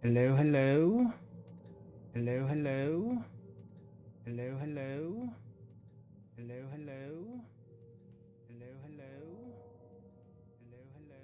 Hello, hello. Hello, hello. Hello, hello. Hello, hello. Hello, hello. Hello, hello. Hello, hello.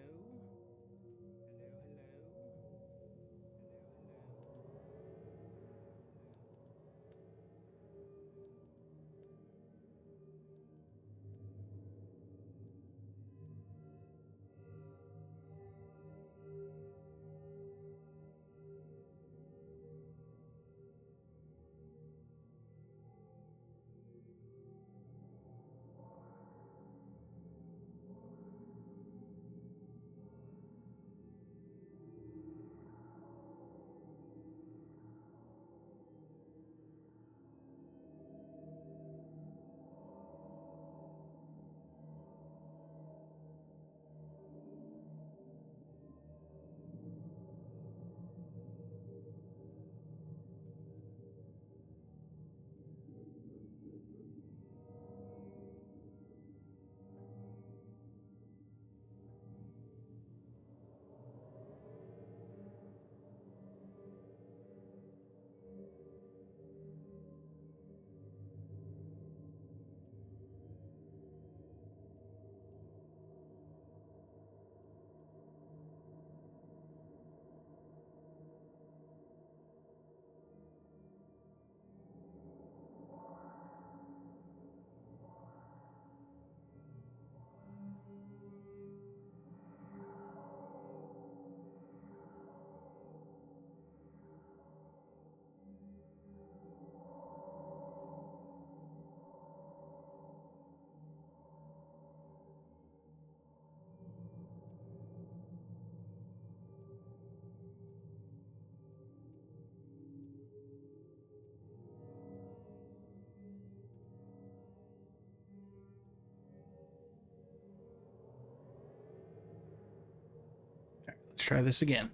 Let's try this again.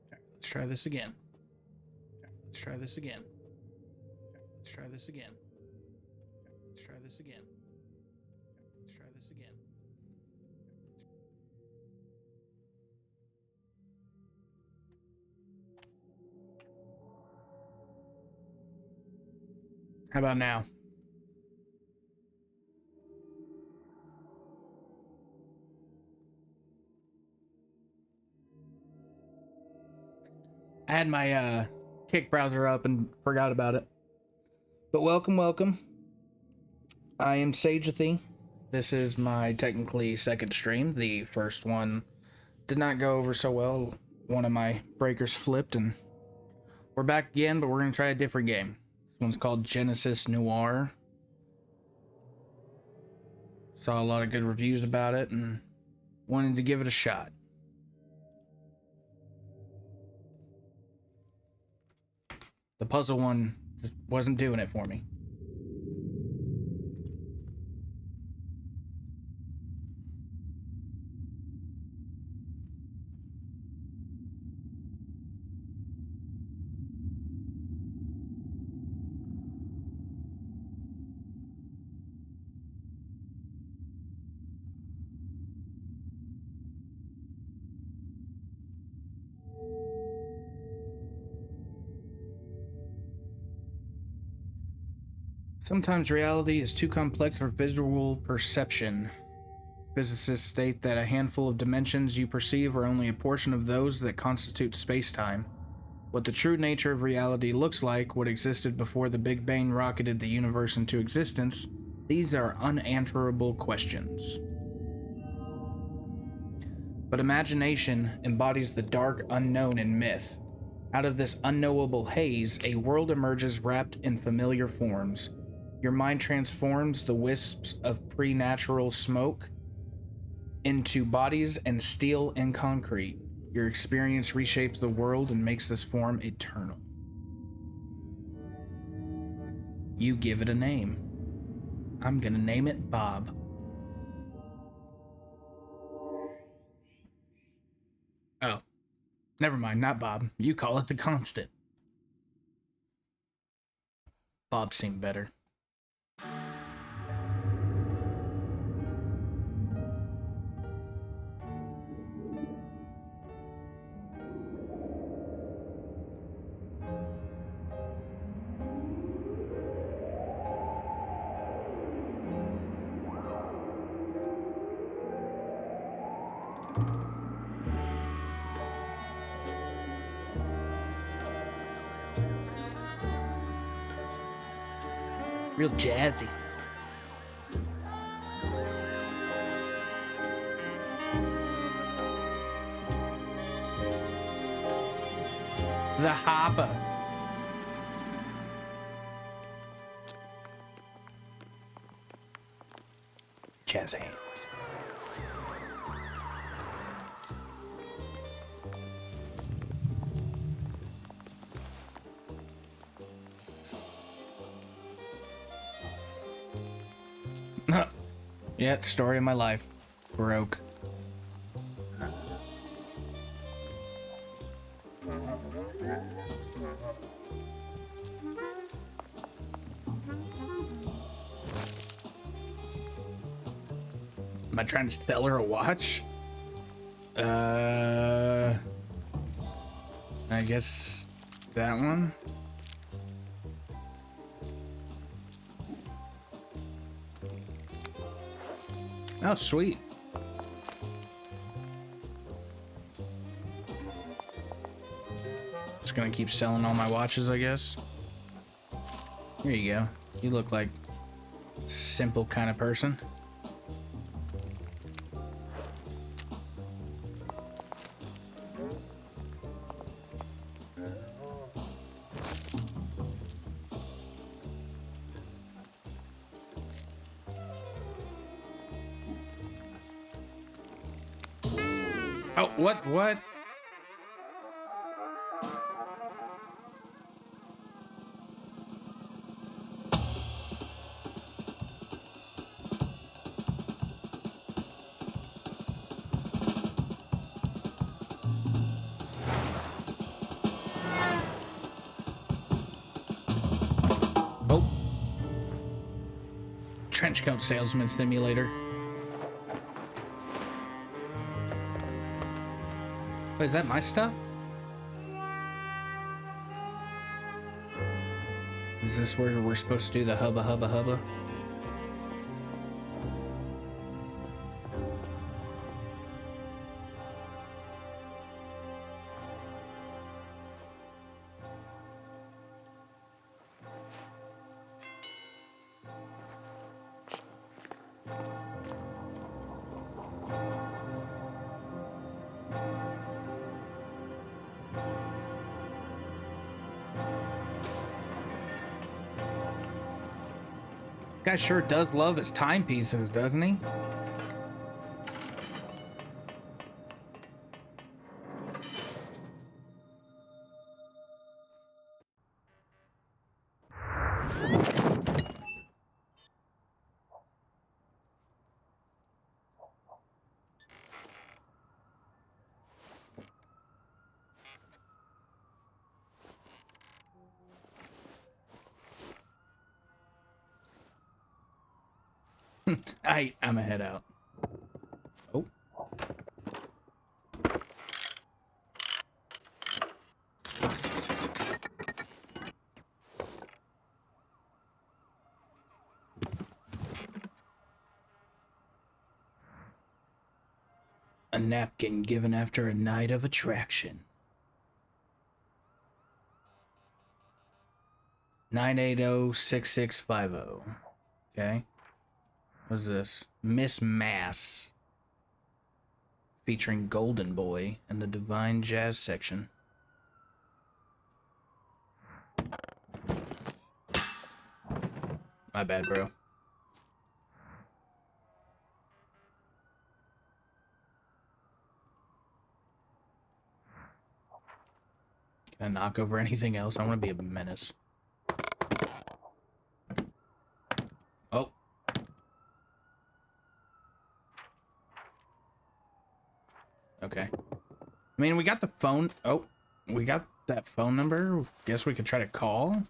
Let's try this again. Let's try this again. Let's try this again. Let's try this again. Let's try this again. How about now? I had my Kick browser up and forgot about it. But welcome, welcome. I am Sageathy. This is my technically second stream. The first one did not go over so well. One of my breakers flipped, and we're back again, but we're going to try a different game. This one's called Genesis Noir. Saw a lot of good reviews about it and wanted to give it a shot. The puzzle one just wasn't doing it for me. Sometimes reality is too complex for visual perception. Physicists state that a handful of dimensions you perceive are only a portion of those that constitute space-time. What the true nature of reality looks like, what existed before the Big Bang rocketed the universe into existence, these are unanswerable questions. But imagination embodies the dark unknown in myth. Out of this unknowable haze, a world emerges wrapped in familiar forms. Your mind transforms the wisps of preternatural smoke into bodies and steel and concrete. Your experience reshapes the world and makes this form eternal. You give it a name. I'm gonna name it Bob. Oh, never mind, not Bob. You call it the Constant. Bob seemed better. Real jazzy. The hopper. Jazz hands. Yeah, story of my life. Broke. Am I trying to sell her a watch? I guess that one. Oh, sweet. Just gonna keep selling all my watches, I guess. Here you go. You look like a simple kind of person. Oh, what? Oh. Trenchcoat salesman simulator. Wait, is that my stuff? Is this where we're supposed to do the hubba hubba hubba? Guy sure does love his timepieces, doesn't he? I'm a head out. Oh. A napkin given after a night of attraction. 980-6650. Okay. What's this? Miss Mass. Featuring Golden Boy in the Divine Jazz section. My bad, bro. Can I knock over anything else? I want to be a menace. Oh. Okay. I mean, we got the phone. Oh, we got that phone number. Guess we could try to call.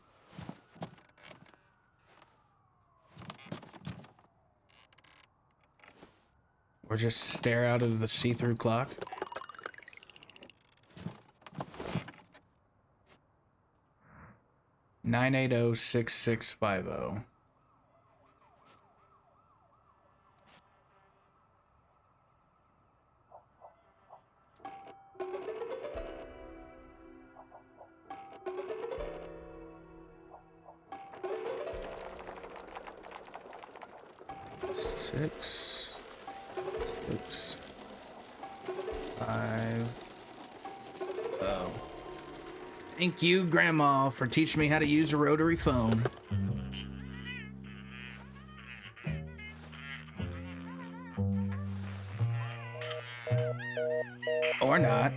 Or just stare out of the see-through clock. Nine 980-6650. 6, 6, 5. Oh. Thank you, Grandma, for teaching me how to use a rotary phone. Or not.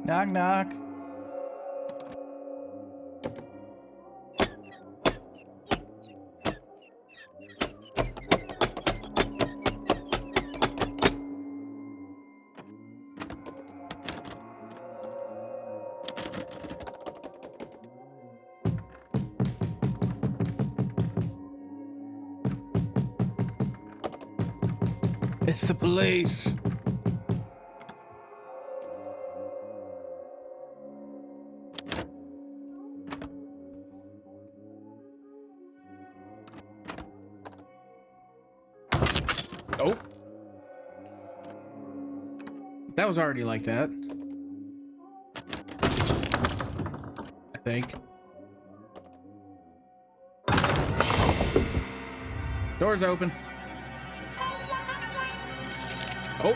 Knock, knock. It's the police. Oh. That was already like that. I think. Door's open. Oh.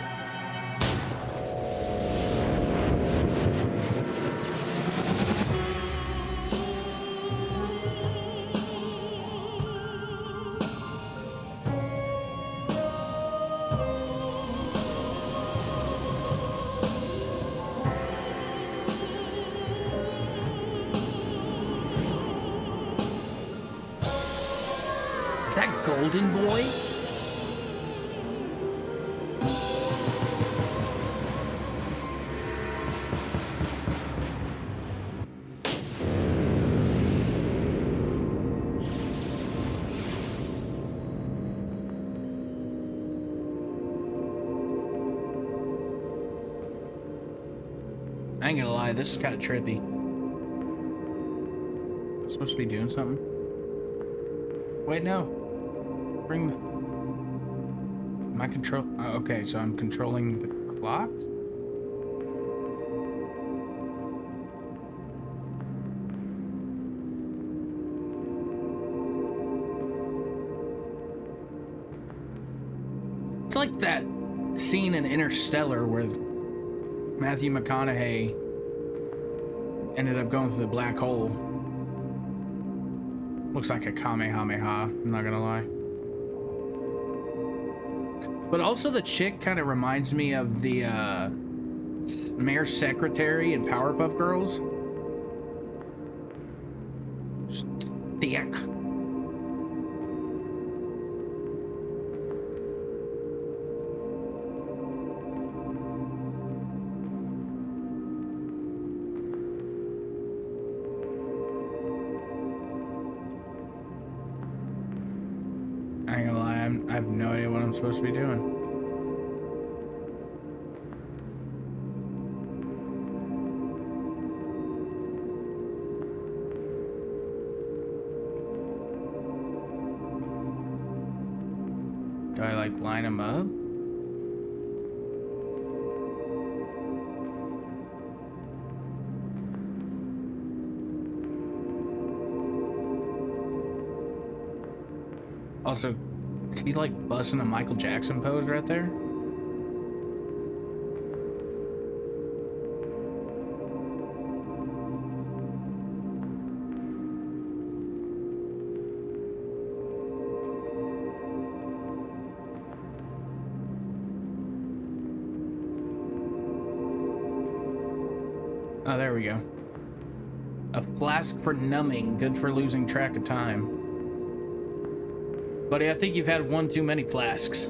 Is that Golden Boy? I ain't gonna lie, this is kind of trippy. I'm supposed to be doing something? Wait, no. Bring the... Am I control... Oh, okay, so I'm controlling the clock? It's like that scene in Interstellar where Matthew McConaughey ended up going through the black hole. Looks like a Kamehameha, I'm not gonna lie. But also the chick kind of reminds me of the mayor's secretary in Powerpuff Girls. Just thick. I ain't gonna lie, I have no idea what I'm supposed to be doing. Do I like line them up? Also, is he like busting a Michael Jackson pose right there? Oh, there we go. A flask for numbing, good for losing track of time. Buddy, I think you've had one too many flasks.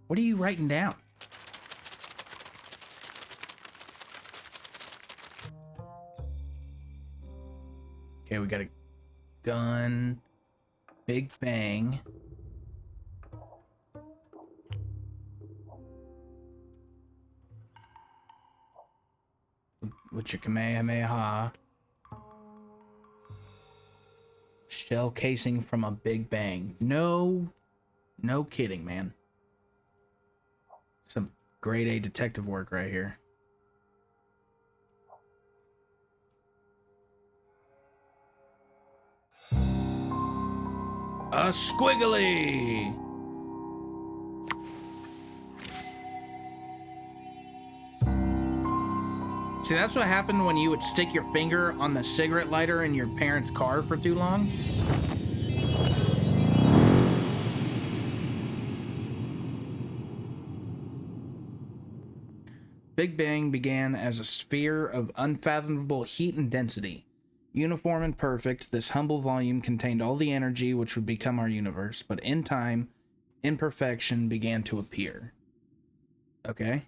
What are you writing down? Okay, we got a gun. Big bang. With your Kamehameha. Shell casing from a big bang. No kidding, man. Some grade A detective work right here. A squiggly! See, that's what happened when you would stick your finger on the cigarette lighter in your parents' car for too long. Big Bang began as a sphere of unfathomable heat and density. Uniform and perfect, this humble volume contained all the energy which would become our universe, but in time, imperfection began to appear. Okay.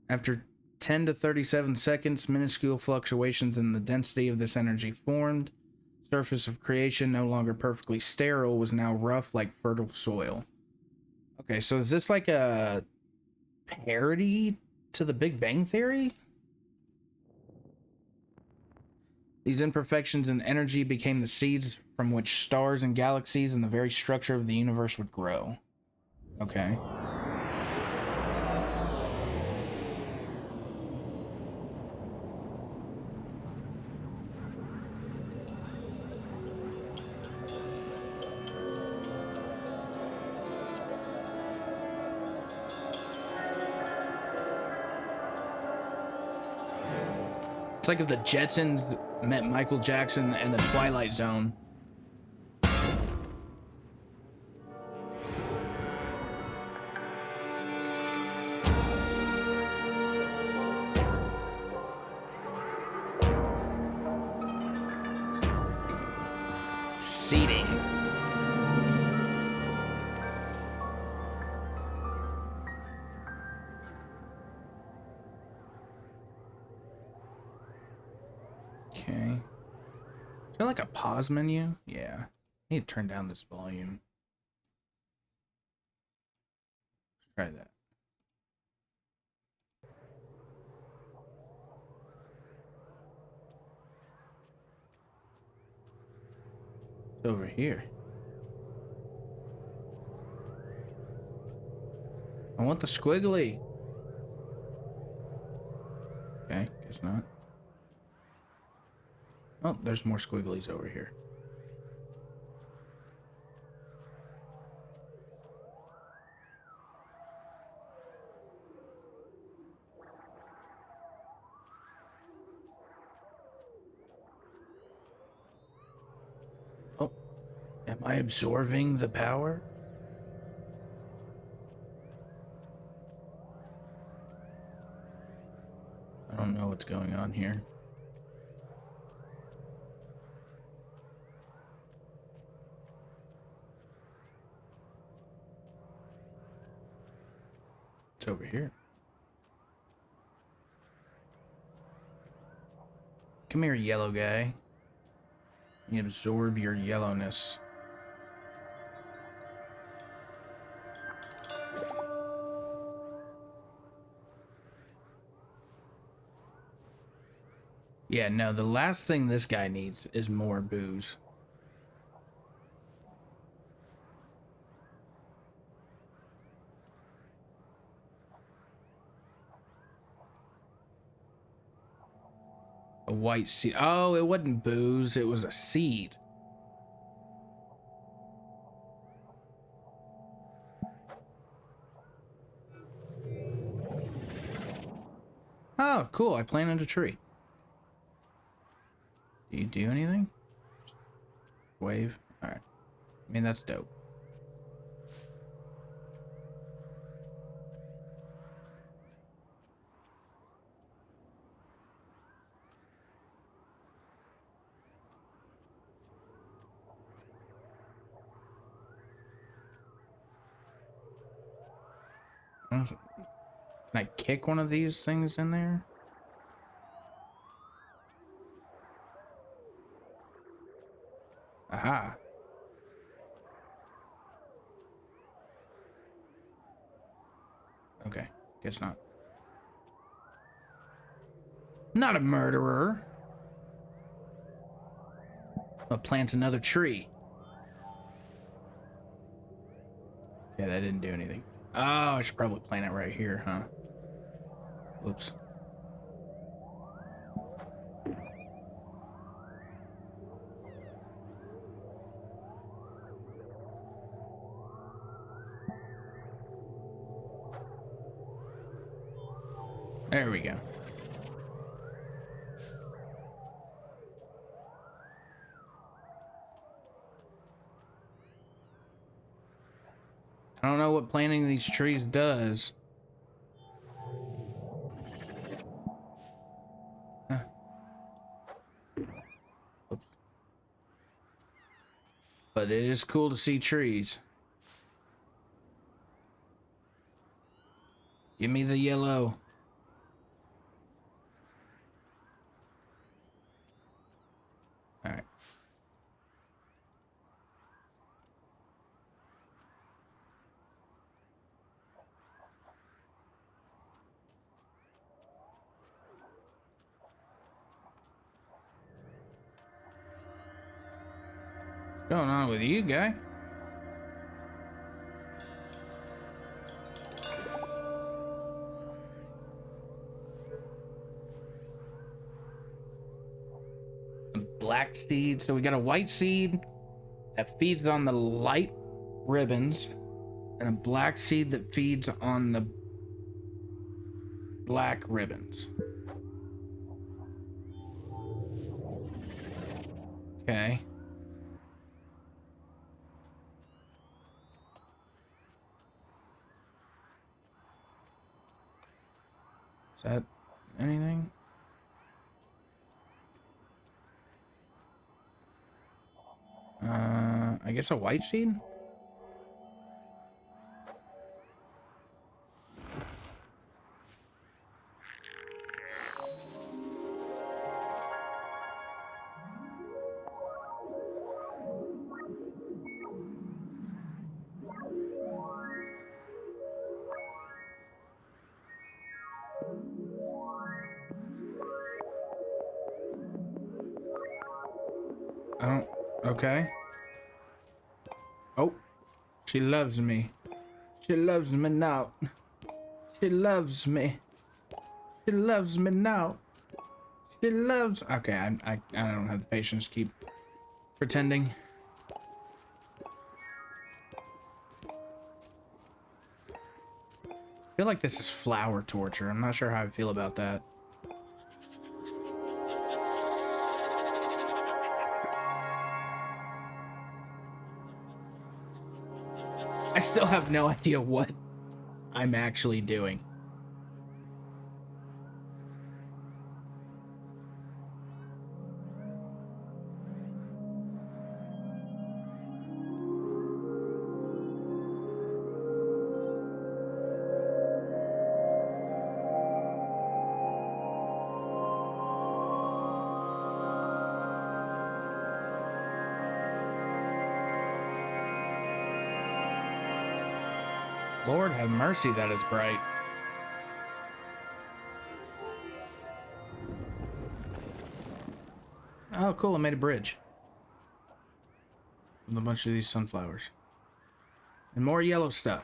After 10 to 37 seconds, minuscule fluctuations in the density of this energy formed. Surface of creation, no longer perfectly sterile, was now rough like fertile soil. Okay, so is this like a parody to the Big Bang Theory? These imperfections in energy became the seeds from which stars and galaxies and the very structure of the universe would grow. Okay. It's like if the Jetsons met Michael Jackson and the Twilight Zone. Seating. Okay. Is there like a pause menu? Yeah. I need to turn down this volume. Let's try that. It's over here. I want the squiggly. Okay, guess not. Oh, there's more squigglies over here. Oh, am I absorbing the power? I don't know what's going on here. It's over here. Come here, yellow guy. You absorb your yellowness. Yeah, no, the last thing this guy needs is more booze. A white seed. Oh, it wasn't booze, it was a seed. Oh, cool, I planted a tree. Do you do anything? Wave? Alright. I mean, that's dope. Can I kick one of these things in there? Aha. Okay, guess not. Not a murderer. I'll plant another tree. Okay, that didn't do anything. Oh, I should probably plant it right here, huh? Whoops. There we go. I don't know what planting these trees does. Huh. Oops. But it is cool to see trees. Give me the yellow. Alright. What's going on with you, guy? Black seed. So we got a white seed that feeds on the light ribbons, and a black seed that feeds on the black ribbons. Okay. Is that anything? I guess a white seed? Oh, okay. Oh, she loves me. She loves me now. She loves me. She loves me now. She loves. Okay, I don't have the patience to keep pretending. I feel like this is flower torture. I'm not sure how I feel about that. I still have no idea what I'm actually doing. Lord have mercy, that is bright. Oh, cool, I made a bridge. With a bunch of these sunflowers. And more yellow stuff.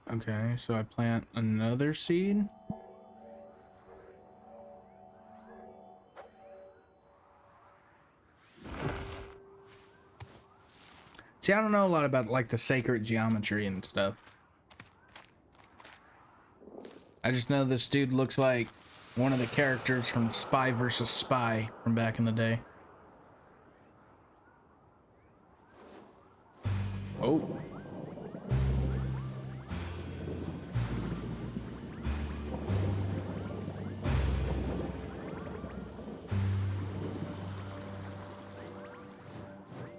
Okay, so I plant another seed. See, I don't know a lot about like the sacred geometry and stuff. I just know this dude looks like one of the characters from Spy vs. Spy from back in the day. Oh.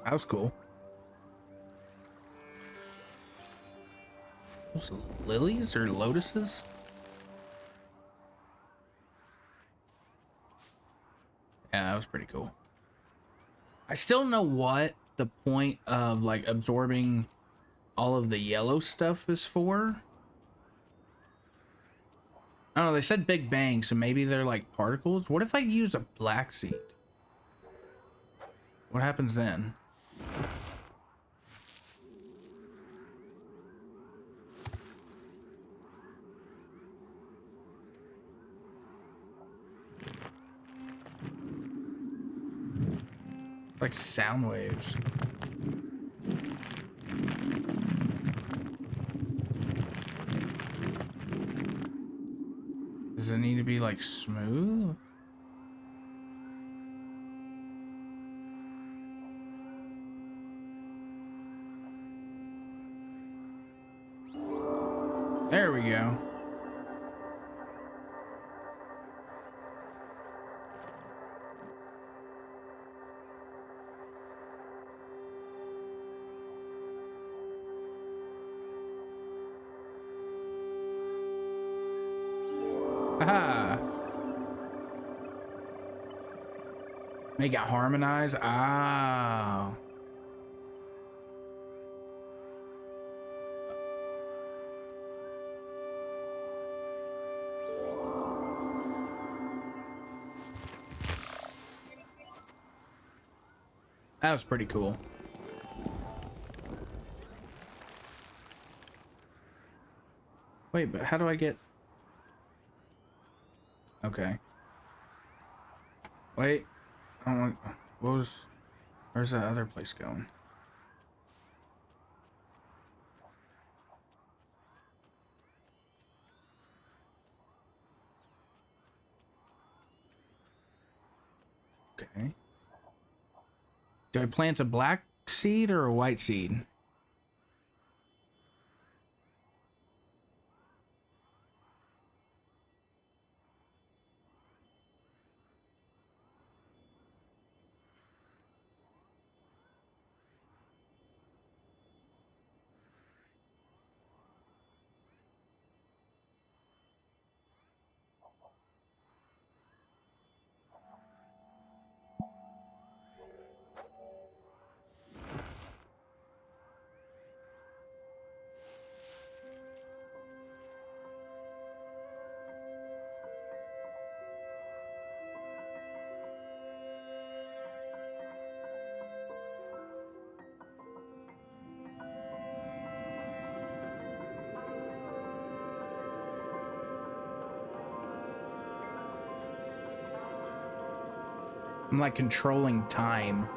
That was cool. Those lilies or lotuses? Yeah, that was pretty cool. I still don't know what the point of like absorbing all of the yellow stuff is for. I don't know, they said Big Bang, so maybe they're like particles. What if I use a black seed? What happens then? Like sound waves. Does it need to be like smooth? There we go. Aha! Make it harmonize. Ah. That was pretty cool. Wait, but how do I get... Okay. Wait. I don't want... What was... Where's that other place going? Okay. Do I plant a black seed or a white seed? I'm like controlling time.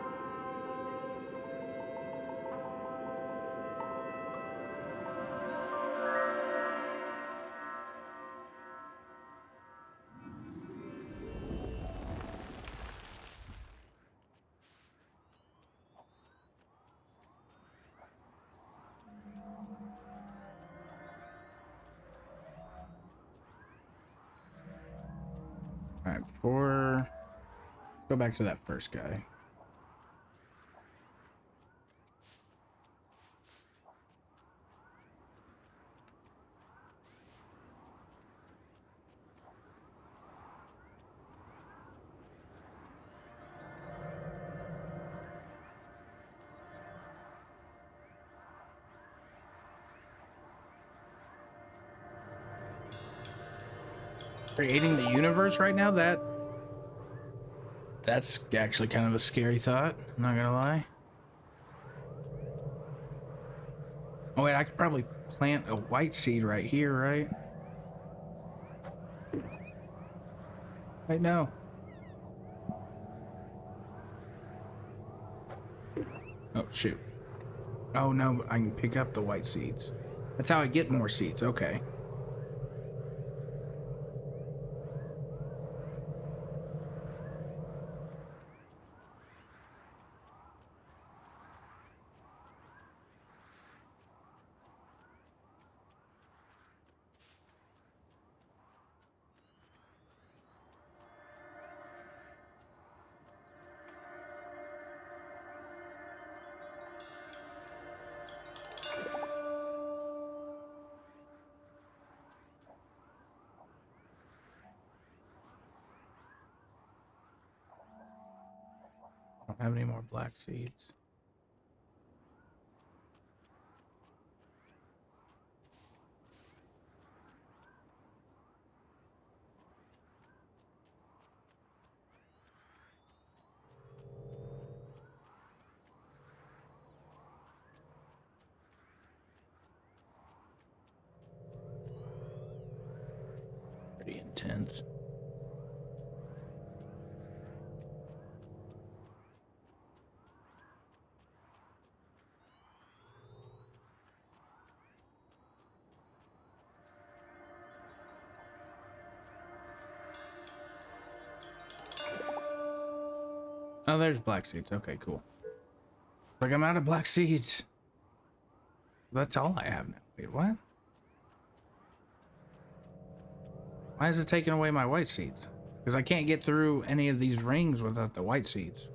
Alright, before... Go back to that first guy. Creating the universe right now, that's actually kind of a scary thought, I'm not gonna lie. Oh wait, I could probably plant a white seed right here, right? Right now. Oh shoot. Oh no, I can pick up the white seeds. That's how I get more seeds, okay. I don't have any more black seeds. Pretty intense. Oh, there's black seeds. Okay, cool. Like, I'm out of black seeds. That's all I have now. Wait, what? Why is it taking away my white seeds? Because I can't get through any of these rings without the white seeds.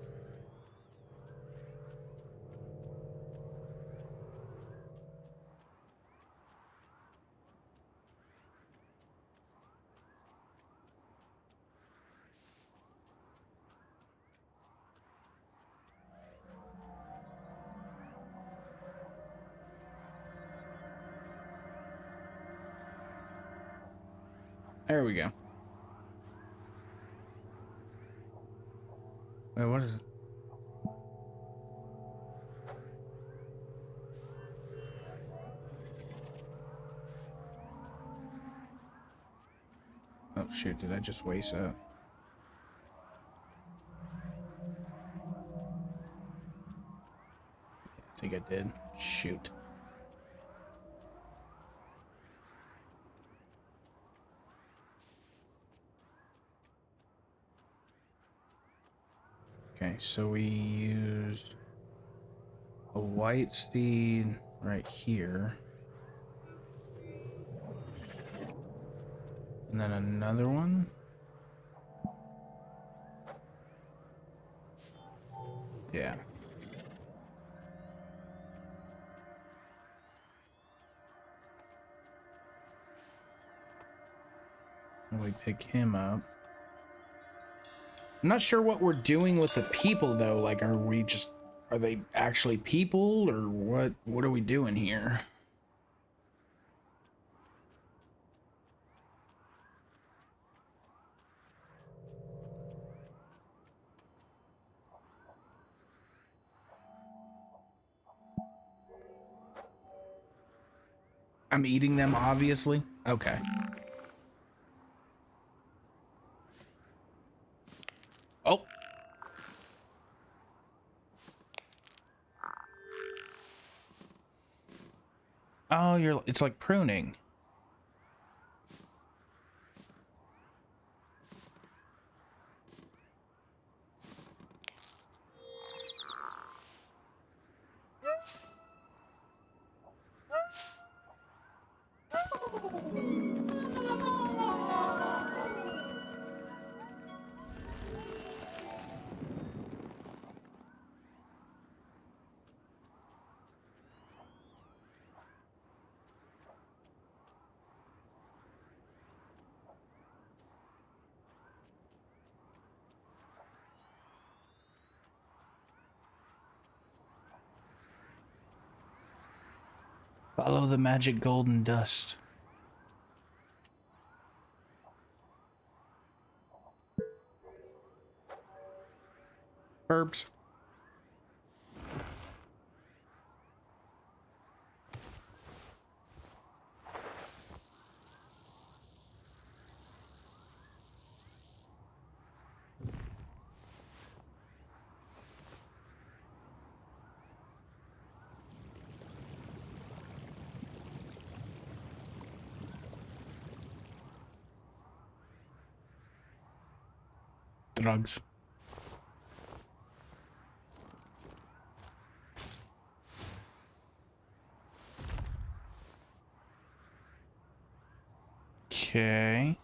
There we go. Wait, what is it? Oh shoot, did I just waste up? I think I did. Shoot. Okay, so we used a white seed right here. And then another one. Yeah. And we pick him up. I'm not sure what we're doing with the people though. Like, are they actually people or what are we doing here? I'm eating them, obviously. Okay. Oh. Oh, it's like pruning. Follow the magic golden dust. Herbs. Drugs. Okay.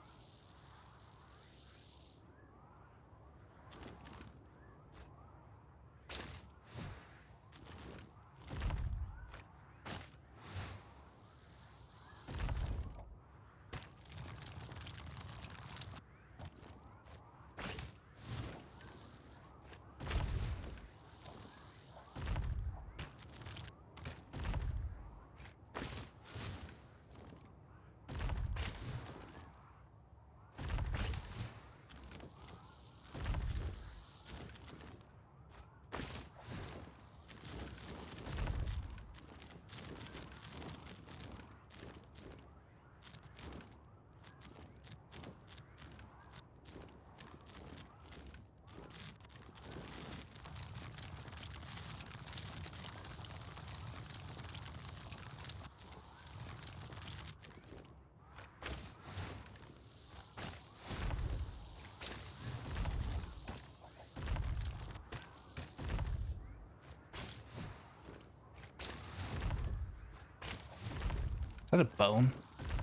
Is that a bone?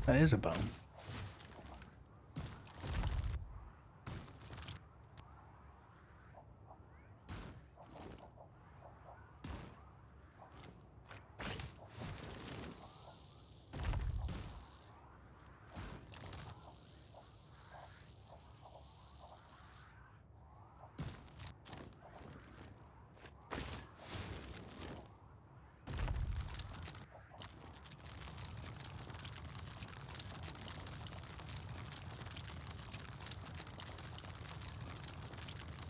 That is a bone.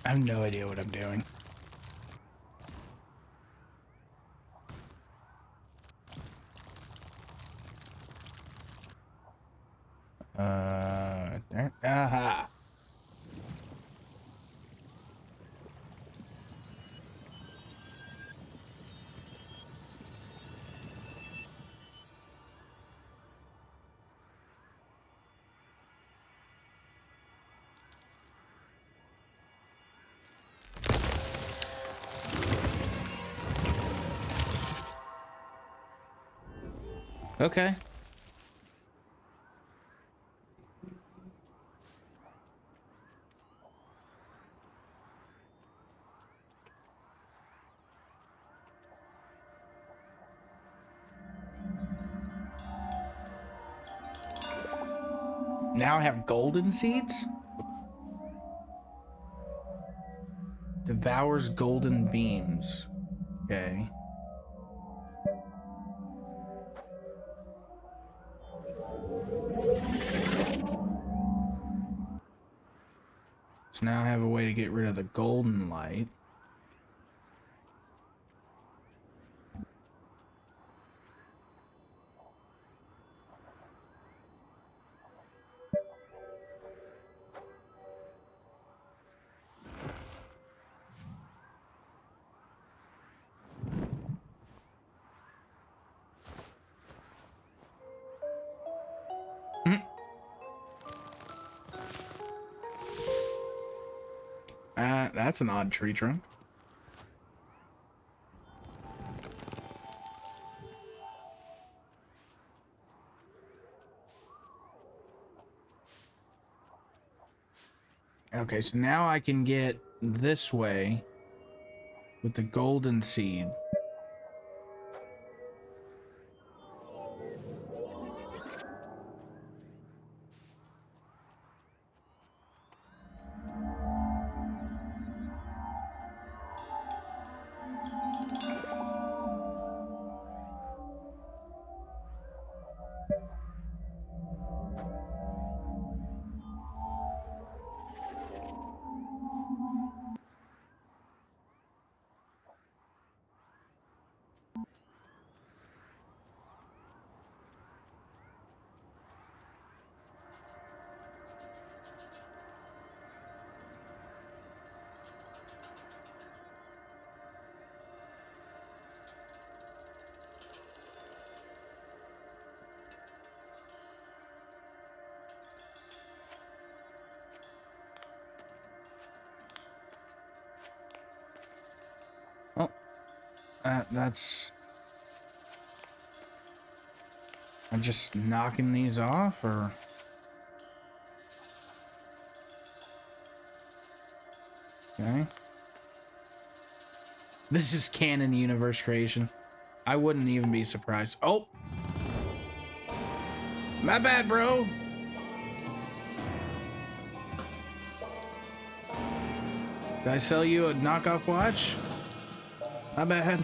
I have no idea what I'm doing. There. Aha. Okay. Now I have golden seeds? Devours golden beams. Okay. So now I have a way to get rid of the golden light. That's an odd tree trunk. Okay, so now I can get this way with the golden seed. That's... I'm just knocking these off, or... Okay. This is canon universe creation. I wouldn't even be surprised. Oh! My bad, bro! Did I sell you a knockoff watch? My bad.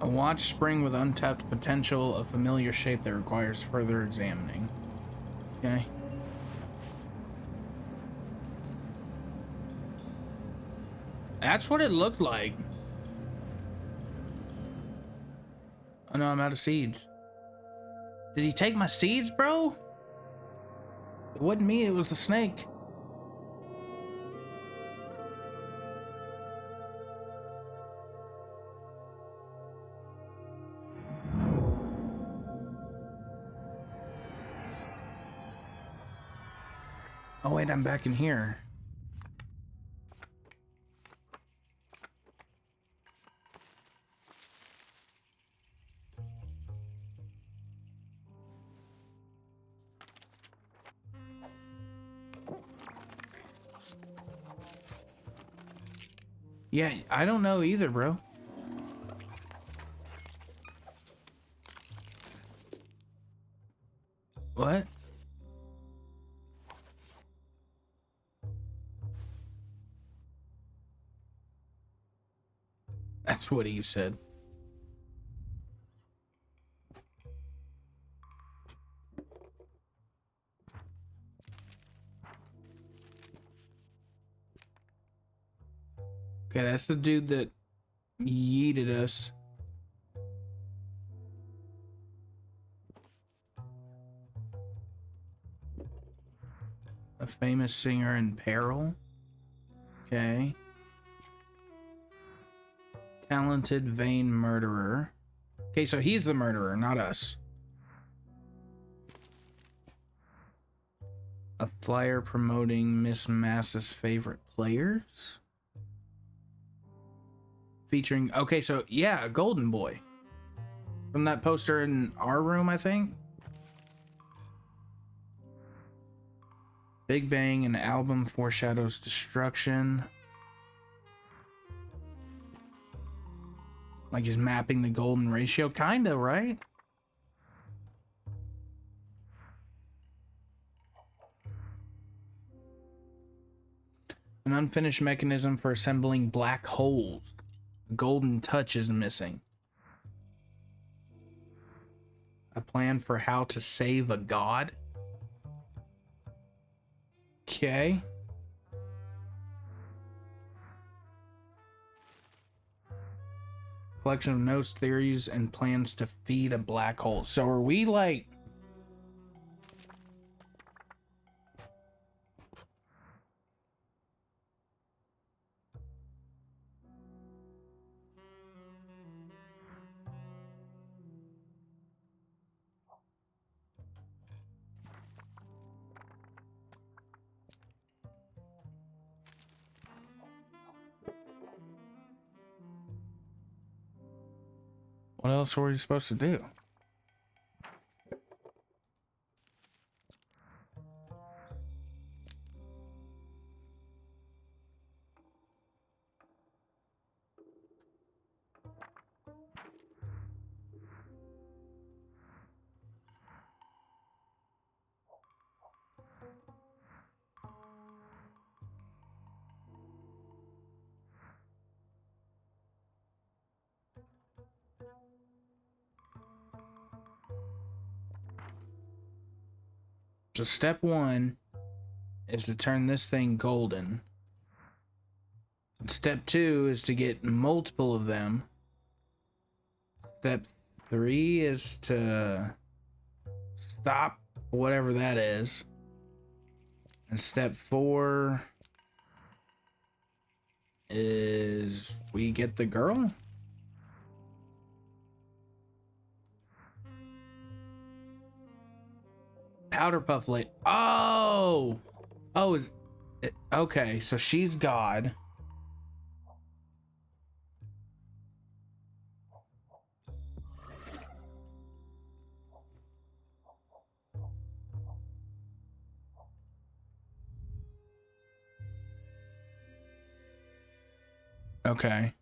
A watch spring with untapped potential, a familiar shape that requires further examining. Okay. That's what it looked like. Oh no, I'm out of seeds. Did he take my seeds, bro? It wasn't me, it was the snake. Oh wait, I'm back in here. Yeah, I don't know either, bro. What? That's what he said. Okay, that's the dude that yeeted us. A famous singer in peril. Okay. Talented, vain murderer. Okay, so he's the murderer, not us. A flyer promoting Miss Mass's favorite players. Featuring, okay, so yeah, a golden boy. From that poster in our room, I think. Big Bang, an album foreshadows destruction. Like he's mapping the golden ratio, kinda, right? An unfinished mechanism for assembling black holes. A golden touch is missing. A plan for how to save a god. Okay. Collection of notes, theories, and plans to feed a black hole. So are we like... What else were we supposed to do? So step one is to turn this thing golden. And step two is to get multiple of them. Step three is to stop whatever that is. And step four is we get the girl. Powder Puff Lady. Oh! Oh, is it, okay, so she's God. Okay.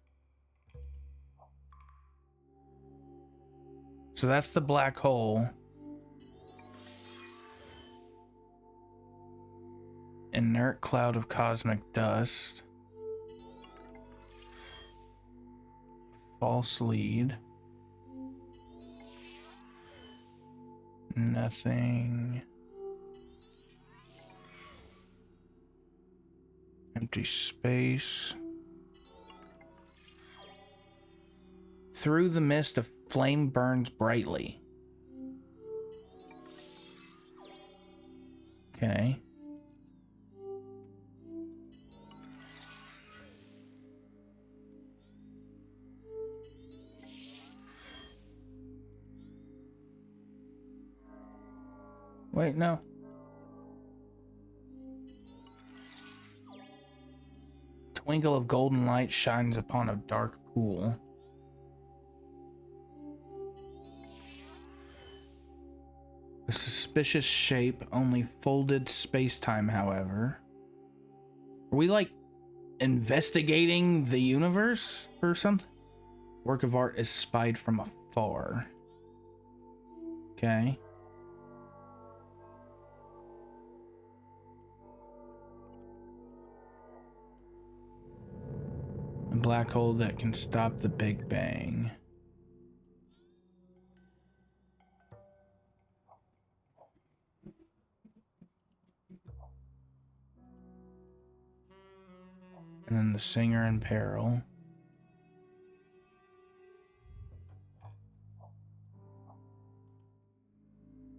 So that's the black hole. Inert cloud of cosmic dust. False lead. Nothing. Empty space. Through the mist, a flame burns brightly. Okay. Wait, no. Twinkle of golden light shines upon a dark pool. A suspicious shape, only folded space-time, however. Are we, like, investigating the universe or something? Work of art is spied from afar. Okay. A black hole that can stop the Big Bang. And then the singer in peril.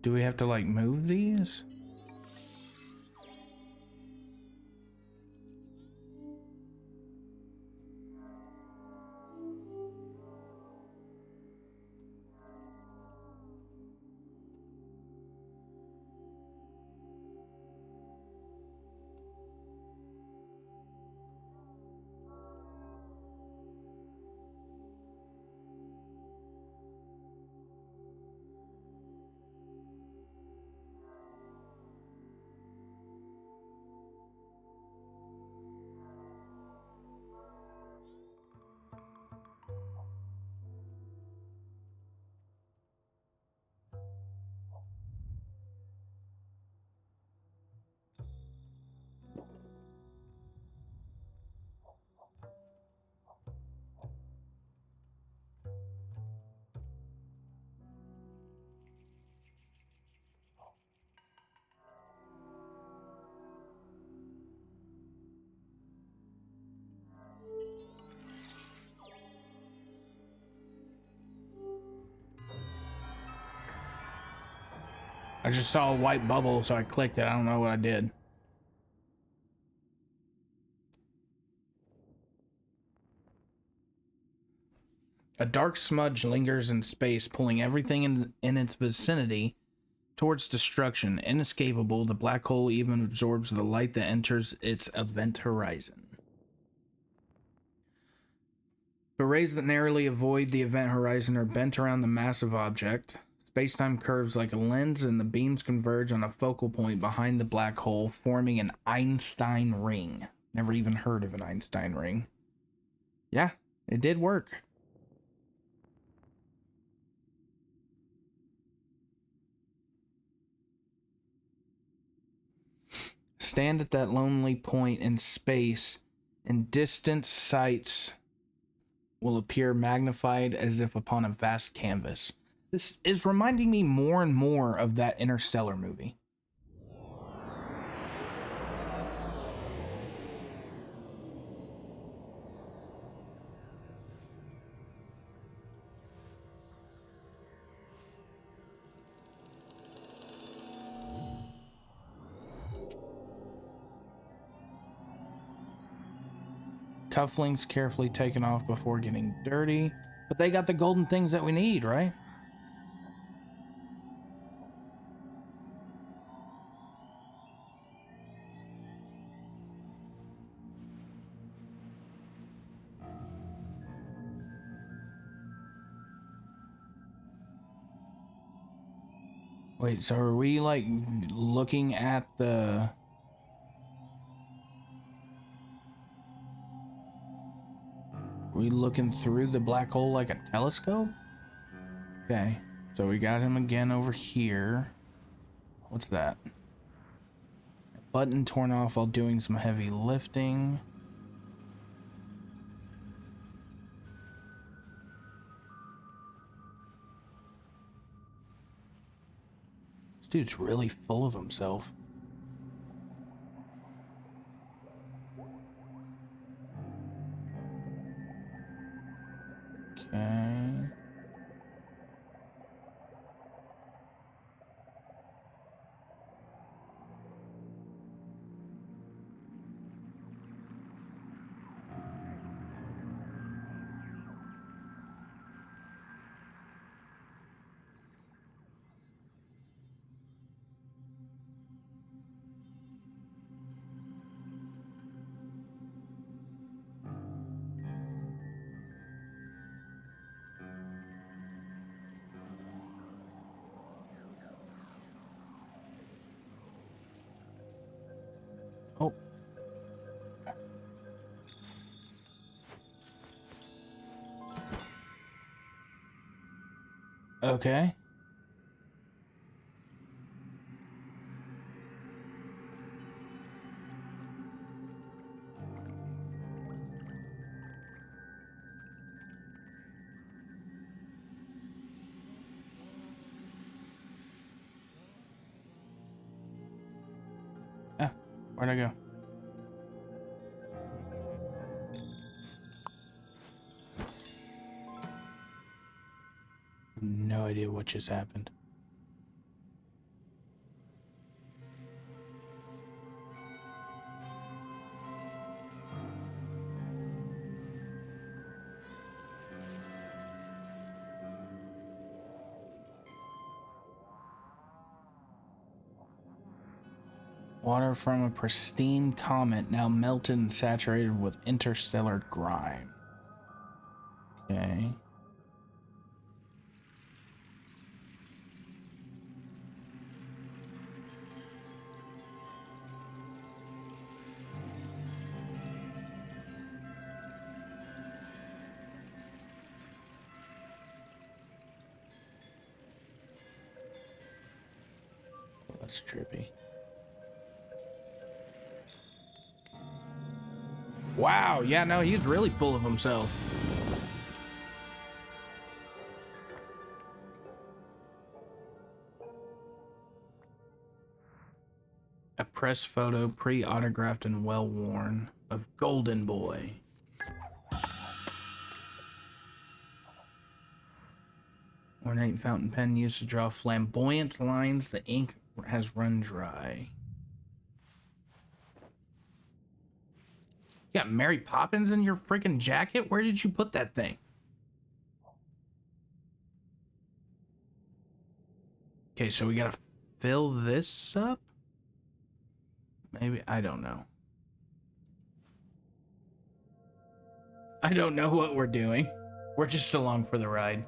Do we have to, like, move these? I just saw a white bubble, so I clicked it. I don't know what I did. A dark smudge lingers in space, pulling everything in its vicinity towards destruction. Inescapable, the black hole even absorbs the light that enters its event horizon. The rays that narrowly avoid the event horizon are bent around the massive object. Space-time curves like a lens, and the beams converge on a focal point behind the black hole, forming an Einstein ring. Never even heard of an Einstein ring. Yeah, it did work. Stand at that lonely point in space, and distant sights will appear magnified as if upon a vast canvas. This is reminding me more and more of that Interstellar movie. Cufflinks carefully taken off before getting dirty. But they got the golden things that we need, right? Wait, so are we like looking at the... Are we looking through the black hole like a telescope? Okay, so we got him again over here. What's that? Button torn off while doing some heavy lifting. This dude's really full of himself. Okay. Oh. Okay. Ah, where'd I go? No idea what just happened. Water from a pristine comet now melted and saturated with interstellar grime. Okay. Oh, that's trippy. Wow, yeah, no, he's really full of himself. A press photo, pre-autographed and well-worn, of Golden Boy. Ornate fountain pen used to draw flamboyant lines. The ink has run dry. You got Mary Poppins in your freaking jacket? Where did you put that thing? Okay, so we gotta fill this up? Maybe, I don't know. I don't know what we're doing. We're just along for the ride.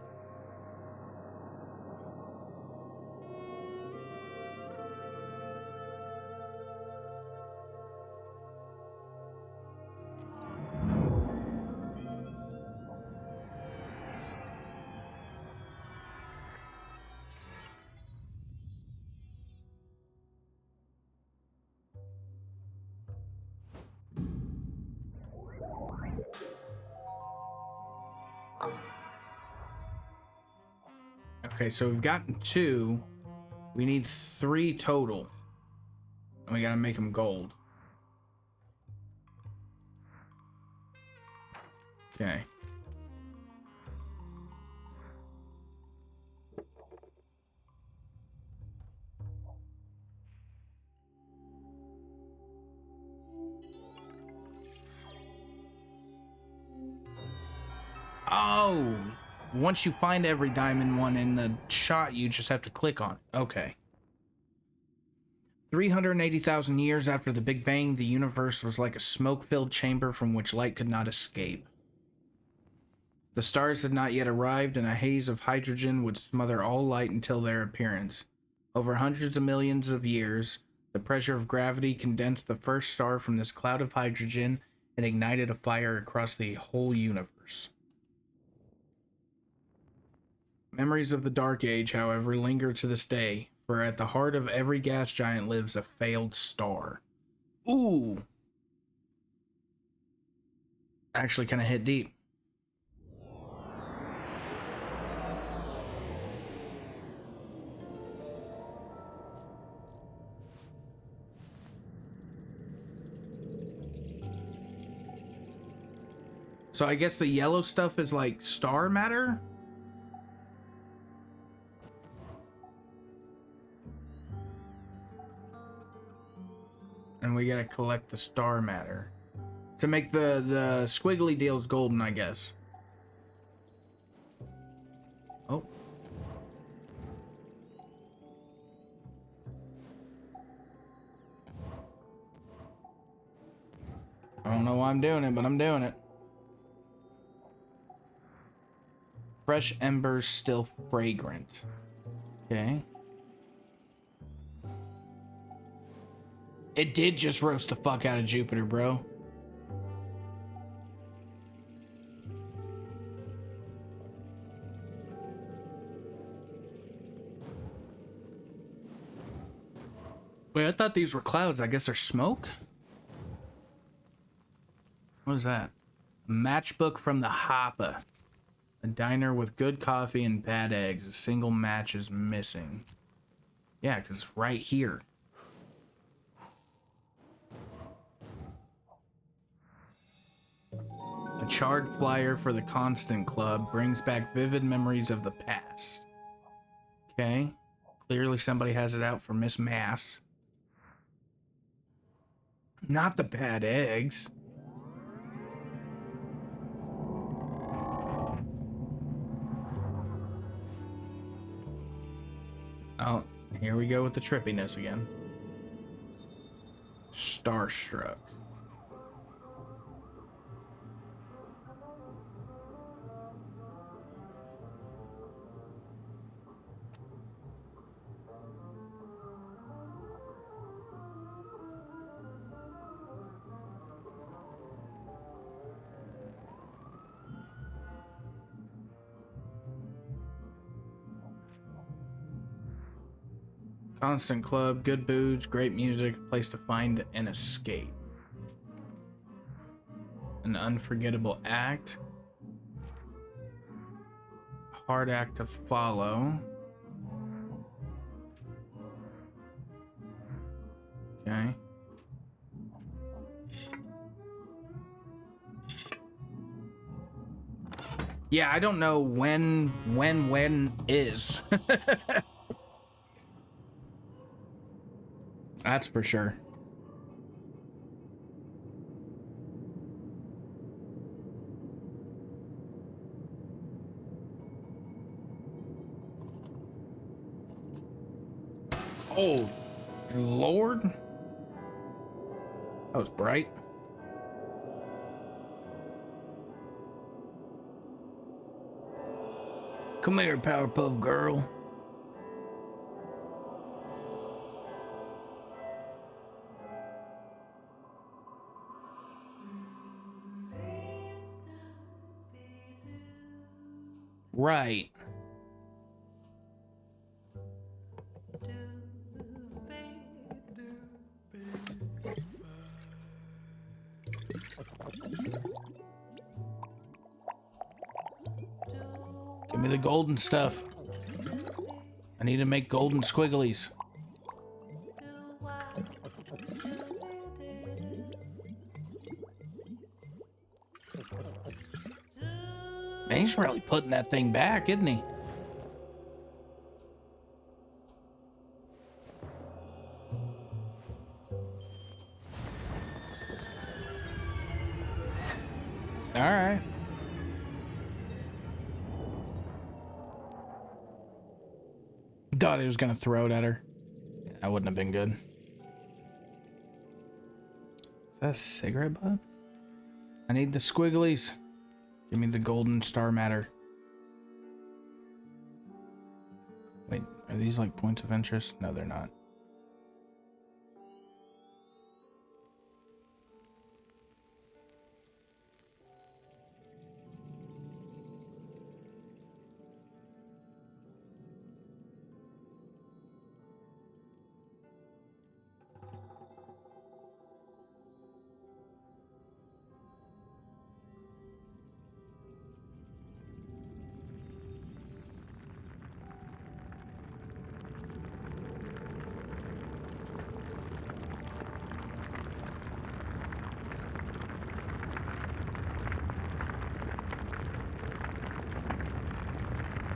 Okay, so we've gotten 2. We need 3 total. And we gotta make them gold. Okay. Oh, once you find every diamond one in the shot, you just have to click on it. Okay. 380,000 years after the Big Bang, the universe was like a smoke-filled chamber from which light could not escape. The stars had not yet arrived, and a haze of hydrogen would smother all light until their appearance. Over hundreds of millions of years, the pressure of gravity condensed the first star from this cloud of hydrogen and ignited a fire across the whole universe. Memories of the Dark Age, however, linger to this day, for at the heart of every gas giant lives a failed star. Ooh! Actually kind of hit deep. So I guess the yellow stuff is like star matter? And we gotta collect the star matter to make the squiggly deals golden, I guess. Oh. I don't know why I'm doing it, but I'm doing it. Fresh embers still fragrant. Okay. It did just roast the fuck out of Jupiter, bro. Wait, I thought these were clouds. I guess they're smoke? What is that? A matchbook from the Hoppa. A diner with good coffee and bad eggs. A single match is missing. Yeah, because it's right here. A charred flyer for the Constant Club brings back vivid memories of the past. Okay. Clearly somebody has it out for Miss Mass. Not the bad eggs. Oh, here we go with the trippiness again. Starstruck. Constant Club, good booze, great music, a place to find an escape. An unforgettable act. Hard act to follow. Okay. Yeah, I don't know when is. That's for sure. Oh, Lord. That was bright. Come here, Powerpuff Girl. Right. Give me the golden stuff. I need to make golden squigglies. Man, he's really putting that thing back, isn't he? All right. Thought he was gonna throw it at her. That wouldn't have been good. Is that a cigarette butt? I need the squigglies. Give me the golden star matter. Wait, are these like points of interest? No, they're not.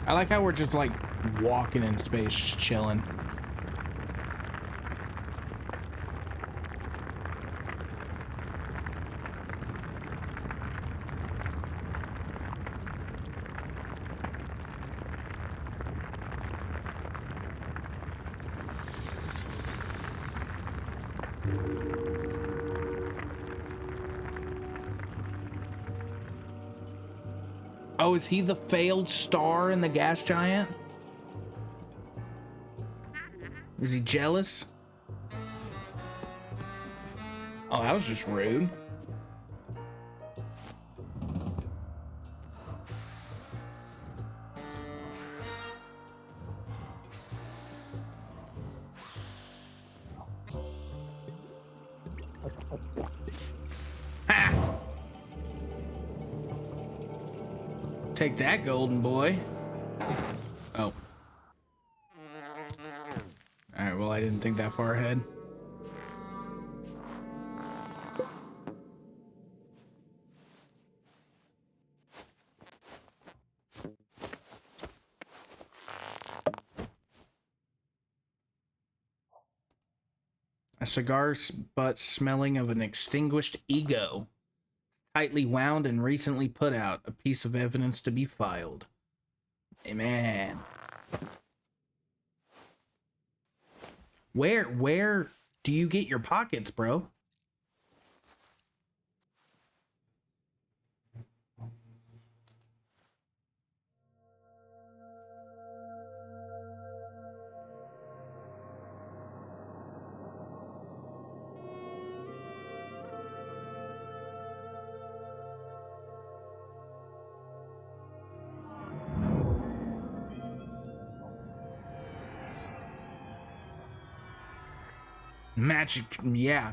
I like how we're just like walking in space, just chilling. Oh, is he the failed star in the gas giant? Is he jealous? Oh, that was just rude. Ha! Take that, golden boy. Oh. Alright, well, I didn't think that far ahead. A cigar butt smelling of an extinguished ego. Tightly wound and recently put out. A piece of evidence to be filed. Amen. Where do you get your pockets, bro?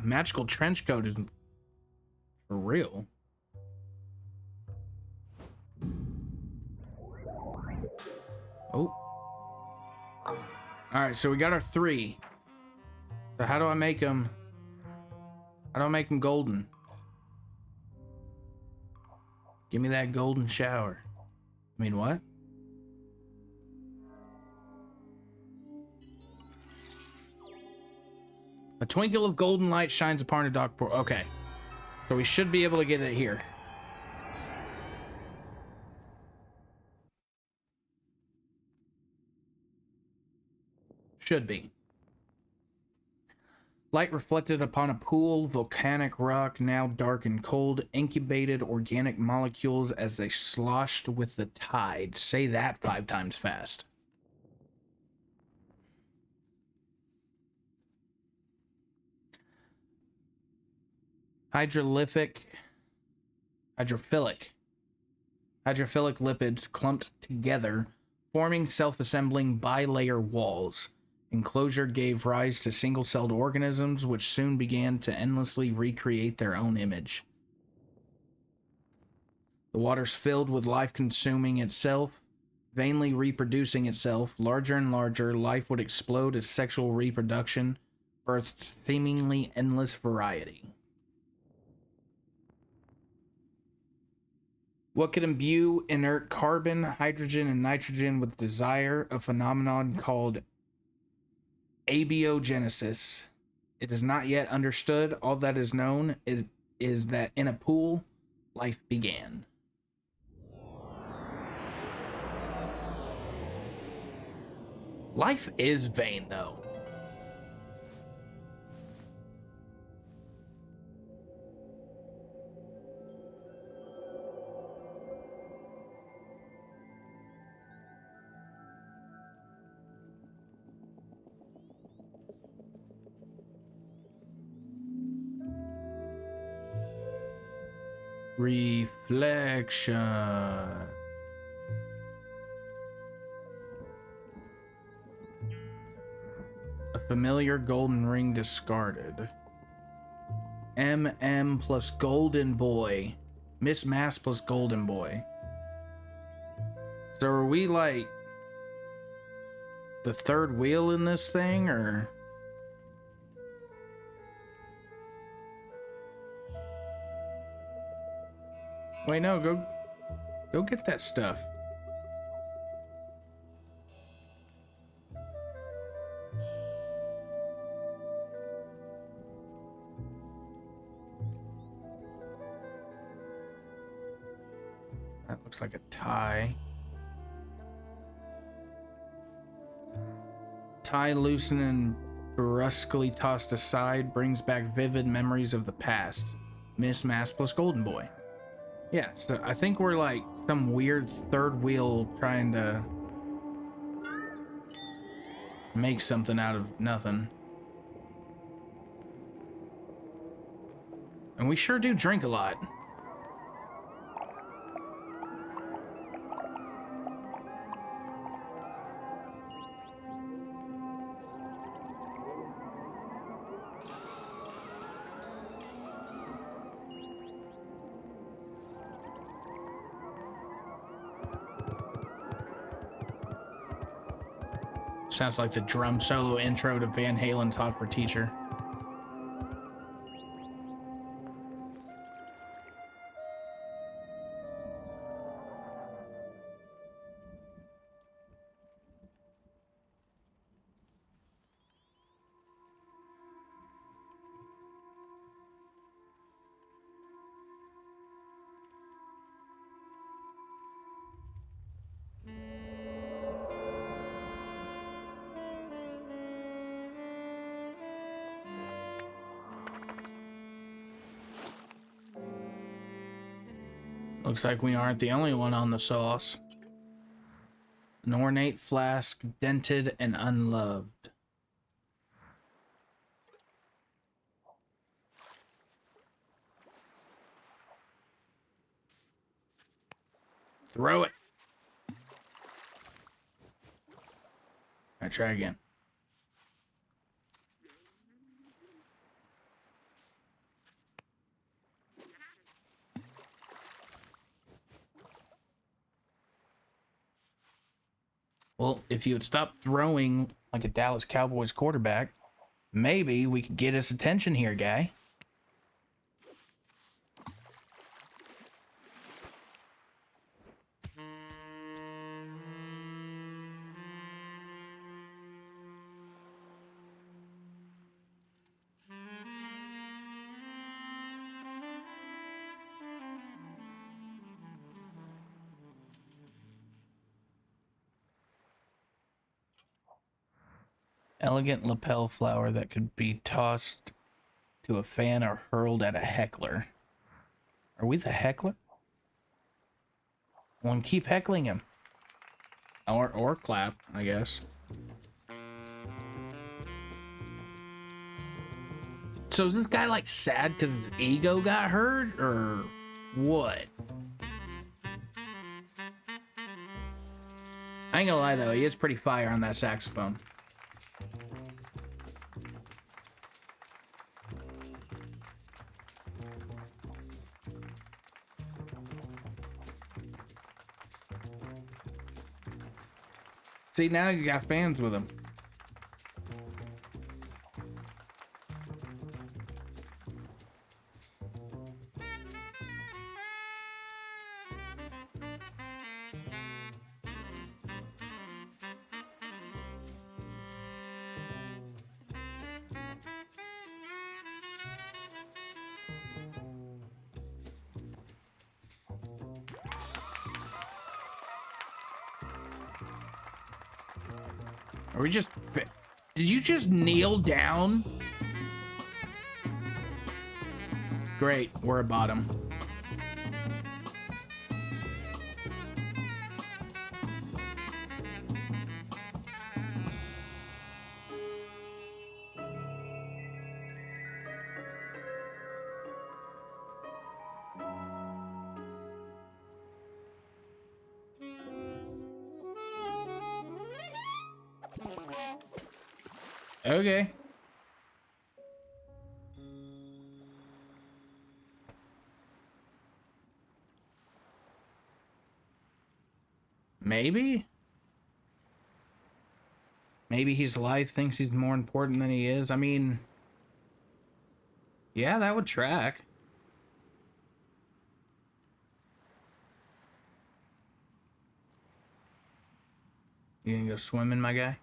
Magical trench coat is for real. Oh. Alright, so we got our 3. So how do I make them? How do I make them golden? Give me that golden shower. I mean, what? A twinkle of golden light shines upon a dark portal. Okay. So we should be able to get it here. Should be. Light reflected upon a pool, volcanic rock, now dark and cold, incubated organic molecules as they sloshed with the tide. Say that 5 times fast. Hydrophilic lipids clumped together, forming self-assembling bi-layer walls. Enclosure gave rise to single-celled organisms, which soon began to endlessly recreate their own image. The waters filled with life consuming itself, vainly reproducing itself. Larger and larger, life would explode as sexual reproduction birthed seemingly endless variety. What could imbue inert carbon, hydrogen, and nitrogen with desire? A phenomenon called abiogenesis. It is not yet understood. All that is known is that in a pool, life began. Life is vain, though. Reflection. A familiar golden ring discarded. MM plus golden boy. Miss Mass plus golden boy. So are we like the third wheel in this thing, or? Wait, no, go get that stuff. That looks like a tie. Tie loosened and brusquely tossed aside brings back vivid memories of the past. Miss Mass plus golden boy. Yeah, so I think we're like some weird third wheel trying to make something out of nothing. And we sure do drink a lot. Sounds like the drum solo intro to Van Halen's Hot for Teacher. Looks like we aren't the only one on the sauce. An ornate flask, dented and unloved. Throw it. Alright, try again. Well, if you would stop throwing like a Dallas Cowboys quarterback, maybe we could get his attention here, guy. Elegant lapel flower that could be tossed to a fan or hurled at a heckler. Are we the heckler? Well, and keep heckling him. Or clap, I guess. So is this guy like sad because his ego got hurt, or what? I ain't gonna lie though, he is pretty fire on that saxophone. See, now you got fans with him. Are we just... Did you just kneel down? Great, we're at bottom. Okay. Maybe? Maybe his life thinks he's more important than he is. I mean... Yeah, that would track. You gonna go swimming, my guy?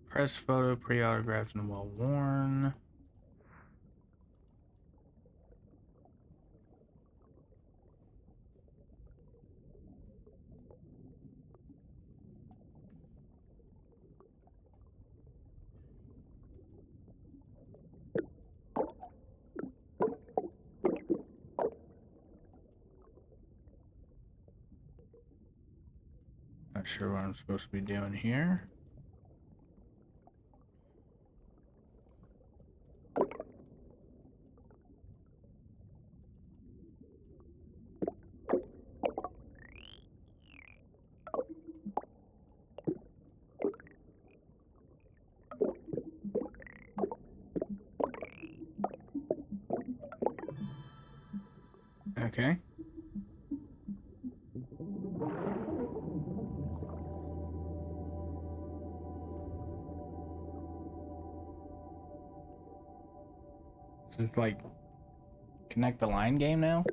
Press photo, pre-autographed and well worn. Not sure what I'm supposed to be doing here. Okay. Is this like connect the line game now?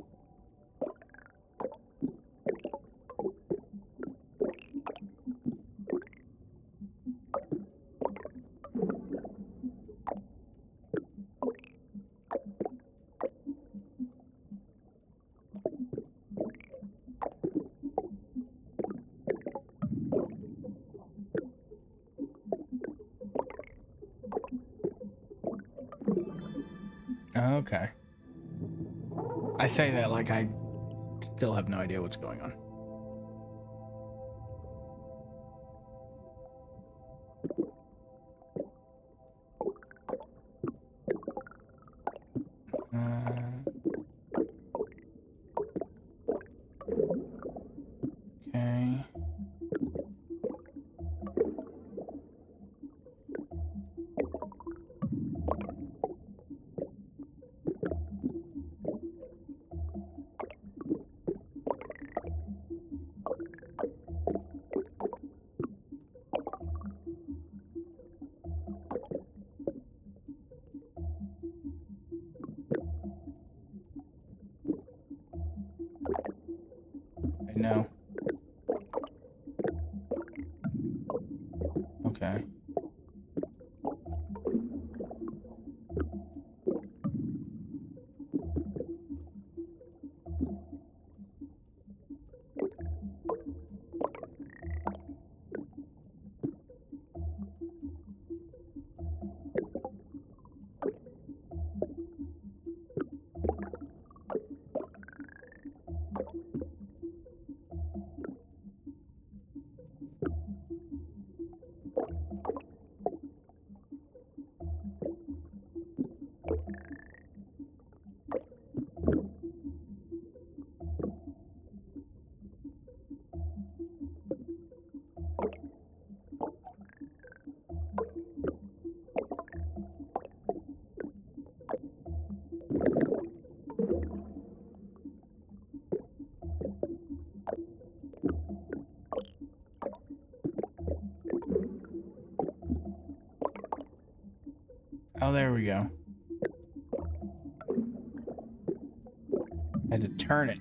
Okay. I say that like I still have no idea what's going on. Okay. No. Okay. Oh, there we go. I had to turn it.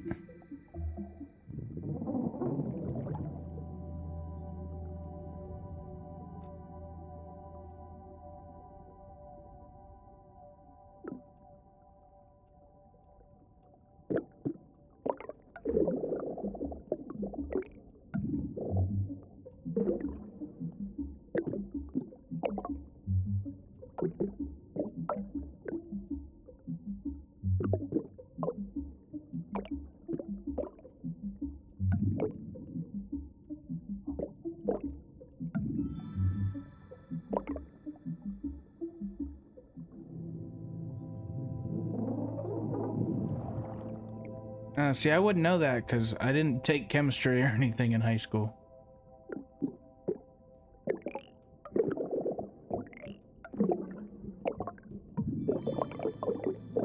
See, I wouldn't know that because I didn't take chemistry or anything in high school.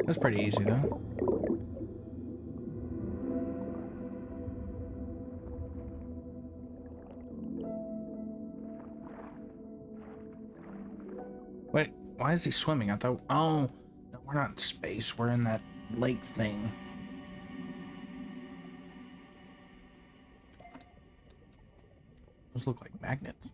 That's pretty easy, though. Wait, why is he swimming? I thought... Oh, no, we're not in space. We're in that lake thing. Those look like magnets.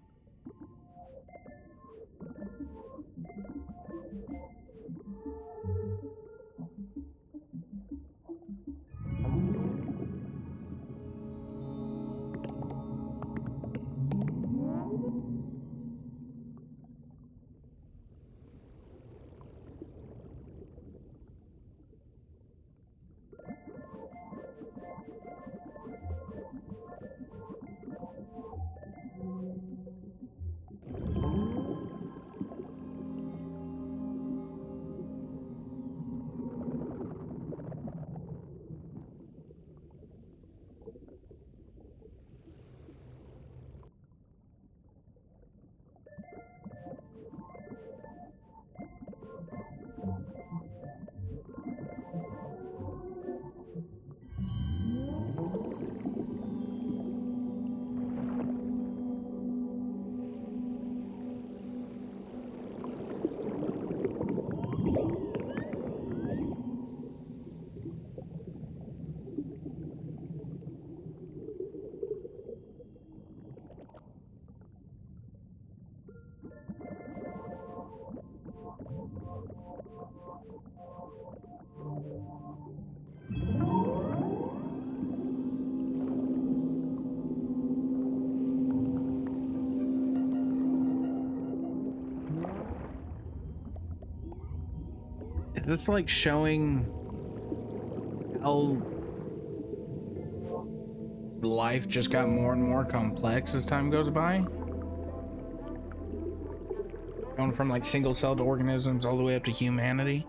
Is this like showing how life just got more and more complex as time goes by? Going from like single-celled organisms all the way up to humanity?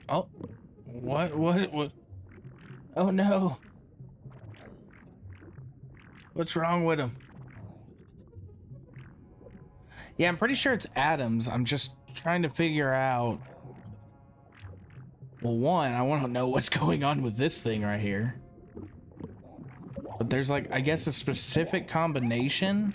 Oh, what? Oh no. What's wrong with him? Yeah, I'm pretty sure it's atoms. I'm just trying to figure out. Well, one, I want to know what's going on with this thing right here. But there's like, I guess, a specific combination.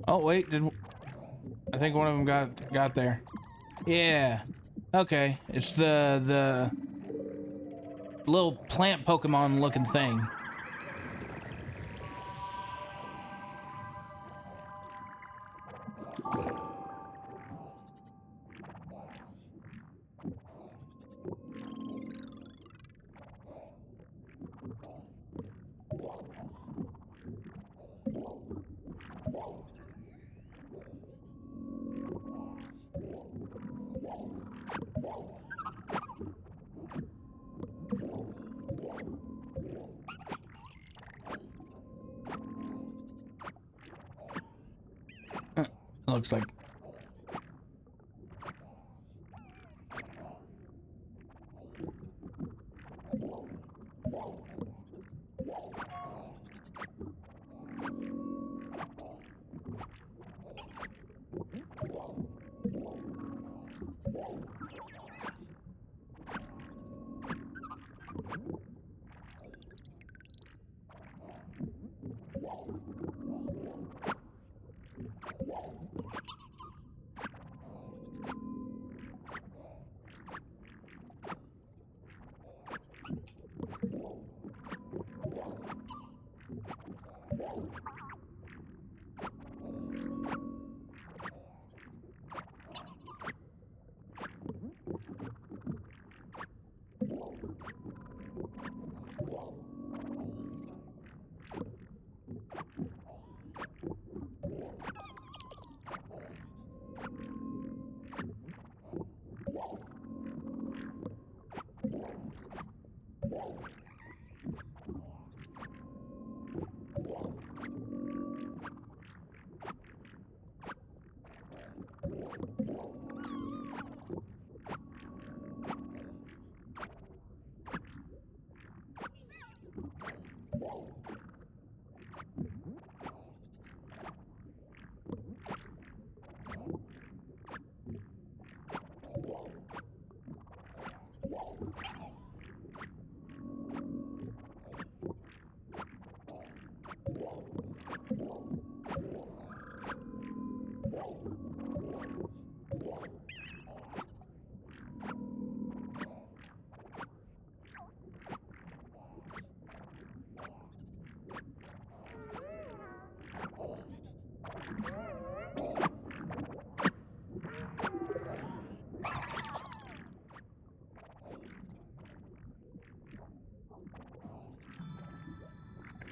Oh wait, I think one of them got there. Yeah. Okay, it's the little plant Pokemon looking thing. Looks like.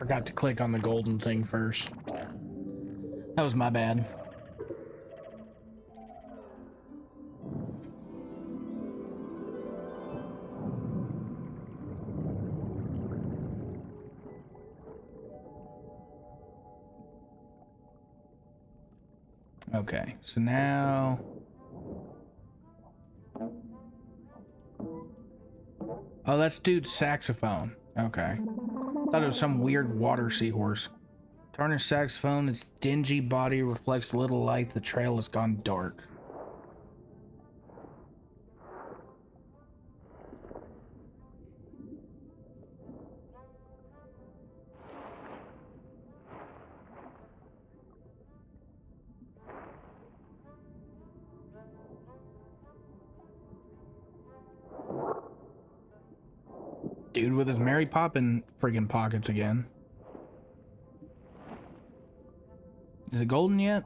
Forgot to click on the golden thing first. That was my bad. Okay, so now... Oh, that's dude's saxophone. Okay. Thought it was some weird water seahorse. Tarnished saxophone, its dingy body reflects little light. The trail has gone dark. Dude with his Mary Poppin friggin' pockets again. Is it golden yet?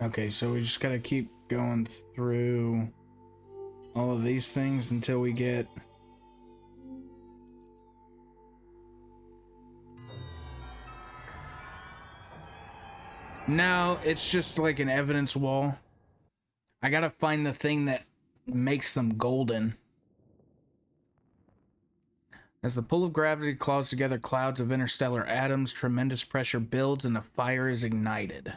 Okay, so we just gotta keep going through all of these things until we get... No, it's just like an evidence wall. I gotta find the thing that makes them golden. As the pull of gravity claws together clouds of interstellar atoms, tremendous pressure builds and a fire is ignited.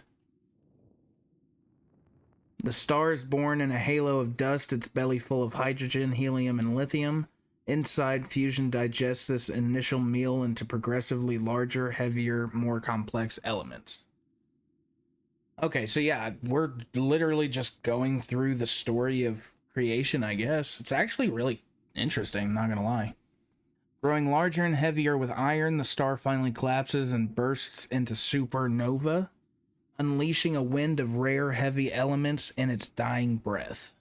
The star is born in a halo of dust, its belly full of hydrogen, helium, and lithium. Inside, fusion digests this initial meal into progressively larger, heavier, more complex elements. Okay, so yeah, we're literally just going through the story of creation, I guess. It's actually really interesting, not gonna lie. Growing larger and heavier with iron, the star finally collapses and bursts into supernova, unleashing a wind of rare, heavy elements in its dying breath.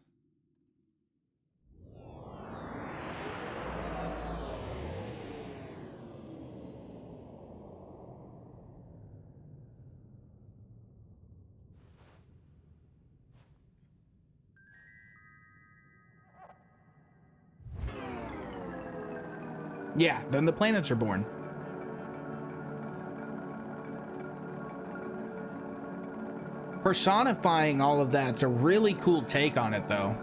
Yeah, then the planets are born. Personifying all of that's a really cool take on it, though.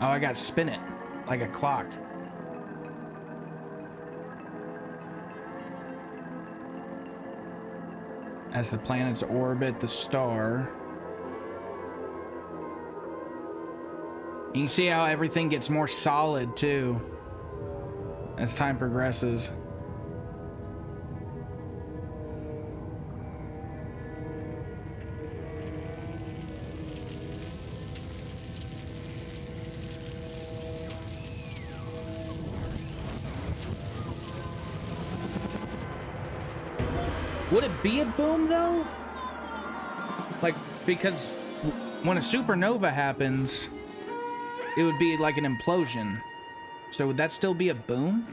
Oh, I gotta spin it like a clock. As the planets orbit the star, you can see how everything gets more solid, too, as time progresses. Would it be a boom, though? Like, because when a supernova happens, it would be like an implosion. So would that still be a boom?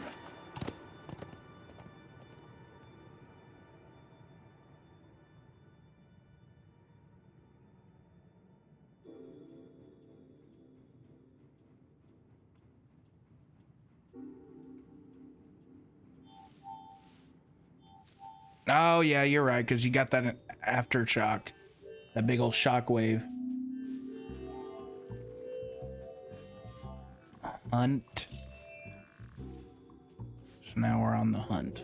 Oh, yeah, you're right, because you got that aftershock. That big old shockwave. Hunt. So now we're on the hunt.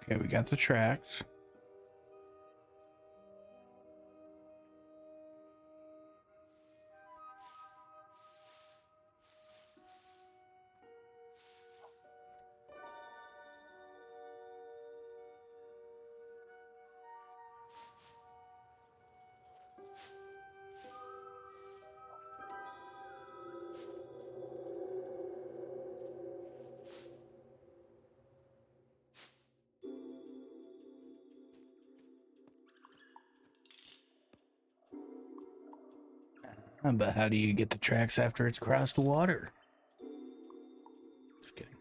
Okay, we got the tracks. But how do you get the tracks after it's crossed the water? Just kidding.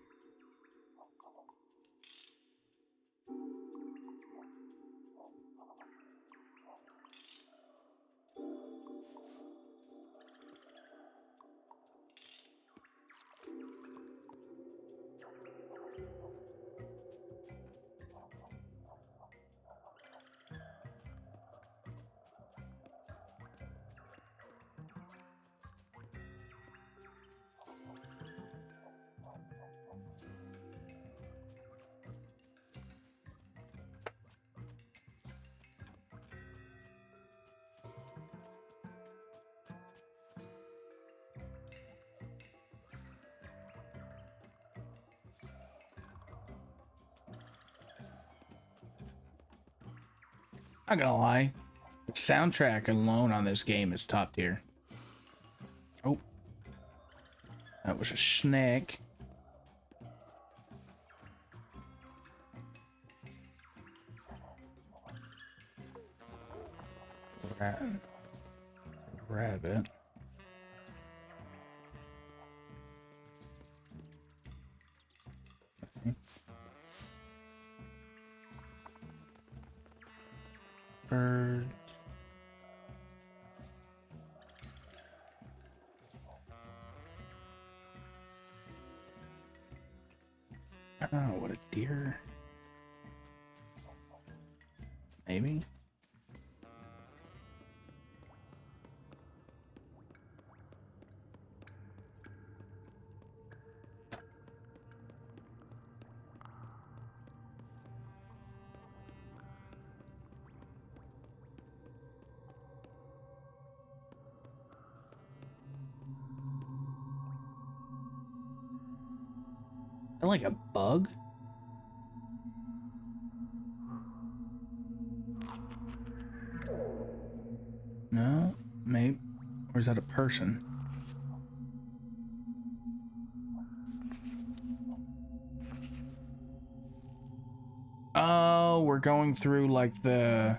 Not gonna lie, the soundtrack alone on this game is top tier. Oh, that was a snake. Rabbit. Bird. I don't know what a deer. Maybe. Like a bug? No, maybe. Or is that a person? Oh, we're going through like the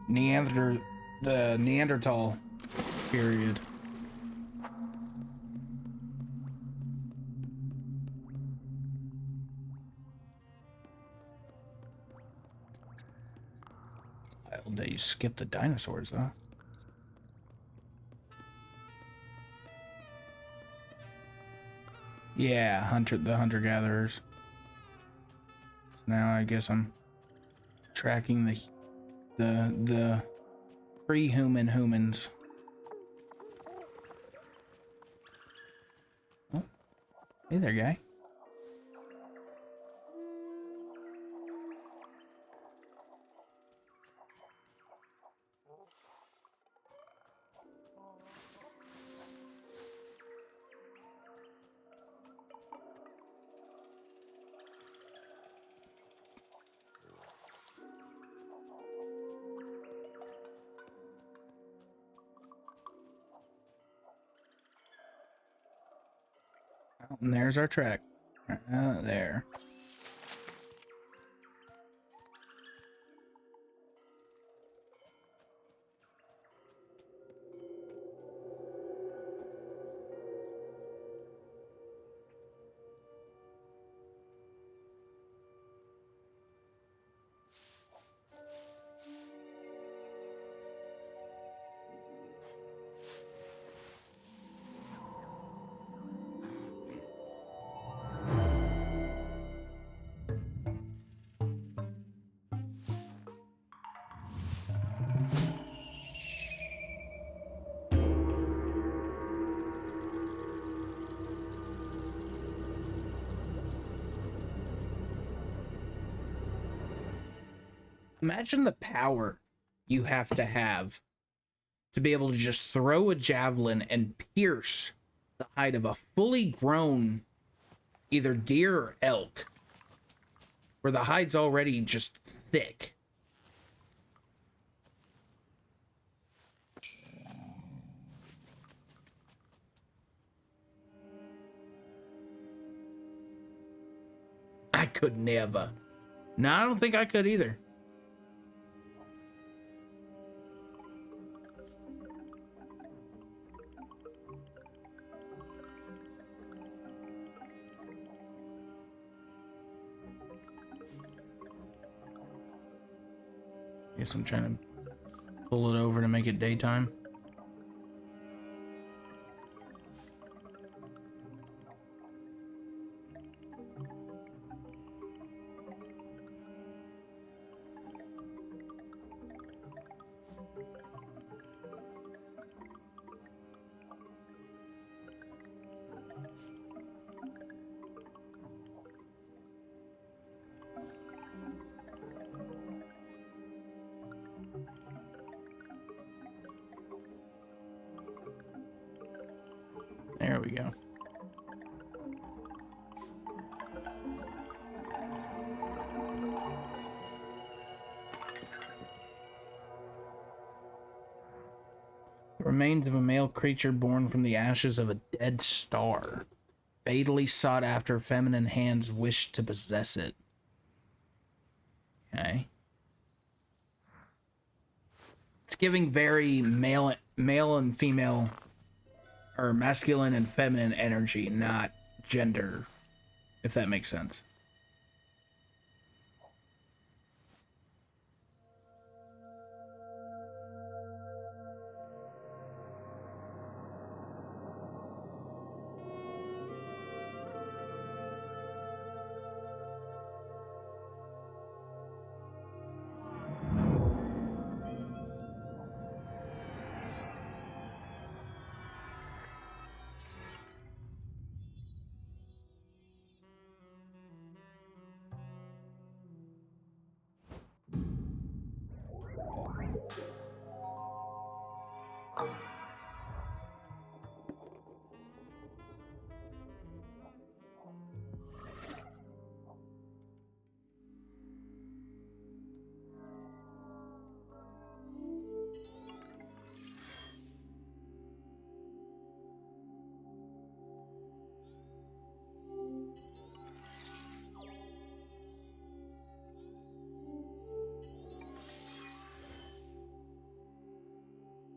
Neanderthal period. Wild day, you skipped the dinosaurs, though. Yeah, the hunter-gatherers. So now I guess I'm tracking the pre-human humans. Oh, hey there, guy. And there's our track. There. Imagine the power you have to be able to just throw a javelin and pierce the hide of a fully grown either deer or elk, where the hide's already just thick. I could never. No, I don't think I could either. Guess I'm trying to pull it over to make it daytime. There we go. The remains of a male creature born from the ashes of a dead star. Fatally sought after, feminine hands wished to possess it. Okay. It's giving very male and female, or masculine and feminine energy, not gender, if that makes sense.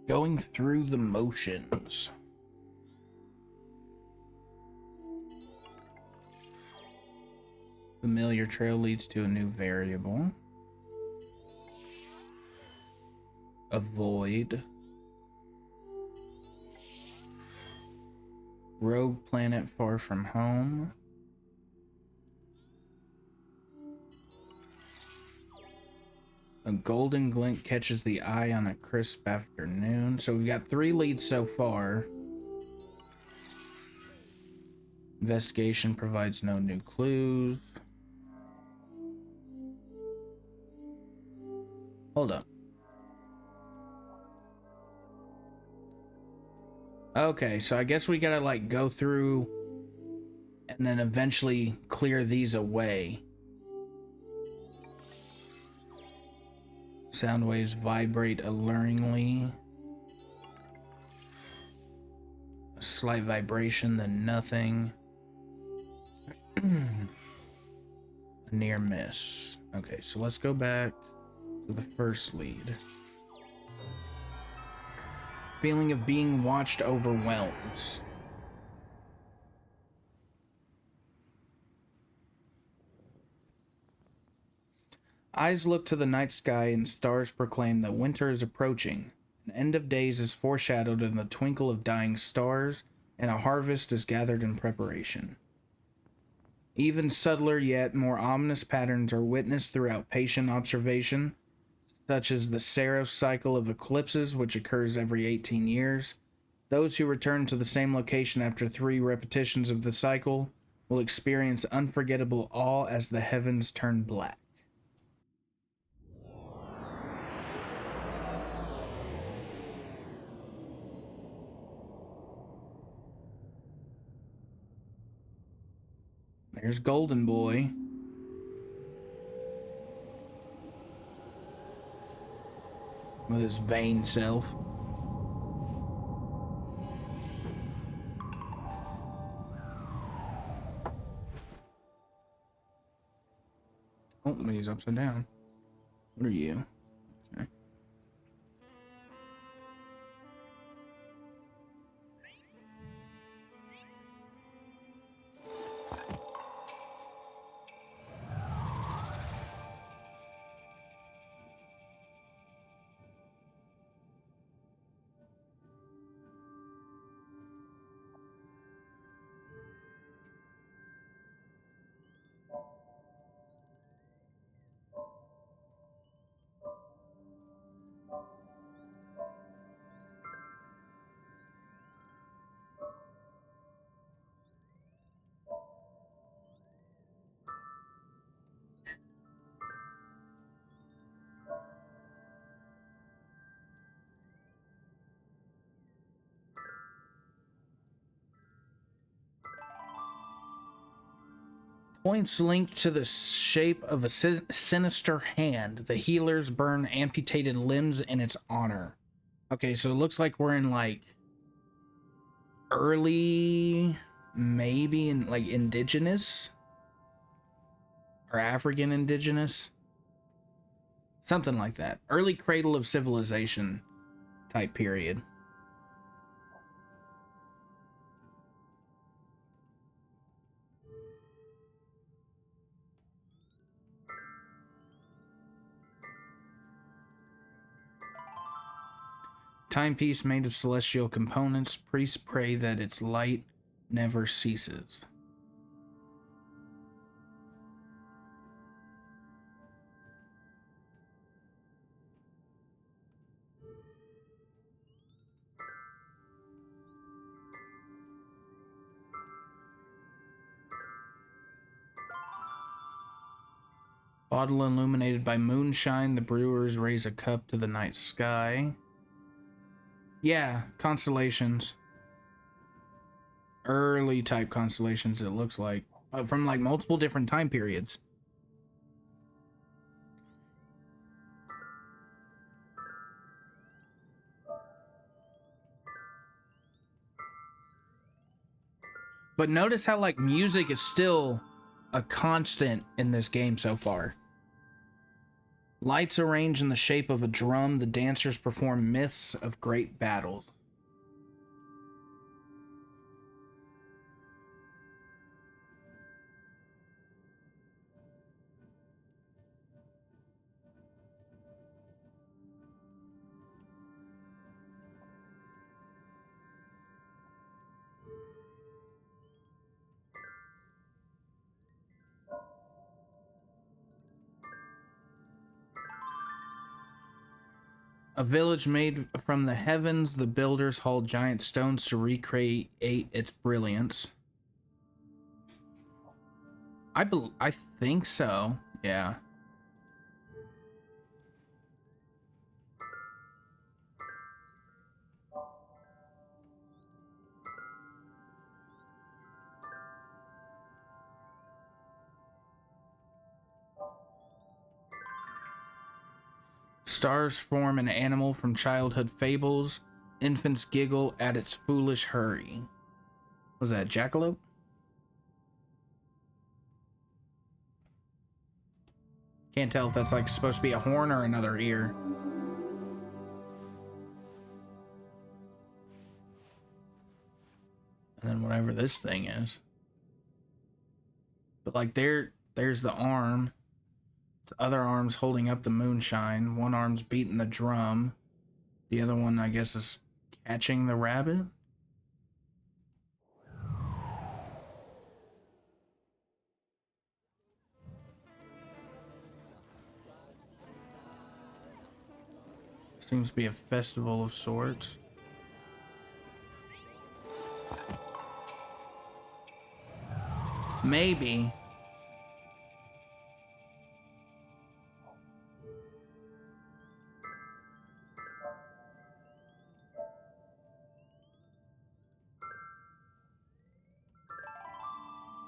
Going through the motions. Familiar trail leads to a new variable. Avoid. Rogue planet far from home. A golden glint catches the eye on a crisp afternoon. So we've got 3 leads so far. Investigation provides no new clues. Hold up. Okay, so I guess we gotta like go through and then eventually clear these away. Sound waves vibrate alluringly. A slight vibration, then nothing. A near miss. Okay, so let's go back to the first lead. Feeling of being watched overwhelms. Eyes look to the night sky and stars proclaim that winter is approaching. An end of days is foreshadowed in the twinkle of dying stars, and a harvest is gathered in preparation. Even subtler yet more ominous patterns are witnessed throughout patient observation, such as the Saros cycle of eclipses, which occurs every 18 years. Those who return to the same location after 3 repetitions of the cycle will experience unforgettable awe as the heavens turn black. There's Golden Boy. With his vain self. Oh, he's upside down. What are you? Okay. Points linked to the shape of a sinister hand. The healers burn amputated limbs in its honor. Okay, so it looks like we're in like early, maybe in like indigenous or African indigenous, something like that. Early cradle of civilization type period. Timepiece made of celestial components. Priests pray that its light never ceases. Bottle illuminated by moonshine. The brewers raise a cup to the night sky. Yeah, constellations. Early type constellations, it looks like. From like multiple different time periods. But notice how like music is still a constant in this game so far. Lights arranged in the shape of a drum. The dancers perform myths of great battles. A village made from the heavens, the builders hauled giant stones to recreate its brilliance. I think so. Yeah. Stars form an animal from childhood fables. Infants giggle at its foolish hurry. Was that a jackalope? Can't tell if that's like supposed to be a horn or another ear. And then whatever this thing is. But like there's the arm. The other arm's holding up the moonshine. One arm's beating the drum. The other one, I guess, is catching the rabbit. Seems to be a festival of sorts. Maybe.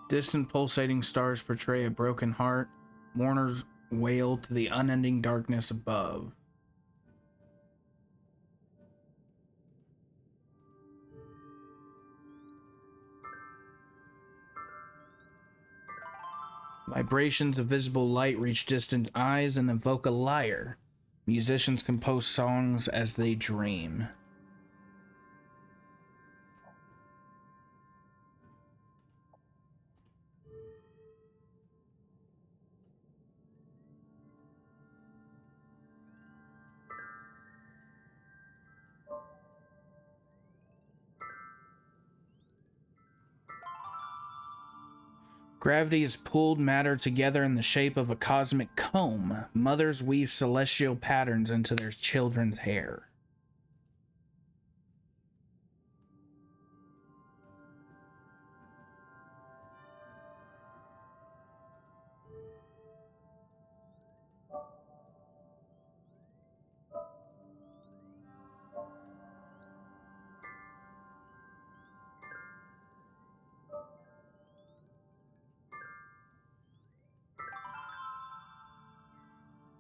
Distant pulsating stars portray a broken heart. Mourners wail to the unending darkness above. Vibrations of visible light reach distant eyes and evoke a lyre. Musicians compose songs as they dream. Gravity has pulled matter together in the shape of a cosmic comb. Mothers weave celestial patterns into their children's hair.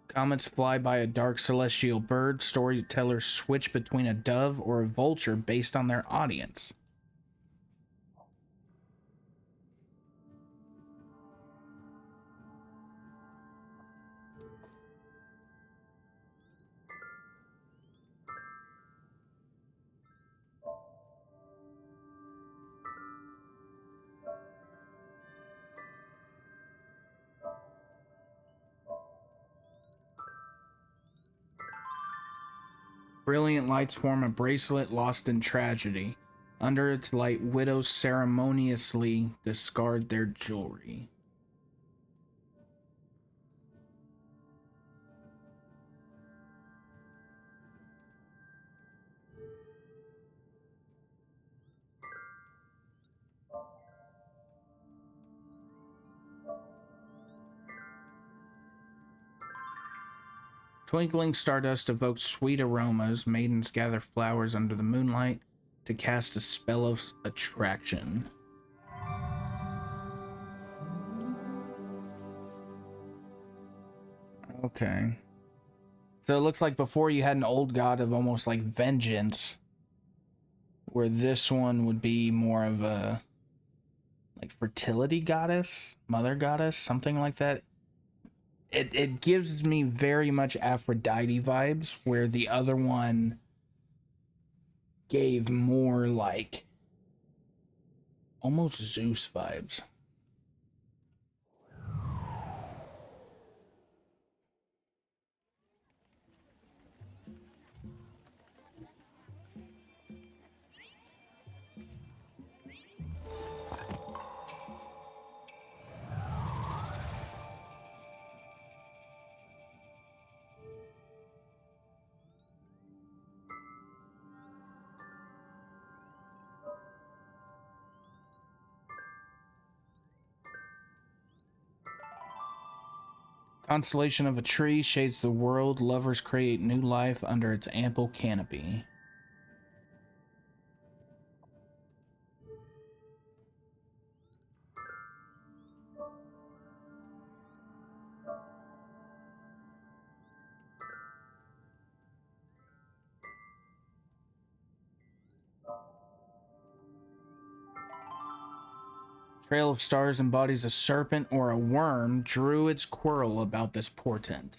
Comets fly by a dark celestial bird. Storytellers switch between a dove or a vulture based on their audience. Brilliant lights form a bracelet lost in tragedy. Under its light, widows ceremoniously discard their jewelry. Twinkling stardust evokes sweet aromas. Maidens gather flowers under the moonlight to cast a spell of attraction. Okay. So it looks like before you had an old god of almost like vengeance, where this one would be more of a like fertility goddess, mother goddess, something like that. It gives me very much Aphrodite vibes, where the other one gave more like almost Zeus vibes. Constellation of a tree shades the world. Lovers create new life under its ample canopy. Trail of Stars embodies a serpent or a worm. Druids quarrel about this portent.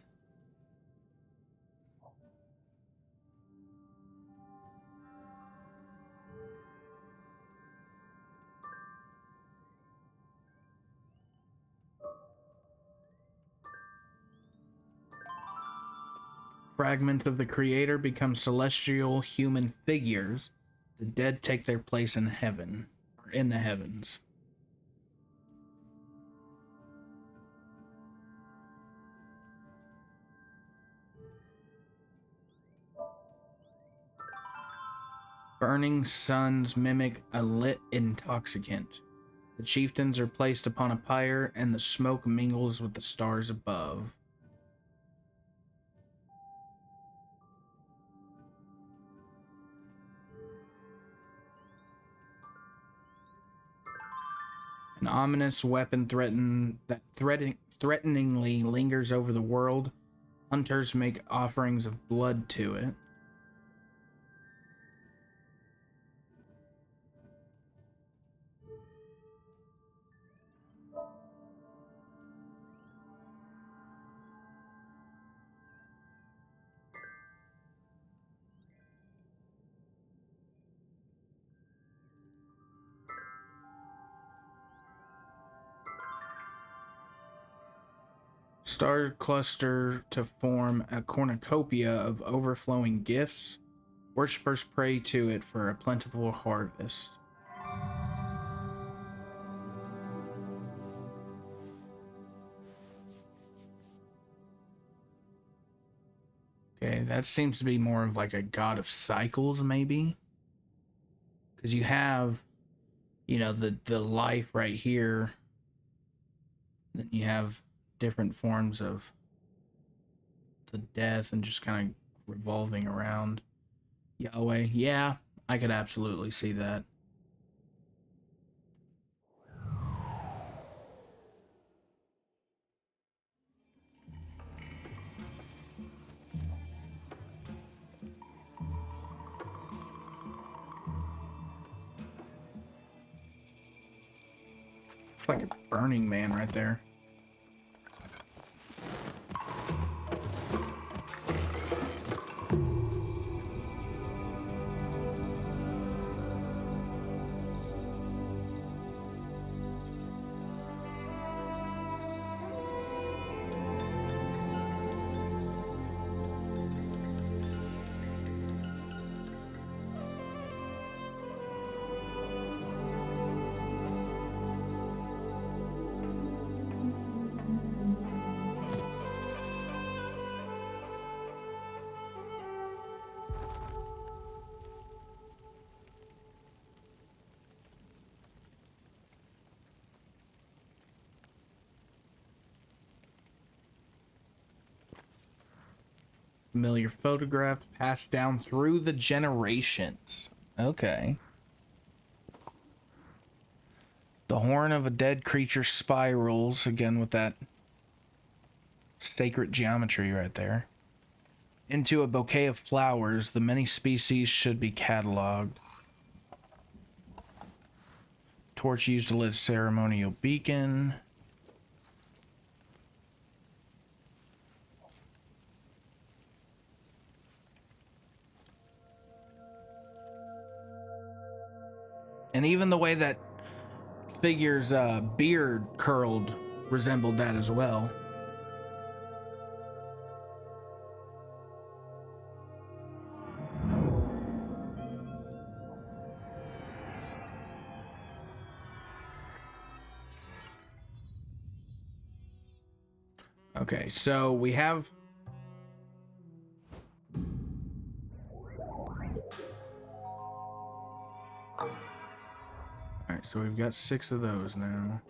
Fragments of the creator become celestial human figures. The dead take their place in heaven, or in the heavens. Burning suns mimic a lit intoxicant. The chieftains are placed upon a pyre, and the smoke mingles with the stars above. An ominous weapon threateningly lingers over the world. Hunters make offerings of blood to it. Stars cluster to form a cornucopia of overflowing gifts. Worshippers pray to it for a plentiful harvest. Okay, that seems to be more of like a god of cycles, maybe. Because you have, the life right here. Then you have different forms of the death and just kind of revolving around. Yahweh, yeah, I could absolutely see that. It's like a Burning Man right there. Familiar photograph passed down through the generations. Okay. The horn of a dead creature spirals, again with that sacred geometry right there, into a bouquet of flowers. The many species should be cataloged. Torch used to lit a ceremonial beacon. And even the way that figure's beard curled resembled that as well. Okay, so we have... Alright, so we've got 6 of those now.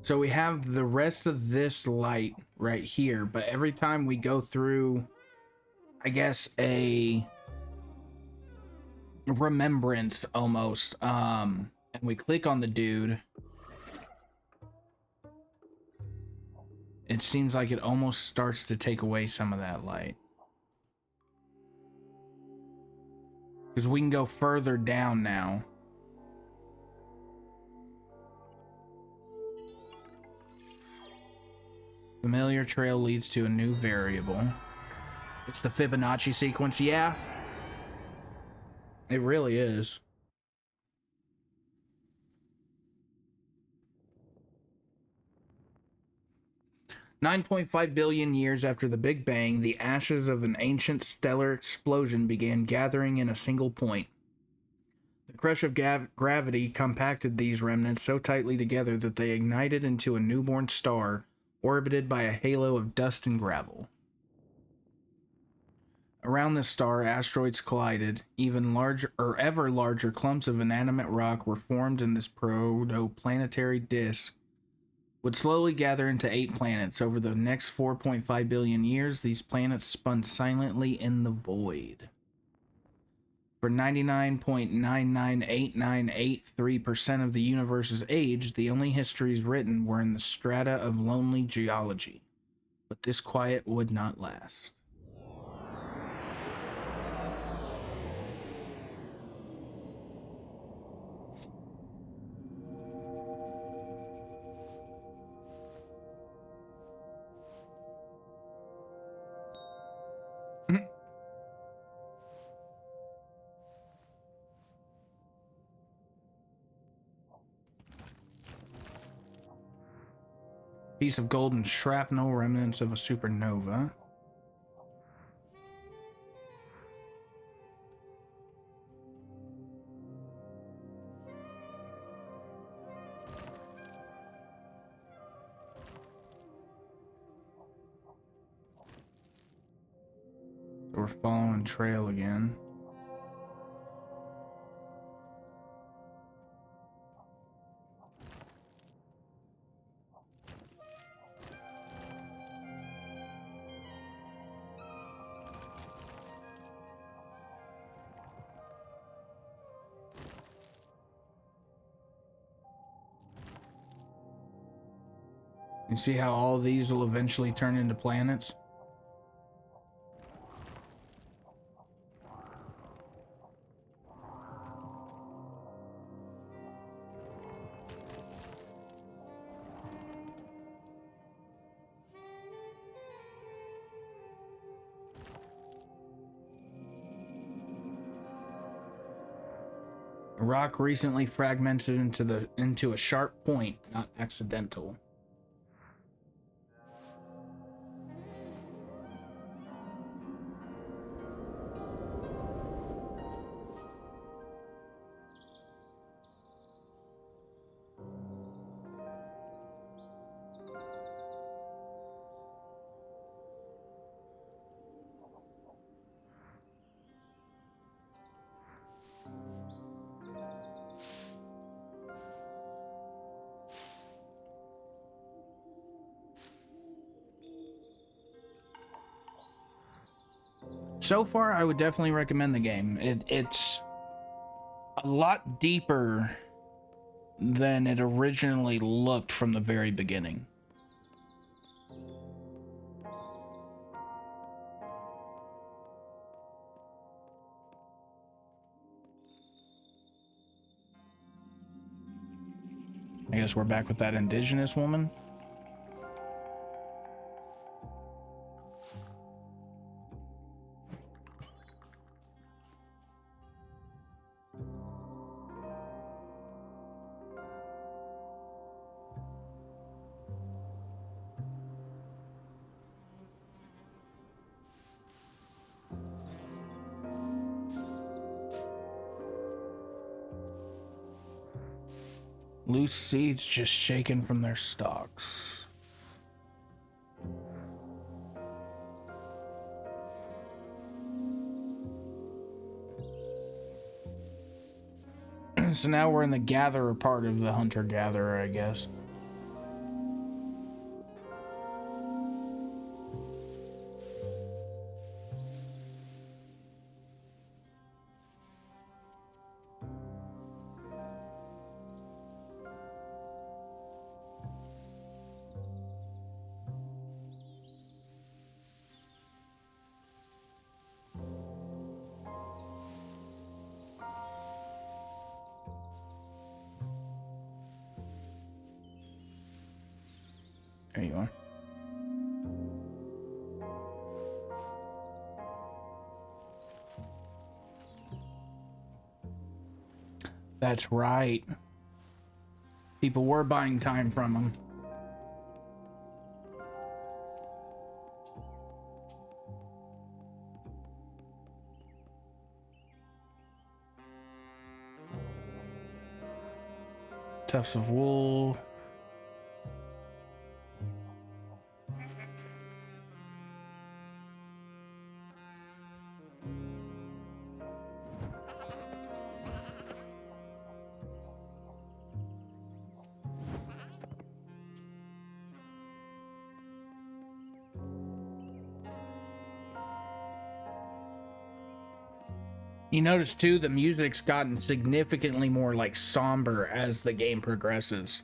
So we have the rest of this light right here, but every time we go through, I guess, a remembrance almost, and we click on the dude, it seems like it almost starts to take away some of that light. Because we can go further down now. Familiar trail leads to a new variable. It's the Fibonacci sequence, yeah. It really is. $9.5 billion years after the Big Bang, the ashes of an ancient stellar explosion began gathering in a single point. The crush of gravity compacted these remnants so tightly together that they ignited into a newborn star, orbited by a halo of dust and gravel. Around this star, asteroids collided. Even larger or ever larger clumps of inanimate rock were formed, in this protoplanetary disk would slowly gather into 8 planets. Over the next 4.5 billion years, these planets spun silently in the void. For 99.998983% of the universe's age, the only histories written were in the strata of lonely geology. But this quiet would not last. Piece of golden shrapnel, remnants of a supernova. We're following trail again. You see how all these will eventually turn into planets? A rock recently fragmented into a sharp point, not accidental. So far, I would definitely recommend the game. It's a lot deeper than it originally looked from the very beginning. I guess we're back with that indigenous woman. Loose seeds just shaken from their stalks. So now we're in the gatherer part of the hunter-gatherer, I guess. There you are. That's right. People were buying time from him. Tufts of wool. You notice too, the music's gotten significantly more like somber as the game progresses.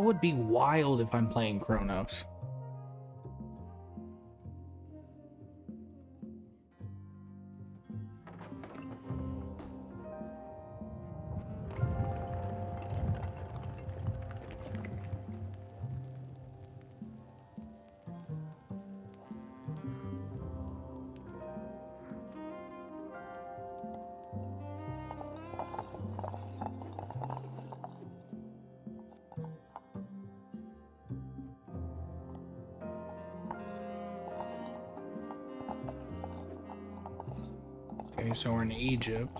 That would be wild if I'm playing Chronos. Okay, so we're in Egypt.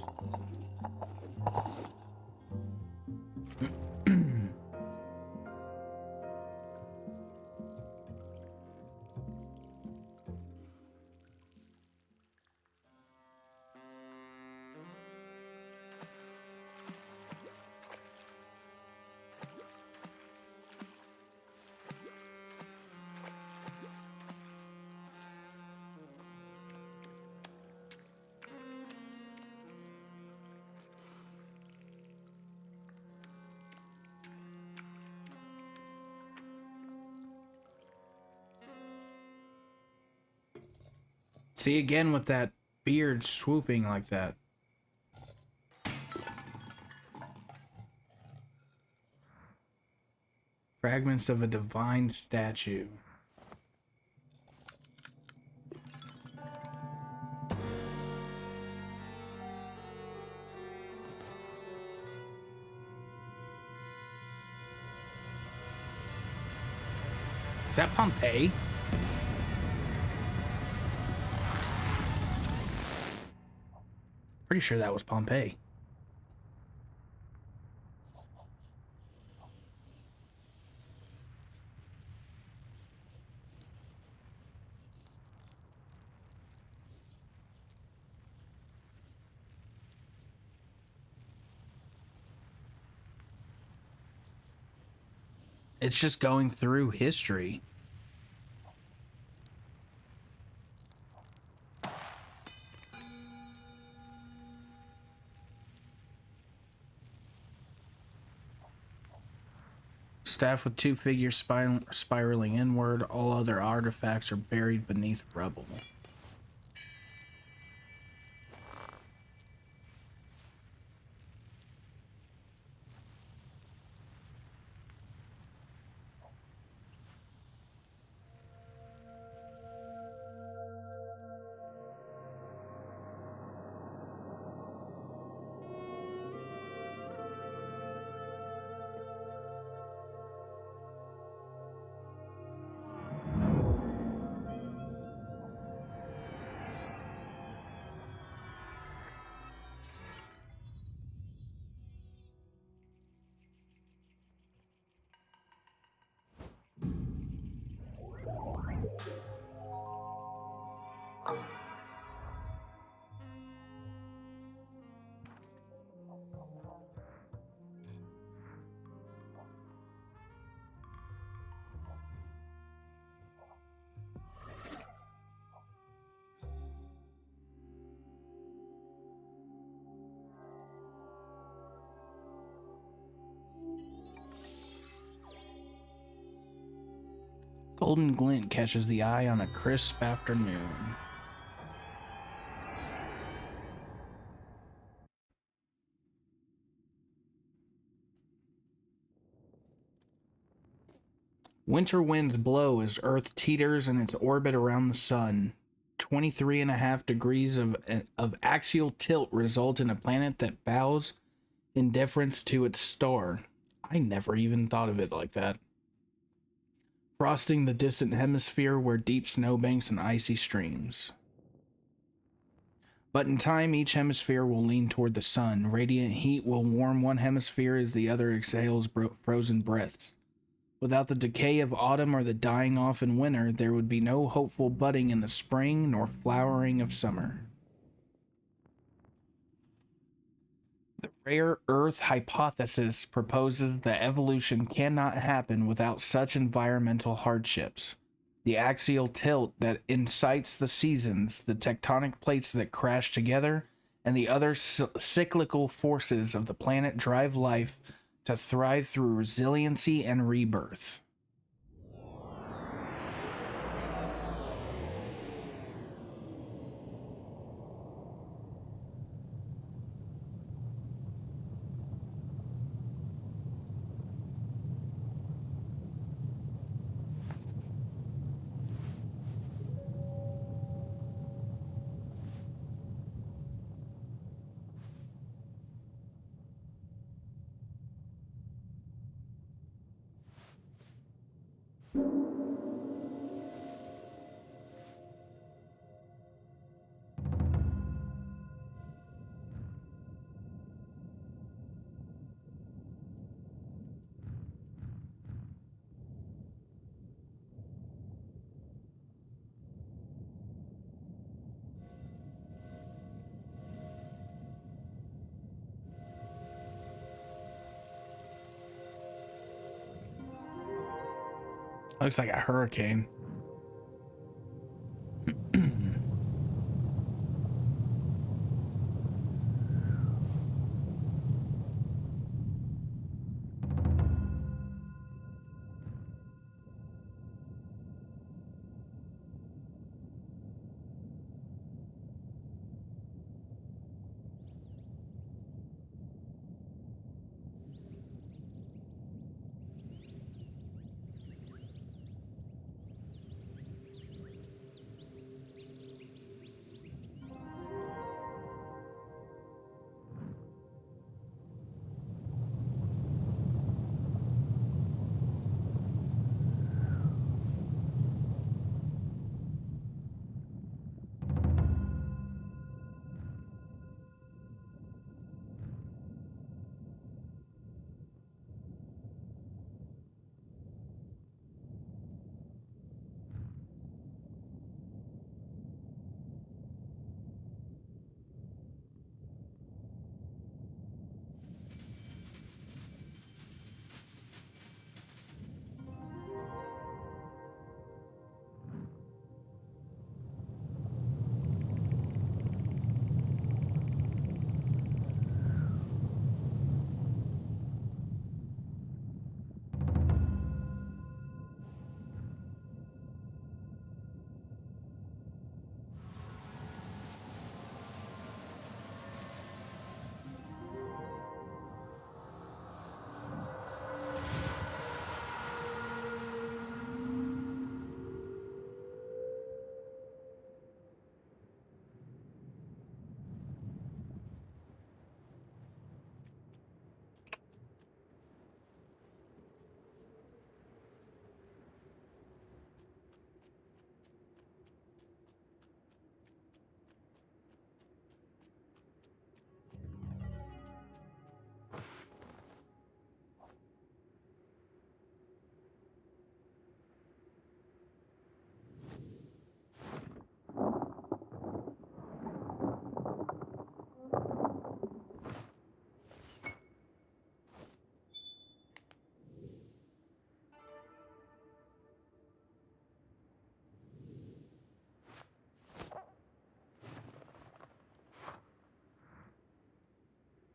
See, again with that beard swooping like that. Fragments of a divine statue. Is that Pompeii? Pretty sure that was Pompeii. It's just going through history. Staff with two figures spiraling inward. All other artifacts are buried beneath rubble. Golden glint catches the eye on a crisp afternoon. Winter winds blow as Earth teeters in its orbit around the sun. 23.5 degrees of axial tilt result in a planet that bows in deference to its star. I never even thought of it like that. Frosting the distant hemisphere where deep snowbanks and icy streams. But in time, each hemisphere will lean toward the sun. Radiant heat will warm one hemisphere as the other exhales frozen breaths. Without the decay of autumn or the dying off in winter, there would be no hopeful budding in the spring nor flowering of summer. The rare Earth hypothesis proposes that evolution cannot happen without such environmental hardships. The axial tilt that incites the seasons, the tectonic plates that crash together, and the other cyclical forces of the planet drive life to thrive through resiliency and rebirth. Looks like a hurricane.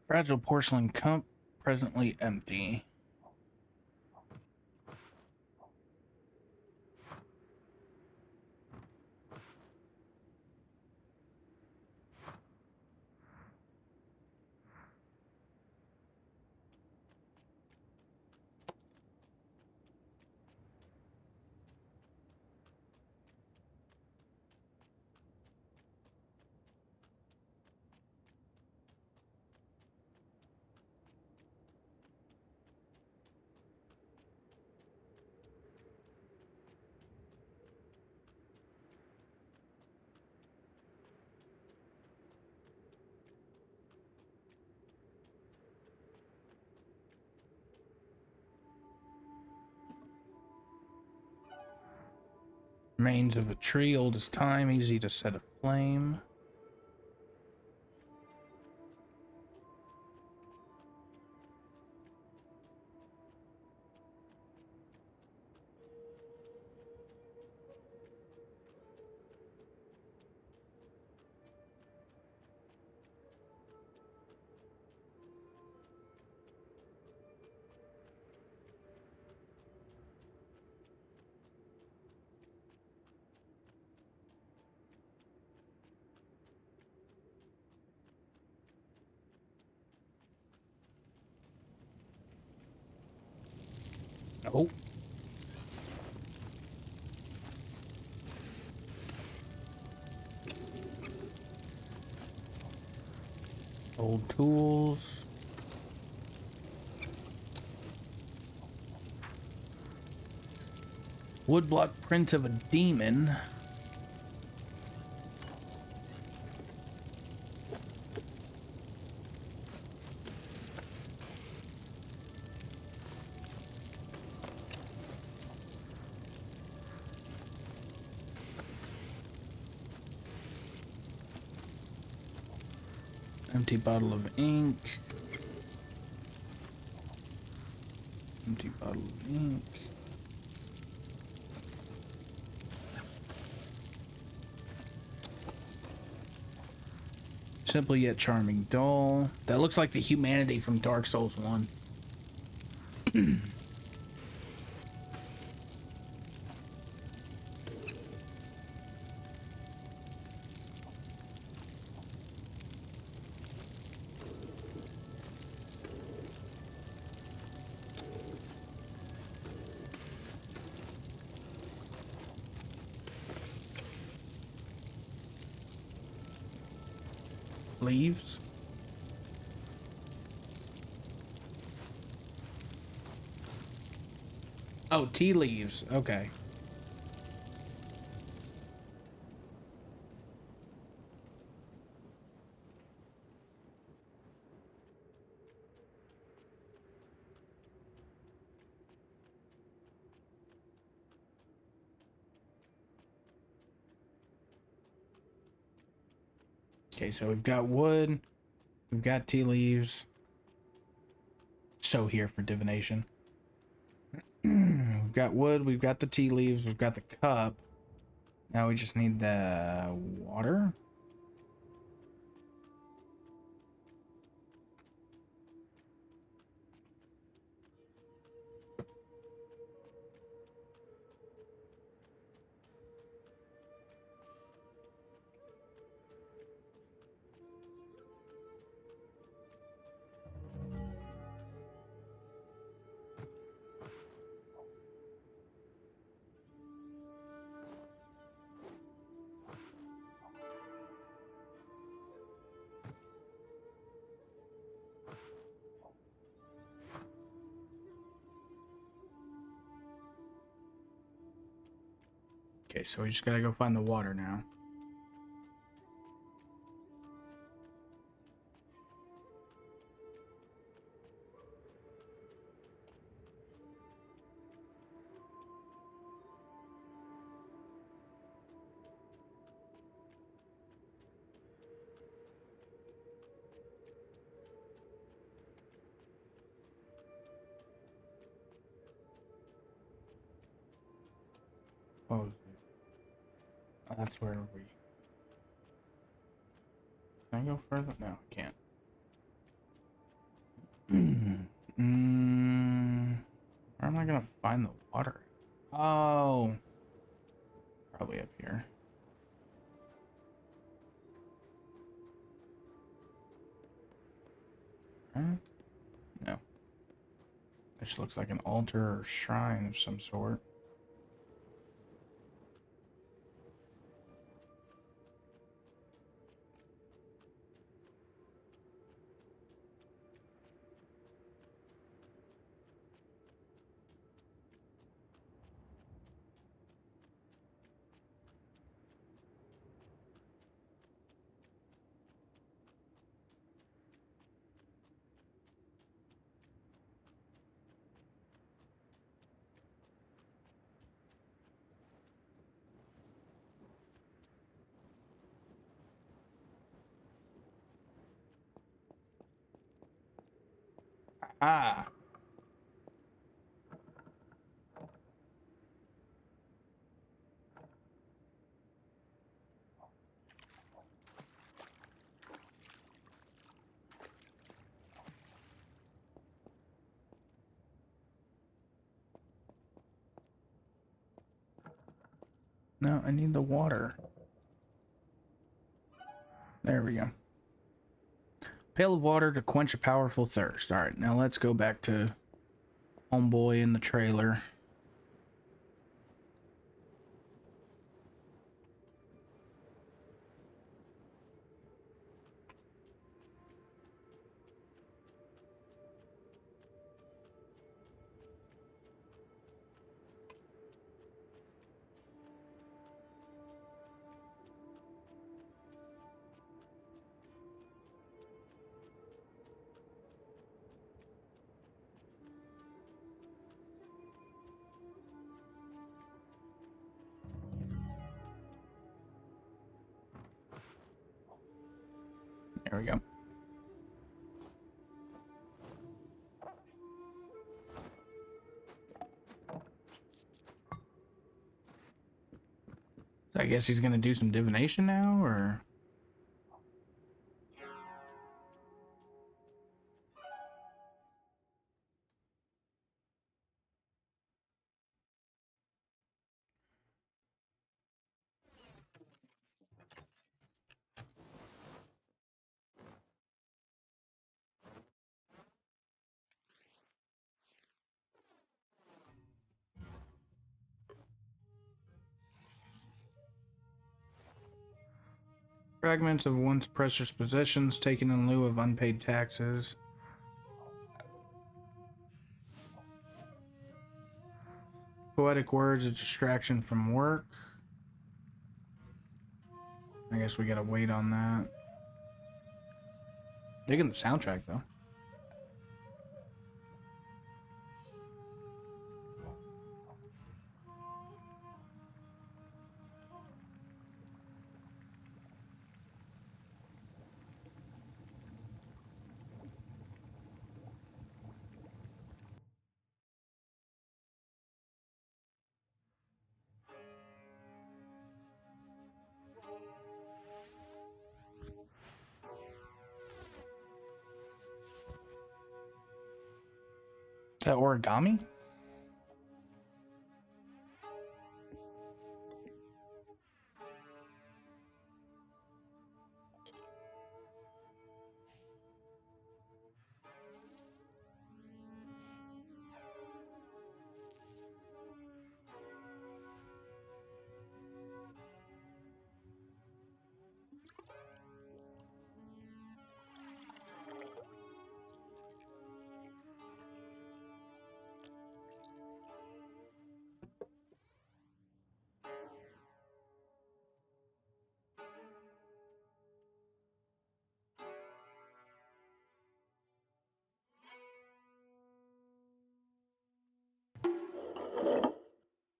Fragile porcelain cup, presently empty. Remains of a tree, old as time, easy to set aflame. Oh. Old tools. Woodblock print of a demon. Empty bottle of ink. Empty bottle of ink. Simple yet charming doll. That looks like the humanity from Dark Souls 1. Leaves. Oh, tea leaves. Okay. Okay, so we've got wood. We've got tea leaves. So here for divination. We've got wood. We've got the tea leaves. We've got the cup. Now we just need the water. Okay, so we just gotta go find the water now. Oh, that's where we... Can I go further? No, I can't. Where am I gonna find the water? Oh, probably up here. Huh? No. This looks like an altar or shrine of some sort. Ah. No, I need the water. There we go. Pail of water to quench a powerful thirst. All right, now let's go back to homeboy in the trailer. There we go. So I guess he's gonna do some divination now, or? Fragments of once precious possessions taken in lieu of unpaid taxes. Poetic words, a distraction from work. I guess we gotta wait on that. Digging the soundtrack though. Is that origami?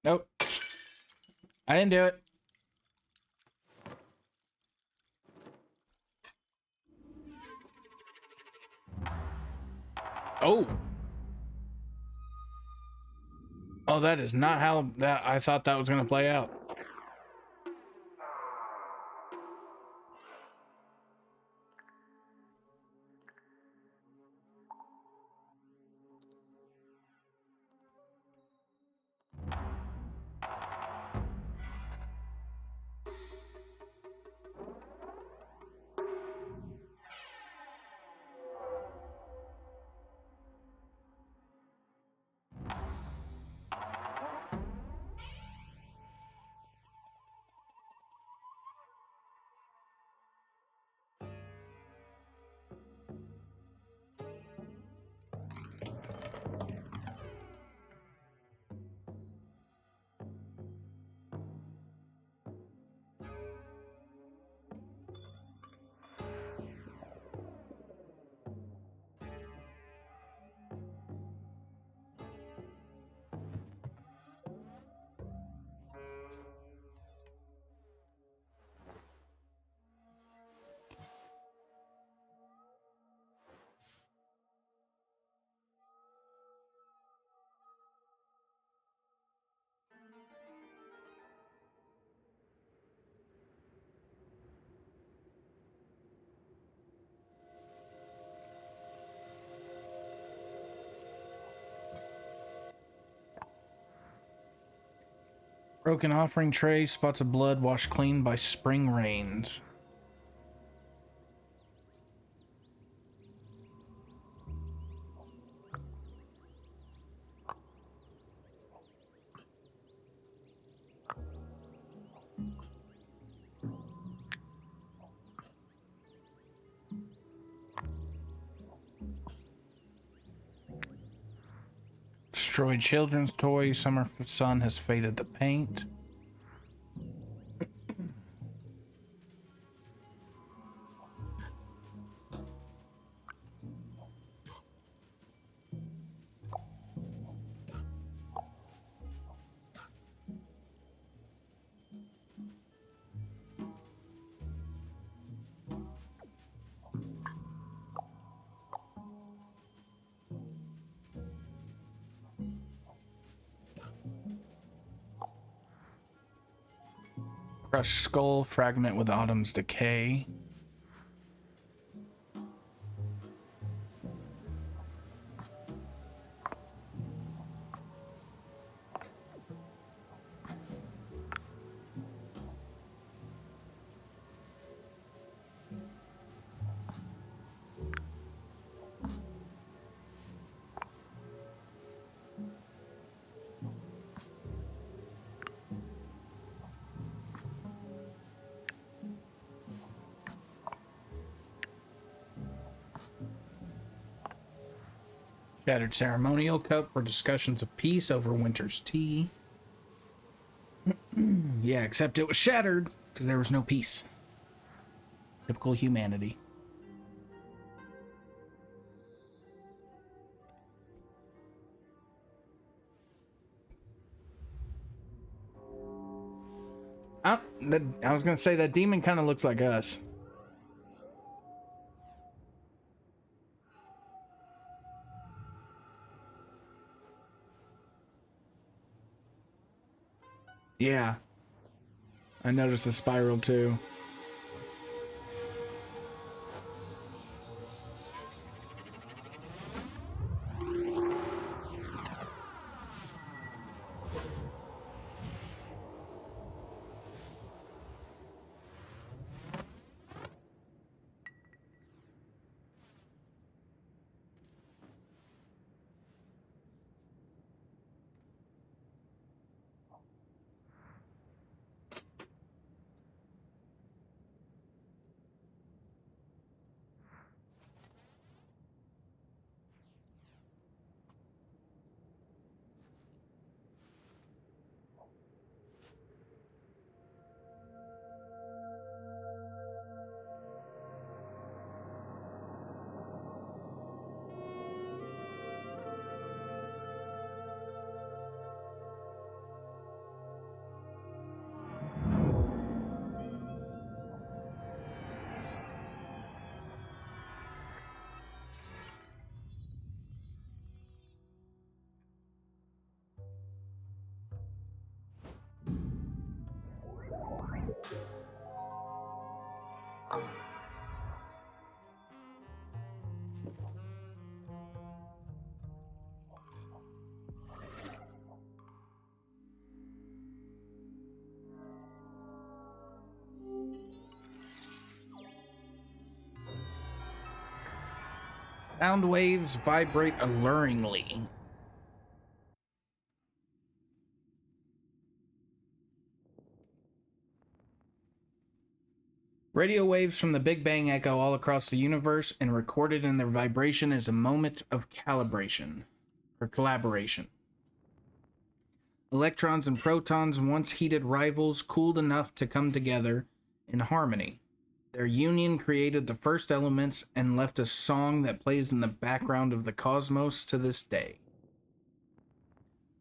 Nope. I didn't do it. Oh. Oh, that is not how that I thought that was gonna play out. Broken offering tray, spots of blood washed clean by spring rains. Destroyed children's toys. Summer sun has faded the paint. Crushed skull, fragment with autumn's decay. Shattered ceremonial cup for discussions of peace over winter's tea. Yeah, except it was shattered because there was no peace. Typical humanity. I was gonna say that demon kind of looks like us. Yeah, I noticed the spiral too. Sound waves vibrate alluringly. Radio waves from the Big Bang echo all across the universe, and recorded in their vibration is a moment of calibration, or collaboration. Electrons and protons, once heated rivals, cooled enough to come together in harmony. Their union created the first elements and left a song that plays in the background of the cosmos to this day.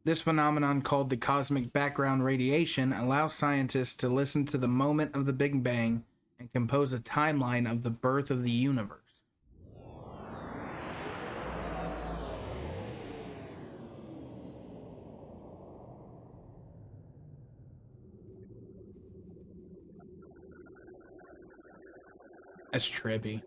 This phenomenon, called the cosmic background radiation, allows scientists to listen to the moment of the Big Bang and compose a timeline of the birth of the universe. That's trippy.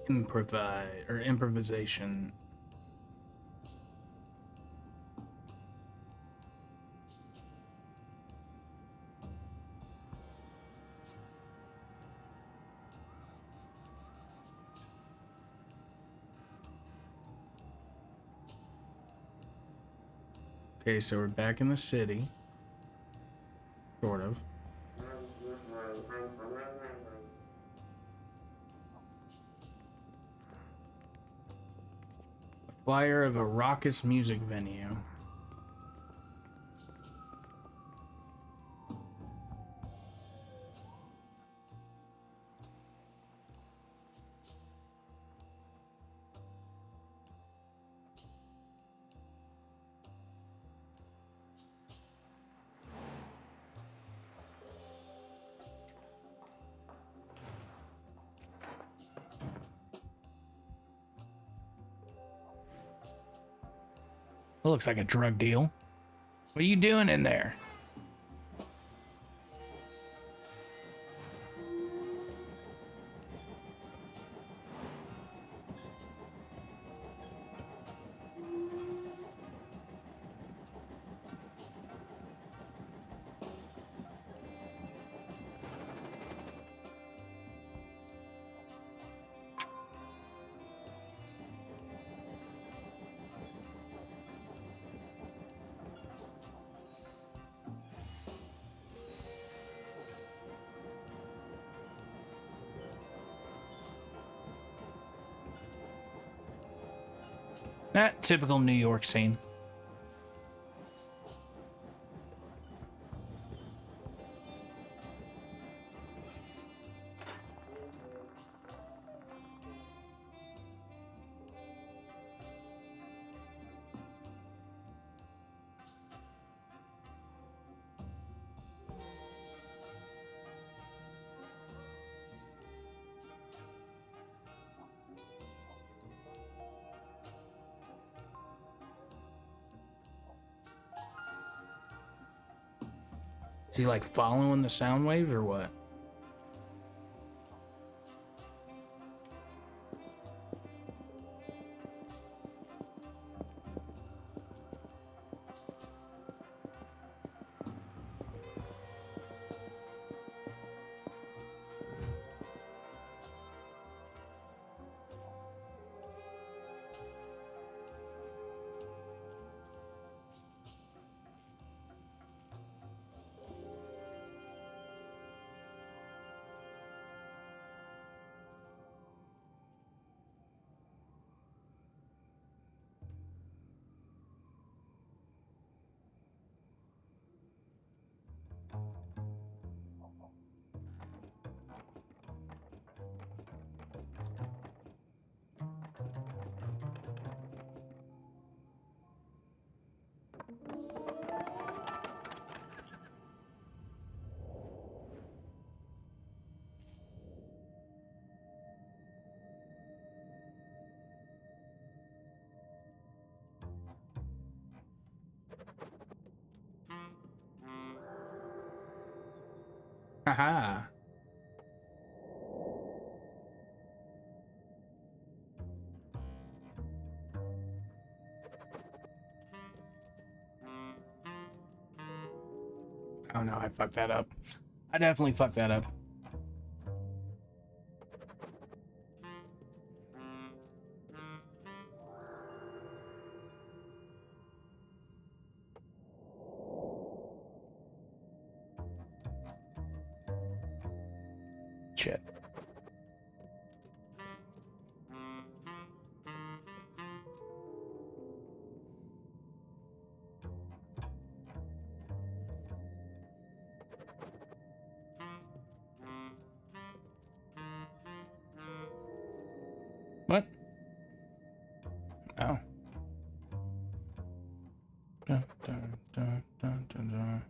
improvisation. Okay, so we're back in the city. Sort of. A flyer of a raucous music venue. It looks like a drug deal. What are you doing in there? That typical New York scene. Is he like following the sound waves or what? Haha. Oh no, I fucked that up. I definitely fucked that up. Shit. What? Oh. Dun, dun, dun, dun, dun, dun.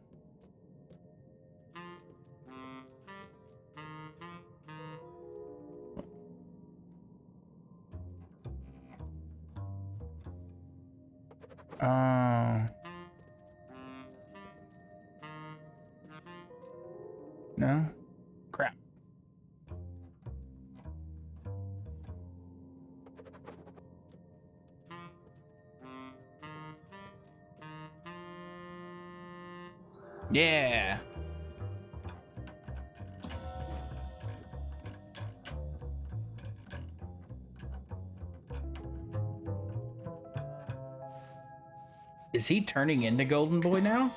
Oh. No? Crap. Yeah. Is he turning into Golden Boy now?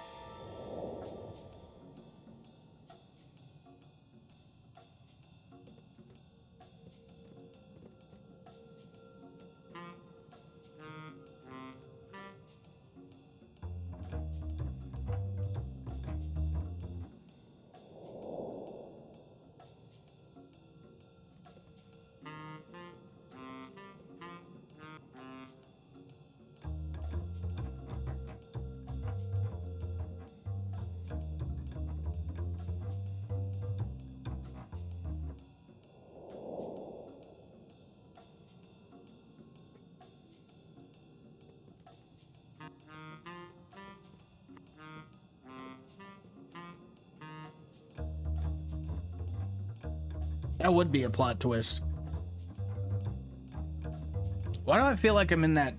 That would be a plot twist. Why do I feel like I'm in that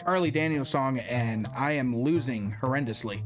Charlie Daniels song and I am losing horrendously?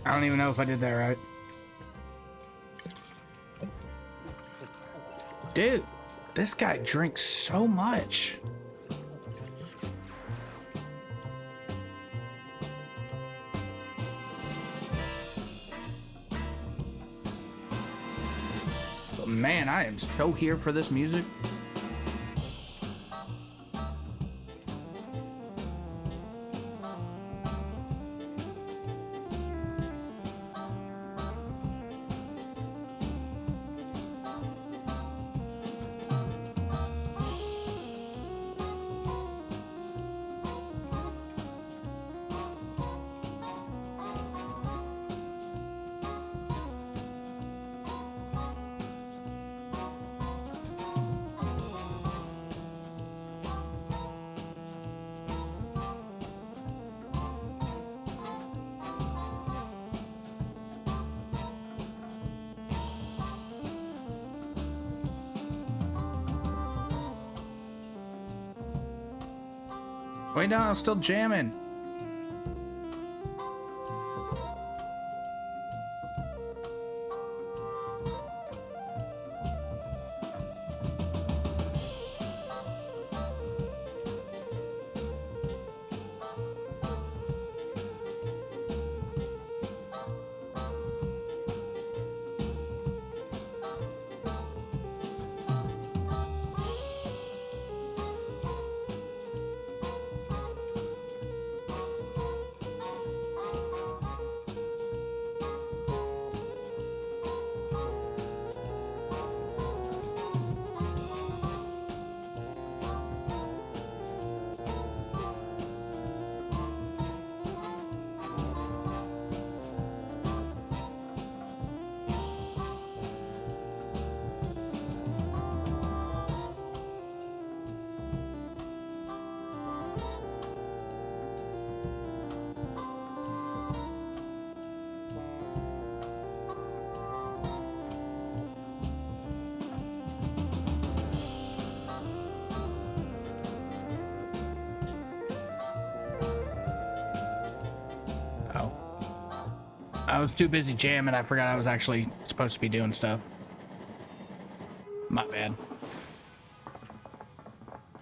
I don't even know if I did that right. Dude, this guy drinks so much. But man, I am so here for this music. Wait, no, I'm still jamming. I was too busy jamming. I forgot I was actually supposed to be doing stuff. My bad.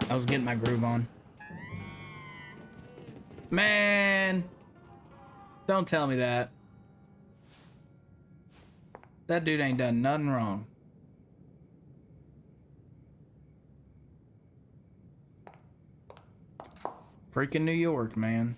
I was getting my groove on. Man, don't tell me that. That dude ain't done nothing wrong. Freaking New York, man.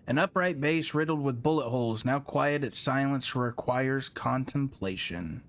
An upright base riddled with bullet holes, now quiet, its silence requires contemplation.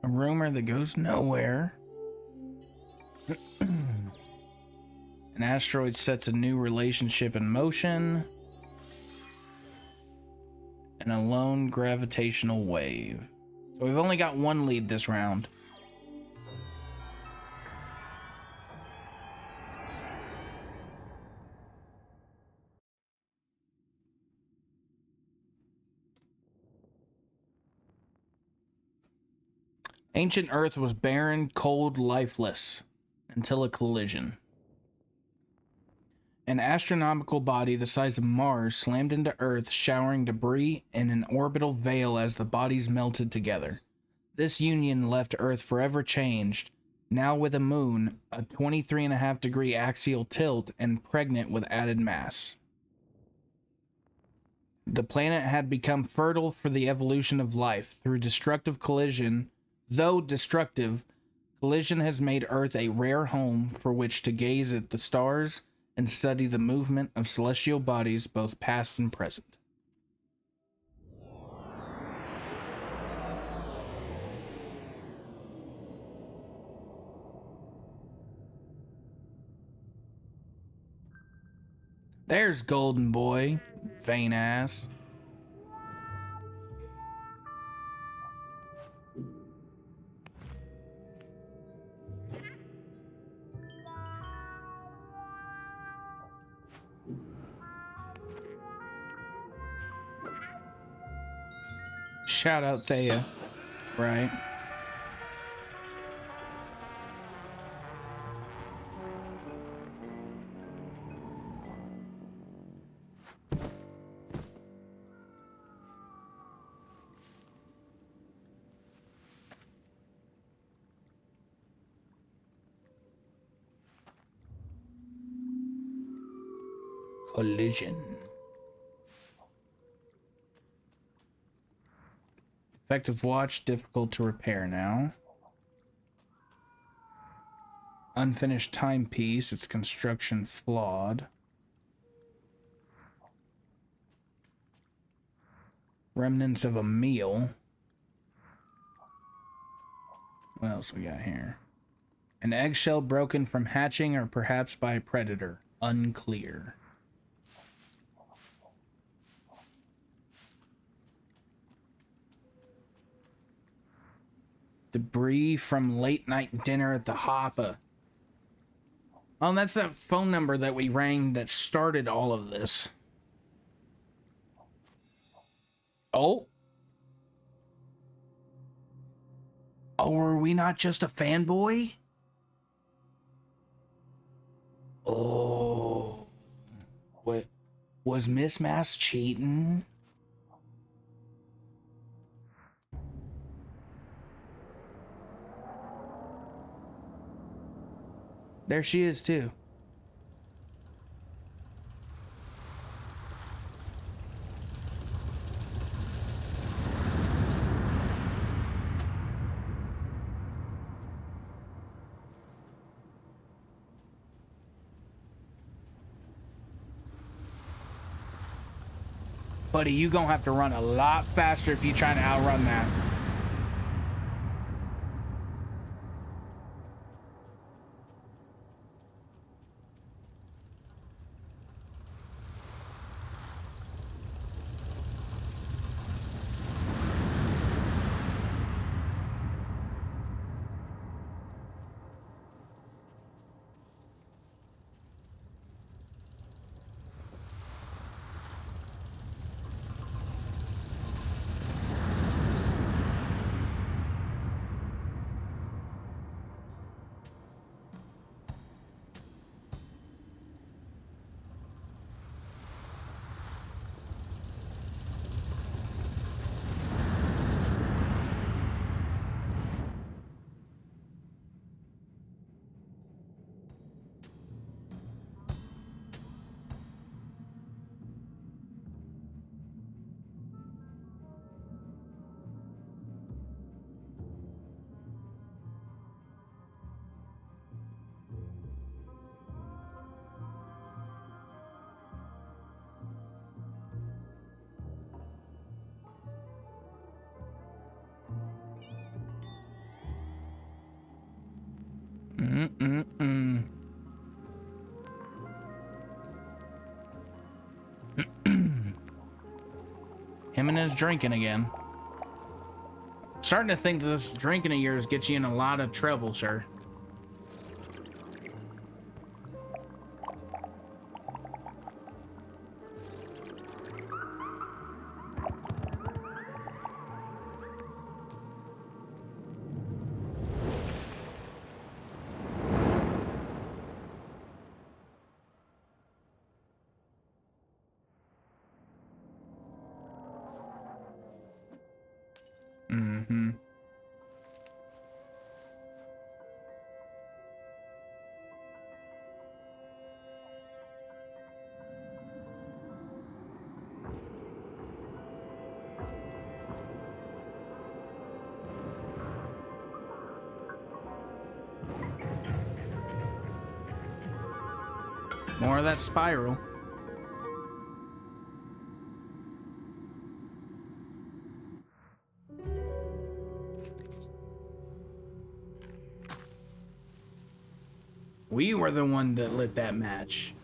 A rumor that goes nowhere. An asteroid sets a new relationship in motion. And a lone gravitational wave. So we've only got one lead this round. Ancient Earth was barren, cold, lifeless, until a collision. An astronomical body the size of Mars slammed into Earth, showering debris in an orbital veil as the bodies melted together. This union left Earth forever changed, now with a moon, a 23.5-degree axial tilt, and pregnant with added mass. The planet had become fertile for the evolution of life. Through destructive collision, though destructive, collision has made Earth a rare home for which to gaze at the stars and study the movement of celestial bodies, both past and present. There's Golden Boy, vain ass. Shout out Thea, right? Collision. Effective watch, difficult to repair now. Unfinished timepiece, its construction flawed. Remnants of a meal. What else we got here? An eggshell broken from hatching or perhaps by a predator. Unclear. Debris from late night dinner at the Hoppa. Oh, that's that phone number that we rang that started all of this. Oh. Oh, were we not just a fanboy? Oh. What? Was Miss Mass cheating? There she is, too. Buddy, you gonna have to run a lot faster if you trying to outrun that. Mm-mm-mm. Him and his drinking again. Starting to think that this drinking of yours gets you in a lot of trouble, sir. Mm-hmm. More of that spiral. We were the one that lit that match.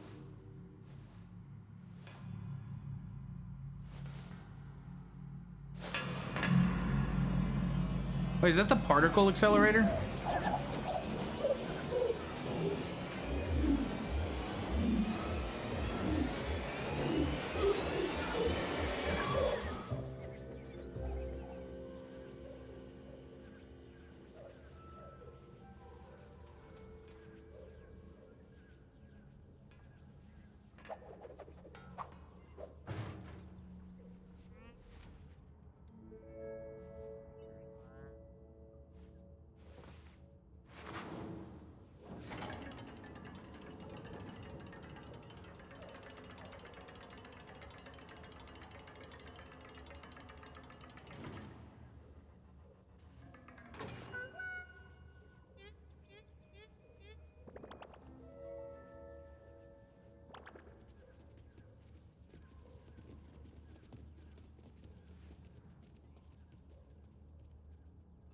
Wait, is that the particle accelerator?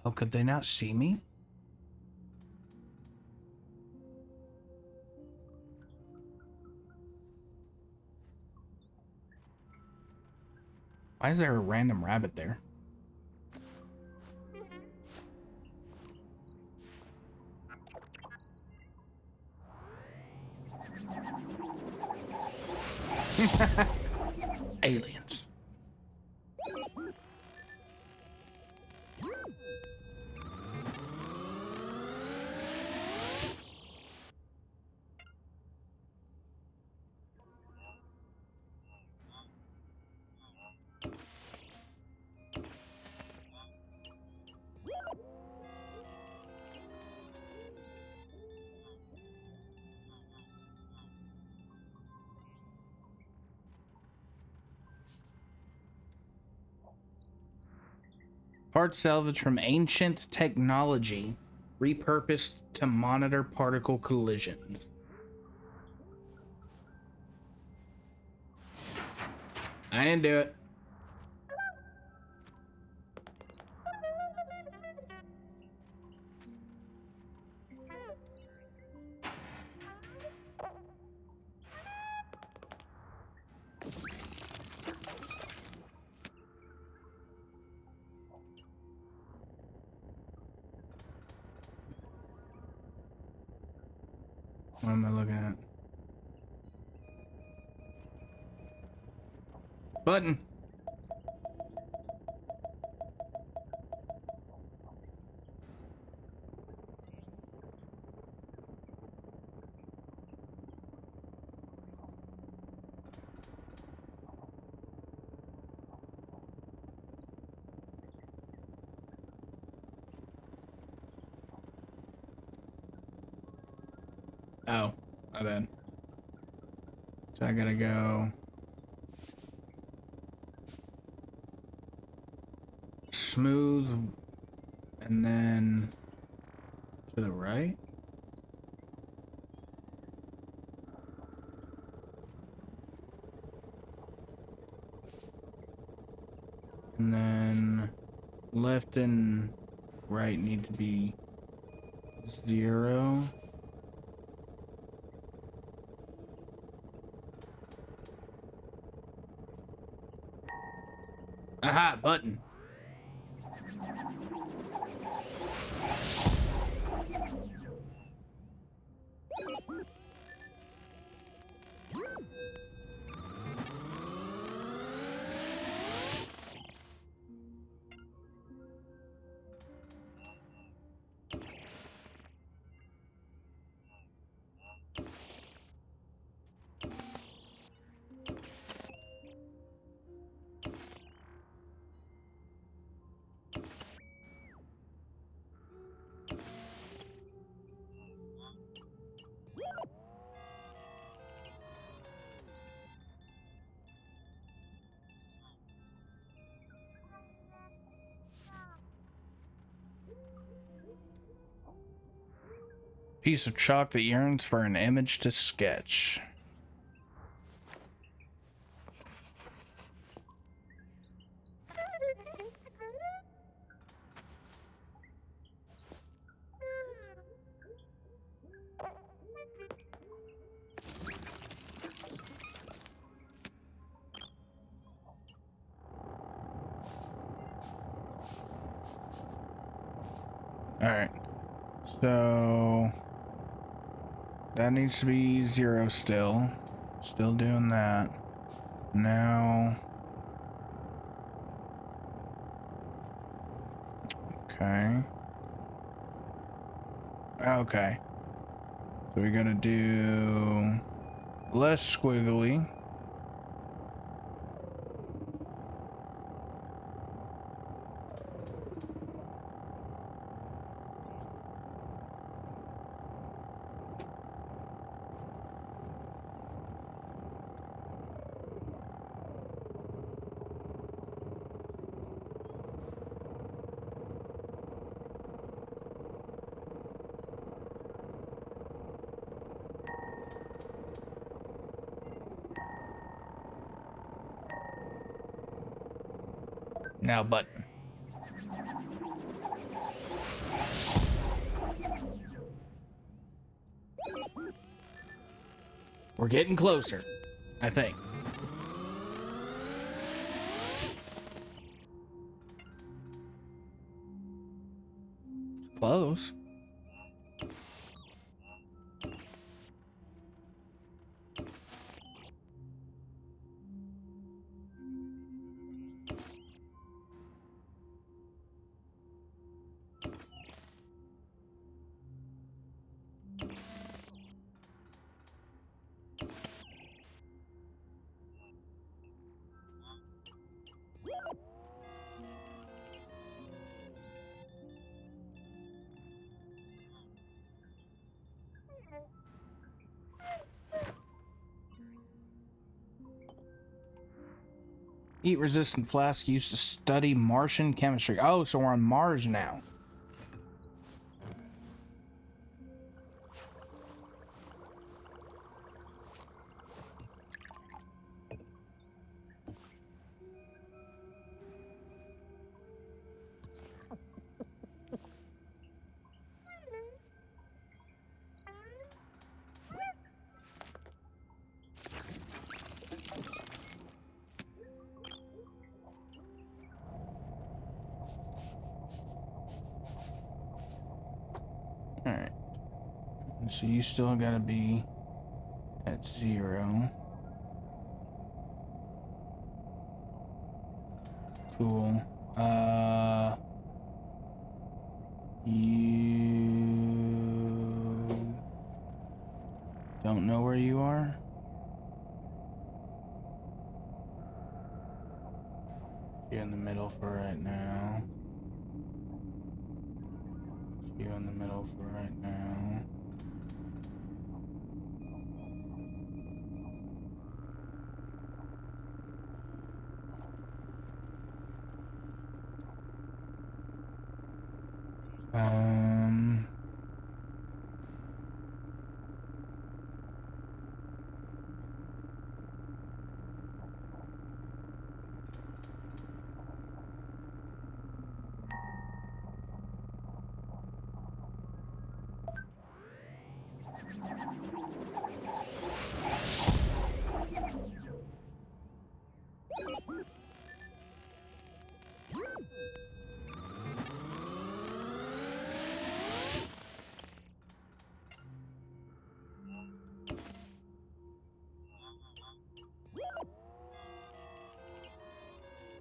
Oh, could they not see me? Why is there a random rabbit there? Aliens. Part salvage from ancient technology, repurposed to monitor particle collisions. I didn't do it. What am I looking at? Button. Oh, my bad. So I gotta go smooth and then to the right. And then left and right need to be 0. Aha, button. Piece of chalk that yearns for an image to sketch. Alright. So that needs to be 0 still. Still doing that. Now. Okay. Okay. So we gotta do less squiggly. Now button. We're getting closer, I think. Close. Heat resistant flask used to study Martian chemistry. Oh, so we're on Mars now. so you still gotta be at 0. Cool. You don't know where you are? You're in the middle for right now. You're in the middle for right now.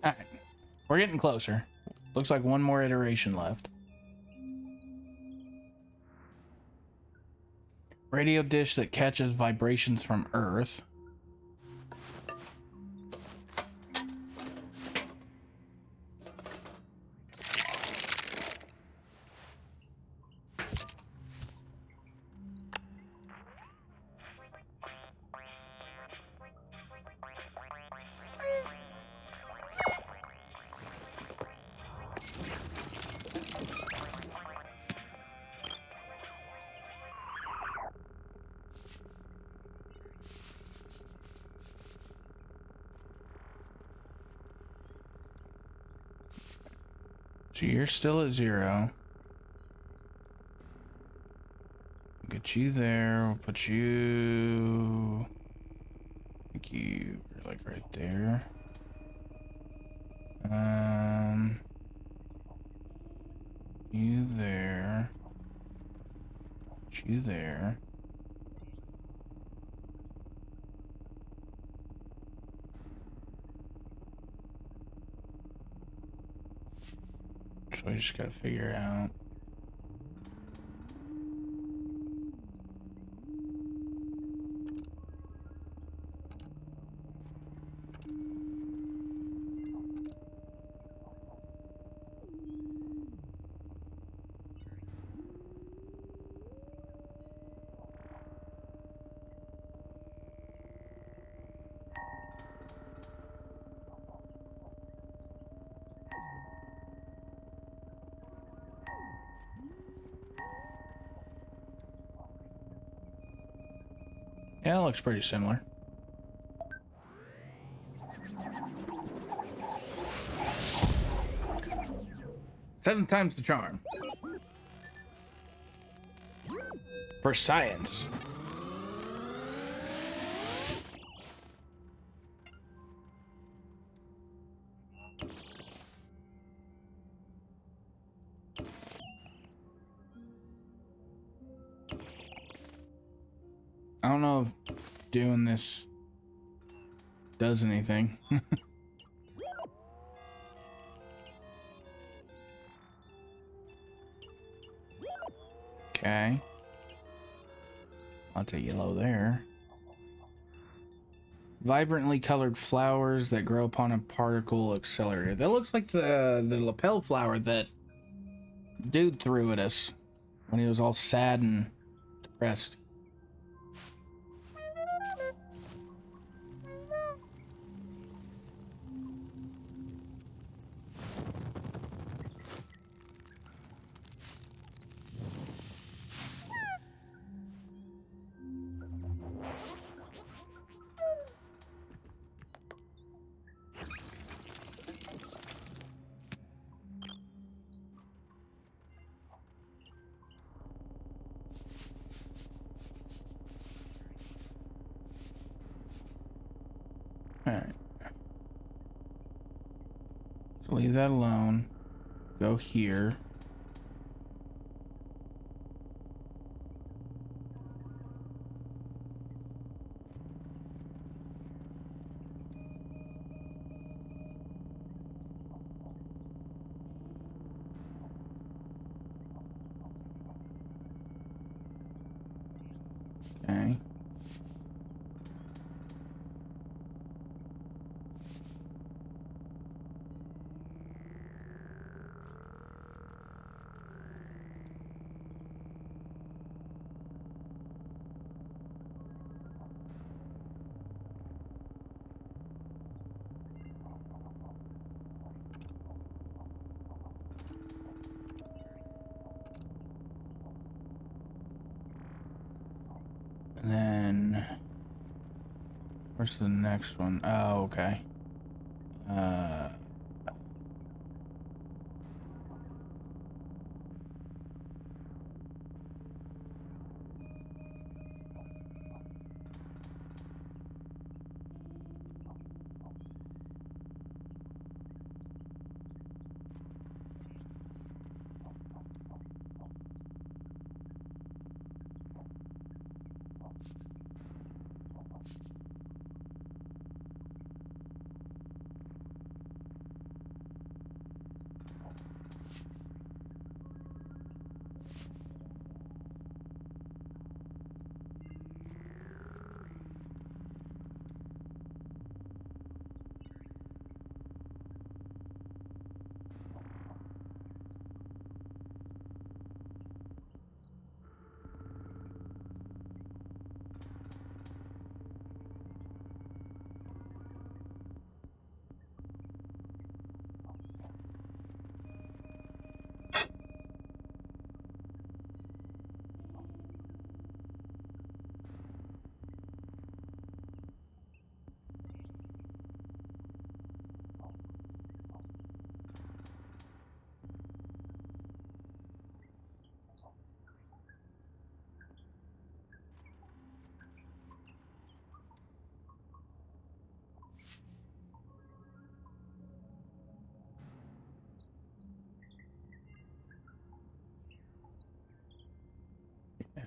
All right, we're getting closer. Looks like one more iteration left. Radio dish that catches vibrations from Earth. So you're still at 0. Get you there. We'll put you. I think you're like right there. You there. Put you there. So we just gotta figure out. Yeah, it looks pretty similar. Seven times the charm. For science. I don't know if doing this does anything. Okay. Lots of yellow there. Vibrantly colored flowers that grow upon a particle accelerator. That looks like the lapel flower that dude threw at us when he was all sad and depressed. Alright. So leave that alone. Go here. Okay. And then where's the next one? Oh, okay. Uh, yeah. Okay.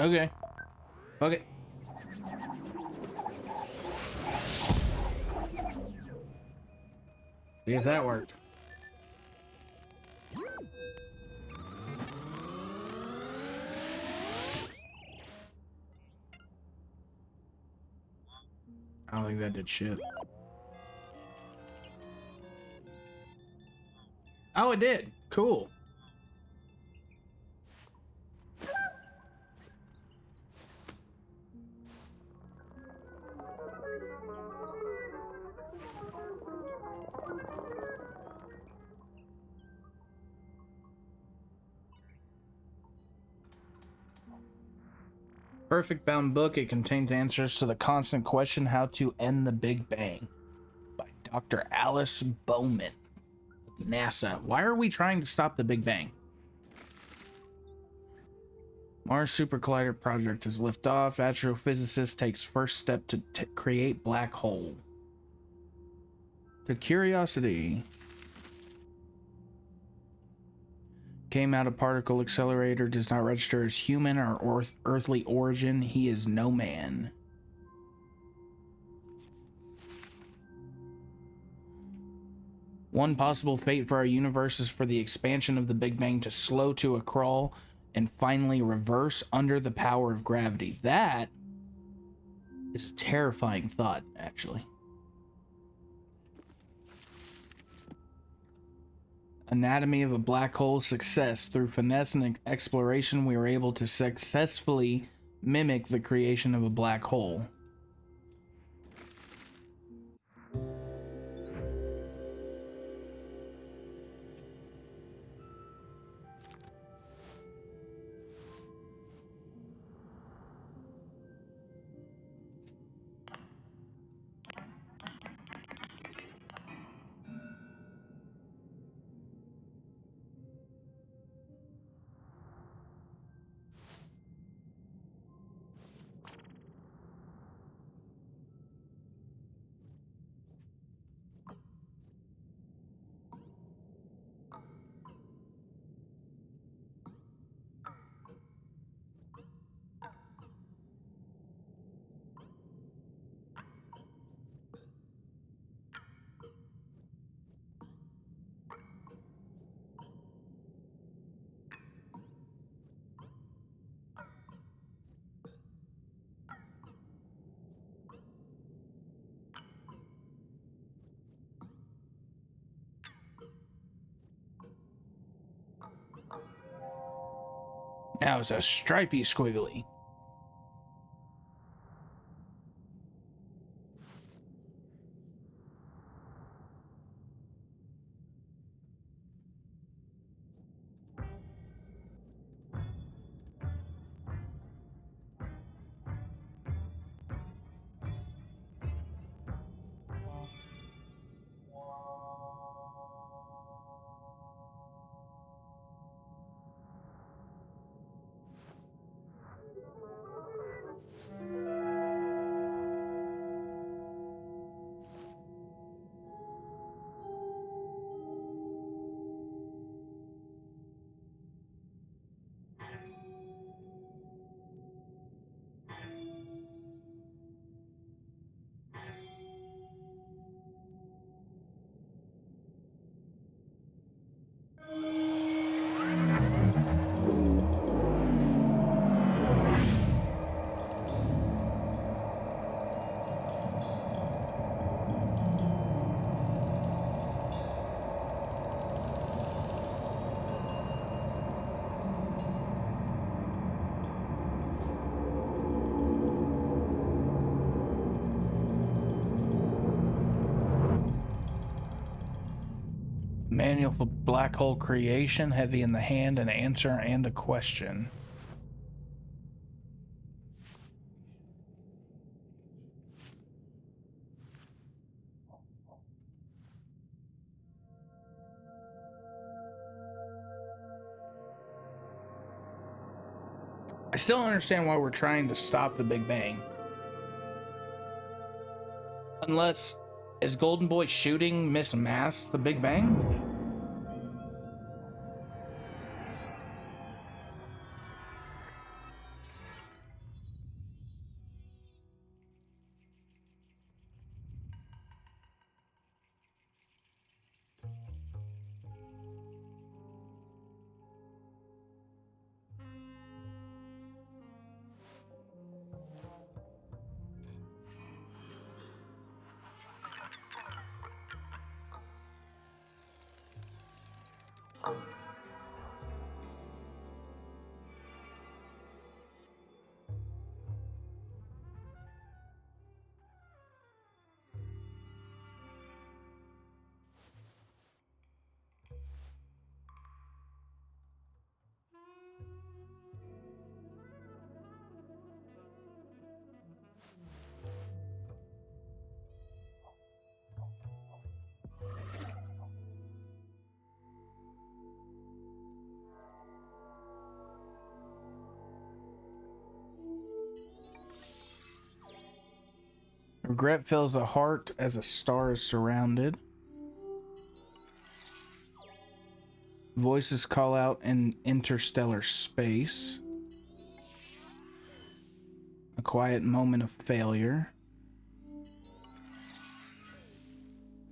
Okay. Okay. See if that worked. I don't think that did shit. Oh, it did. Cool. Perfect bound book. It contains answers to the constant question how to end the Big Bang by Dr. Alice Bowman, NASA. Why are we trying to stop the Big Bang? Mars Super Collider project is liftoff. Astrophysicist takes first step to create black hole. The Curiosity came out of particle accelerator, does not register as human or earthly origin. He is no man. One possible fate for our universe is for the expansion of the Big Bang to slow to a crawl and finally reverse under the power of gravity. That is a terrifying thought, actually. Anatomy of a black hole success. Through finesse and exploration, we were able to successfully mimic the creation of a black hole. Now it's a stripy squiggly. Manual for black hole creation, heavy in the hand, an answer and a question. I still don't understand why we're trying to stop the Big Bang. Unless, is Golden Boy shooting Miss Mass the Big Bang? Regret fills a heart as a star is surrounded. Voices call out in interstellar space. A quiet moment of failure.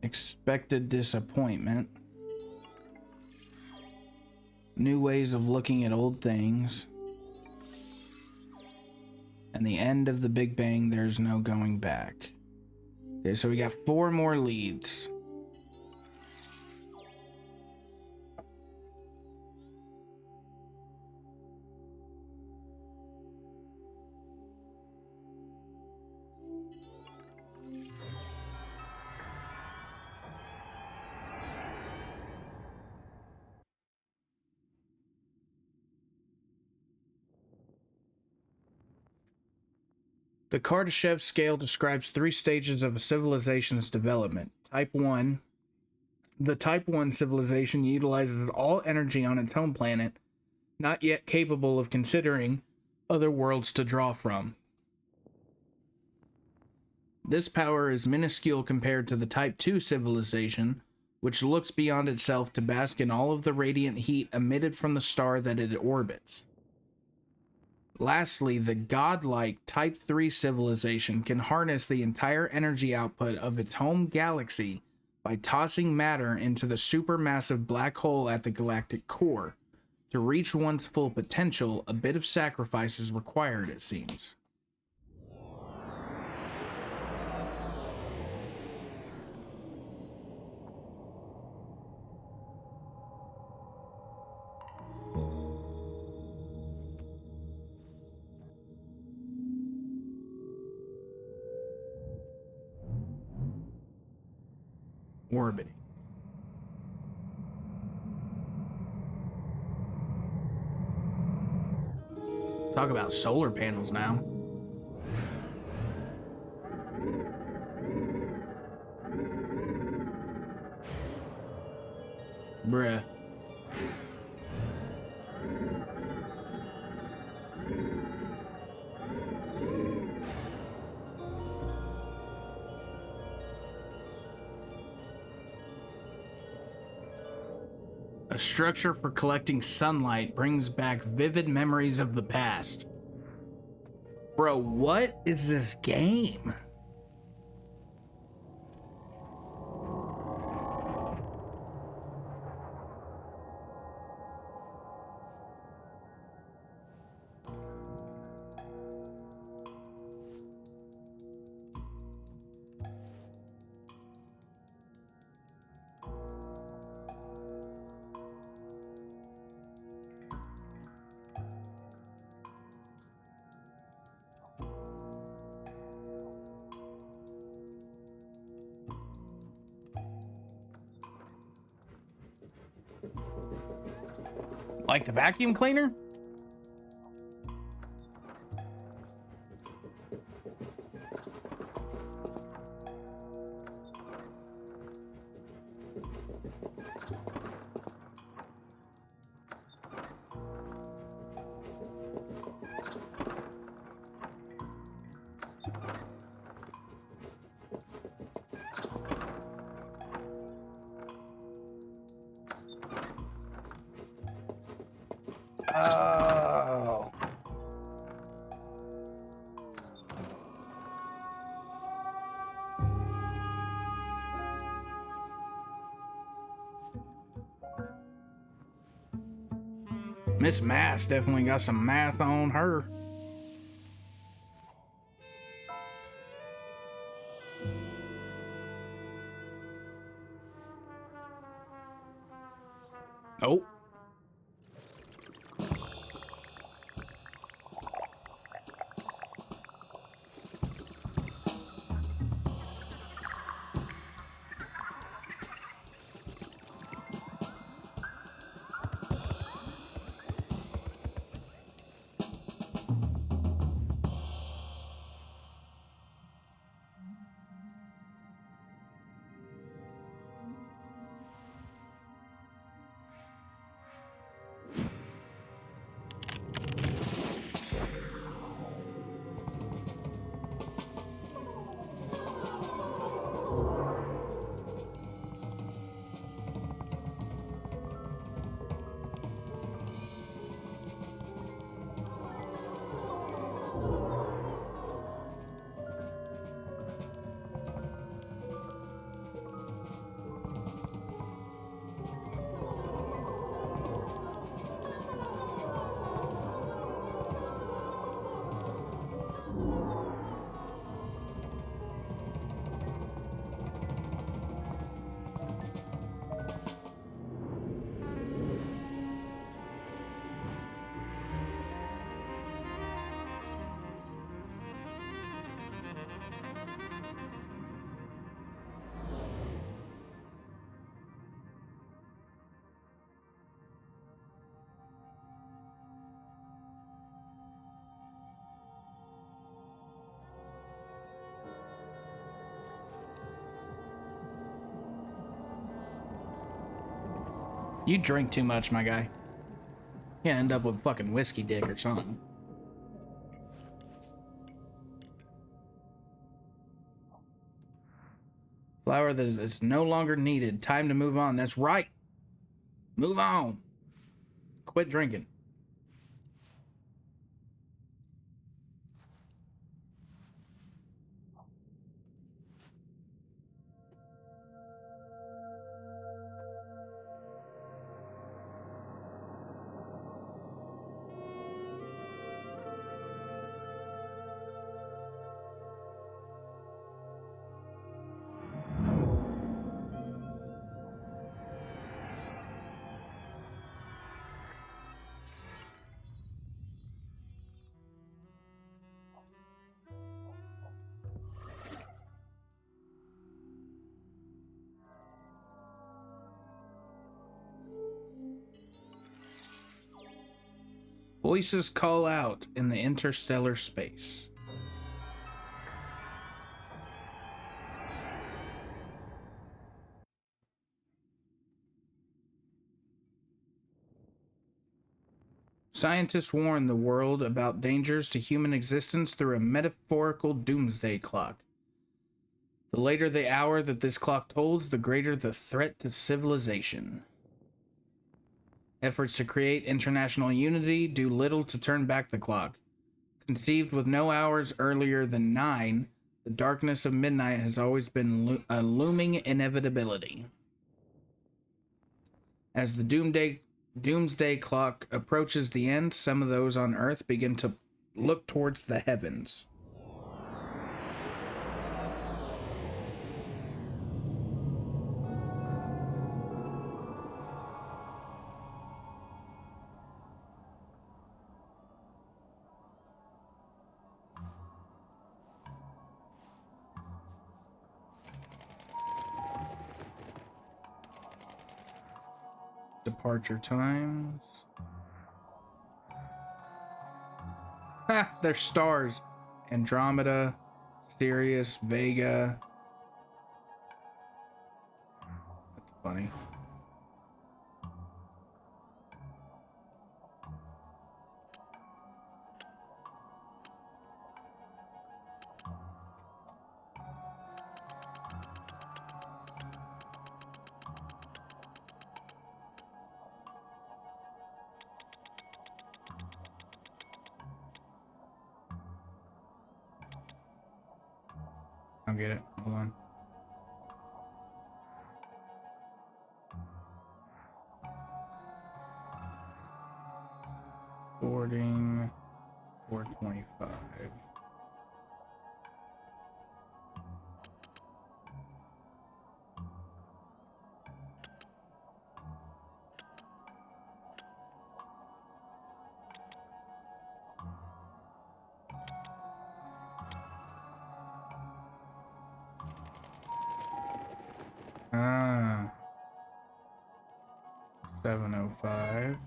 Expected disappointment. New ways of looking at old things. And the end of the Big Bang, there's no going back. Okay, so we got 4 more leads. The Kardashev scale describes 3 stages of a civilization's development. Type 1. The Type 1 civilization utilizes all energy on its home planet, not yet capable of considering other worlds to draw from. This power is minuscule compared to the Type 2 civilization, which looks beyond itself to bask in all of the radiant heat emitted from the star that it orbits. Lastly, the godlike Type 3 civilization can harness the entire energy output of its home galaxy by tossing matter into the supermassive black hole at the galactic core. To reach one's full potential, a bit of sacrifice is required, it seems. Orbiting. Talk about solar panels now. Bruh. A structure for collecting sunlight brings back vivid memories of the past. Bro, what is this game? Like the vacuum cleaner? Oh. Miss Mass definitely got some math on her. Oh. You drink too much, my guy. You end up with fucking whiskey dick or something. Flour that is no longer needed. Time to move on. That's right. Move on. Quit drinking. Voices call out in the interstellar space. Scientists warn the world about dangers to human existence through a metaphorical doomsday clock. The later the hour that this clock tolls, the greater the threat to civilization. Efforts to create international unity do little to turn back the clock. Conceived with no hours earlier than 9, the darkness of midnight has always been a looming inevitability. As the doomsday clock approaches the end, some of those on Earth begin to look towards the heavens. Departure times. Ha! They're stars. Andromeda, Sirius, Vega. That's funny. I'll get it. Hold on. Boarding 425. Ah. 705.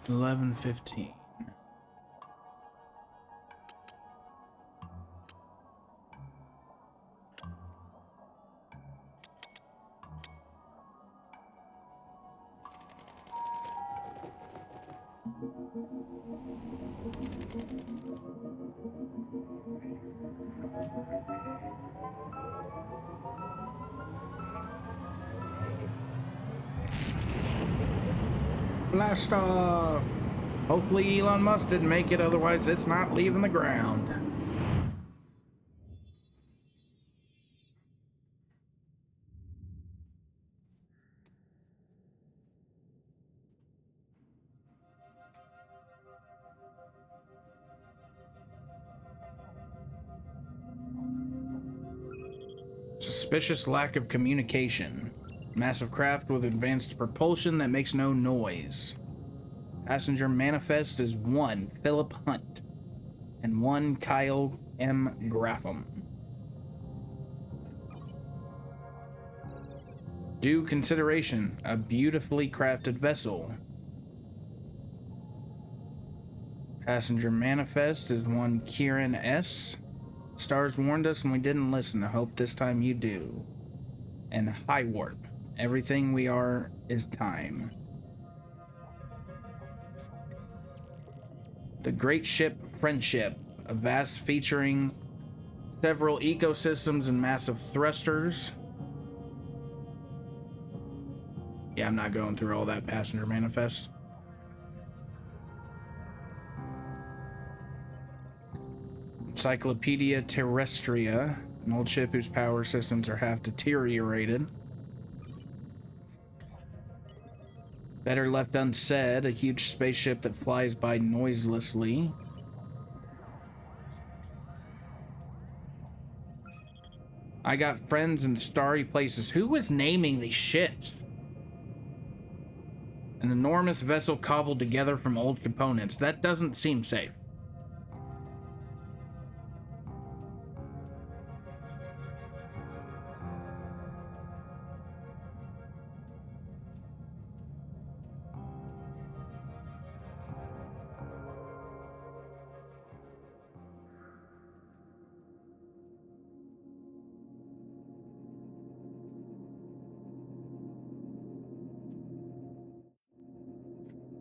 $11.15. Blast off! Hopefully Elon Musk didn't make it, otherwise it's not leaving the ground. Suspicious lack of communication. Massive craft with advanced propulsion that makes no noise. Passenger manifest is 1 Philip Hunt and 1 Kyle M. Grapham. Due consideration, a beautifully crafted vessel. Passenger manifest is one Kieran S. Stars warned us and we didn't listen. I hope this time you do. And high warp. Everything we are is time. The great ship Friendship, a vast featuring several ecosystems and massive thrusters. Yeah, I'm not going through all that passenger manifest. Encyclopedia Terrestria, an old ship whose power systems are half deteriorated. Better left unsaid, a huge spaceship that flies by noiselessly. I got friends in starry places. Who was naming these ships? An enormous vessel cobbled together from old components. That doesn't seem safe.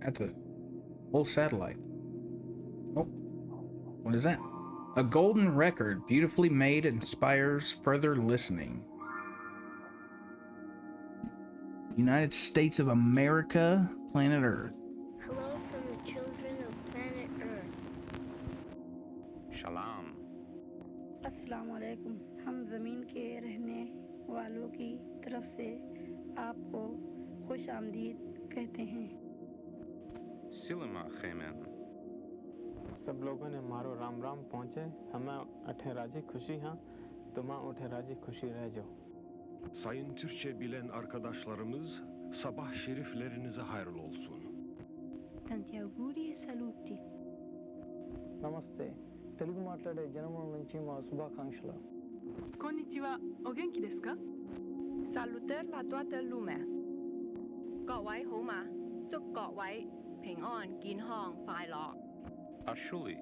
That's a whole satellite. Oh, what is that? A golden record, beautifully made, inspires further listening. United States of America, planet Earth. Hello from the children of planet Earth. Shalom. अस्सलाम वालेकुम। हम ज़मीन के रहने वालों की तरफ से आपको खुश आमदीद कहते हैं। Silima Khemen. सब लोगों ने मारो राम राम पहुँचे हमें अठे राजी खुशी हाँ तुम उठे राजी खुशी रह जाओ। Sayın Türkçe bilen arkadaşlarımız, sabah şeriflerinize hayırlı olsun. Tanti auguri e saluti. नमस्ते तेलुगु माట్లాడే జనముల నుంచి మా శుభాకాంక్షలు. Konnichiwa, o genki desu ka? Salutări la toată lumea. 各位好嗎？祝各位平安健康快樂。 Ashuli.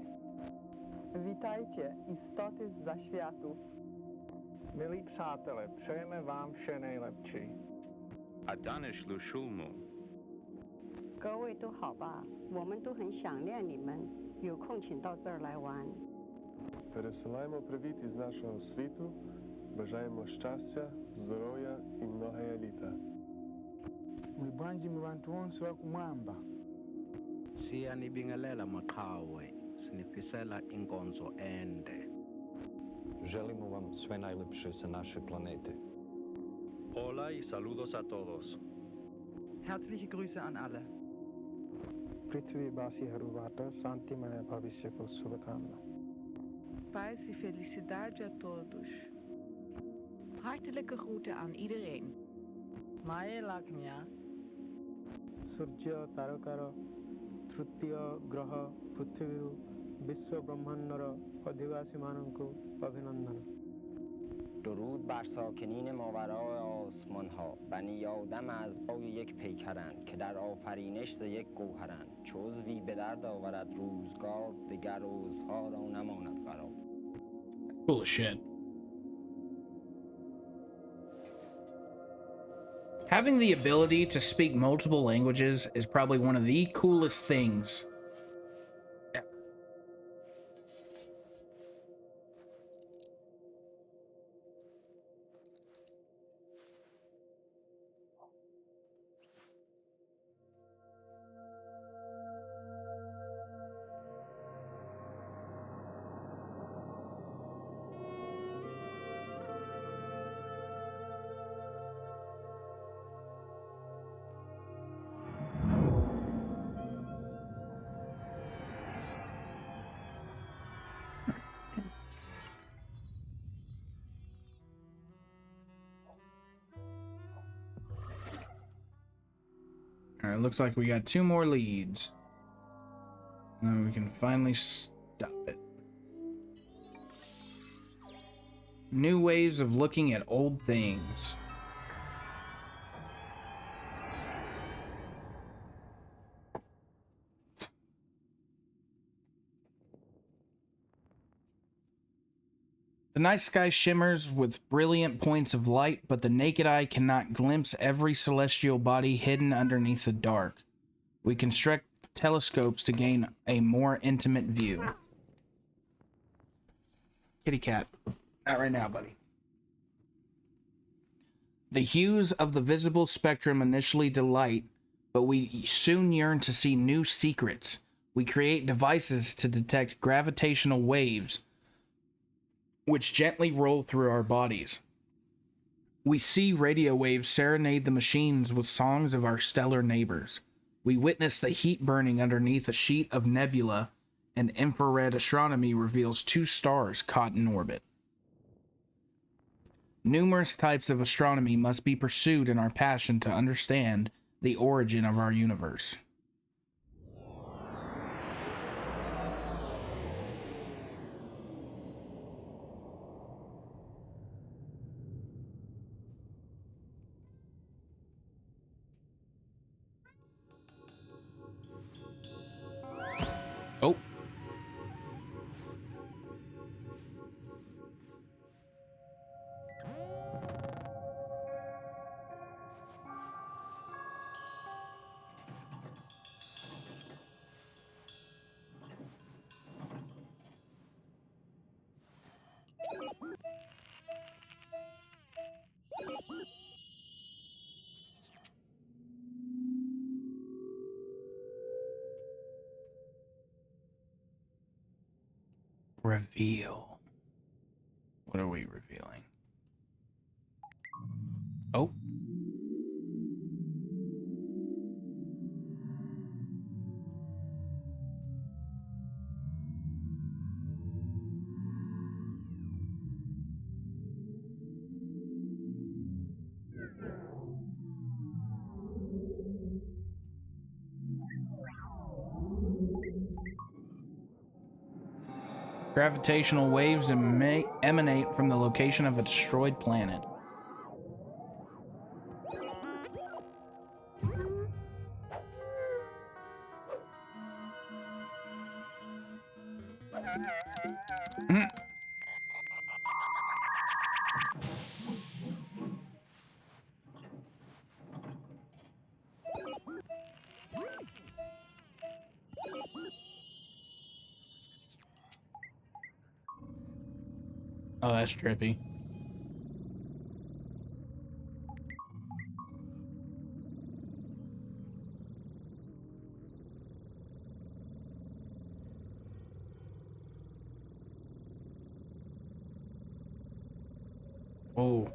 Vítajte i státy za światu. Milí přátelé, přejeme vám vše nejlepší. Adanish Lushulmu. 各位都好吧？我们都很想念你们，有空请到这儿来玩。 Пересилаємо привіт із нашого світу, бажаємо щастя, здоров'я і многое літа. Muli bwanji mu bantu bonse bakumwamba. Siyanibingelela maqhawe, sinifisela inkonzo ende. Želimo vam sve najlepše sa naše planete. Hola y saludos a todos. Herzliche Grüße an alle. पृथ्वीवासीहरूबाट शान्तिमय भविष्यको शुभकामना। Paz e felicidade a todos. Hartelijke groeten aan iedereen. माए लाखन्या सूर्य तारकार तृतीय ग्रह पृथ्वी विश्व ब्रह्मांडर अधिवासी माननको अभिनंदन। درود بر ساکنین ماورای آسمان ها. بنی آدم از بای یک پیکرند که در آفرینش ز یک گوهرند. چو عضوی به درد آورد روزگار دگر عضوها را نماند قرار. Cool shit. Having the ability to speak multiple languages is probably one of the coolest things. Alright, looks like we got 2 more leads. Now we can finally stop it. New ways of looking at old things. The night sky shimmers with brilliant points of light, but the naked eye cannot glimpse every celestial body hidden underneath the dark. We construct telescopes to gain a more intimate view. Kitty cat. Not right now, buddy. The hues of the visible spectrum initially delight, but we soon yearn to see new secrets. We create devices to detect gravitational waves, which gently roll through our bodies. We see radio waves serenade the machines with songs of our stellar neighbors. We witness the heat burning underneath a sheet of nebula, and infrared astronomy reveals 2 stars caught in orbit. Numerous types of astronomy must be pursued in our passion to understand the origin of our universe. Oh. Reveal. What are we revealing? Oh. Gravitational waves emanate from the location of a destroyed planet. Oh, that's trippy. Oh.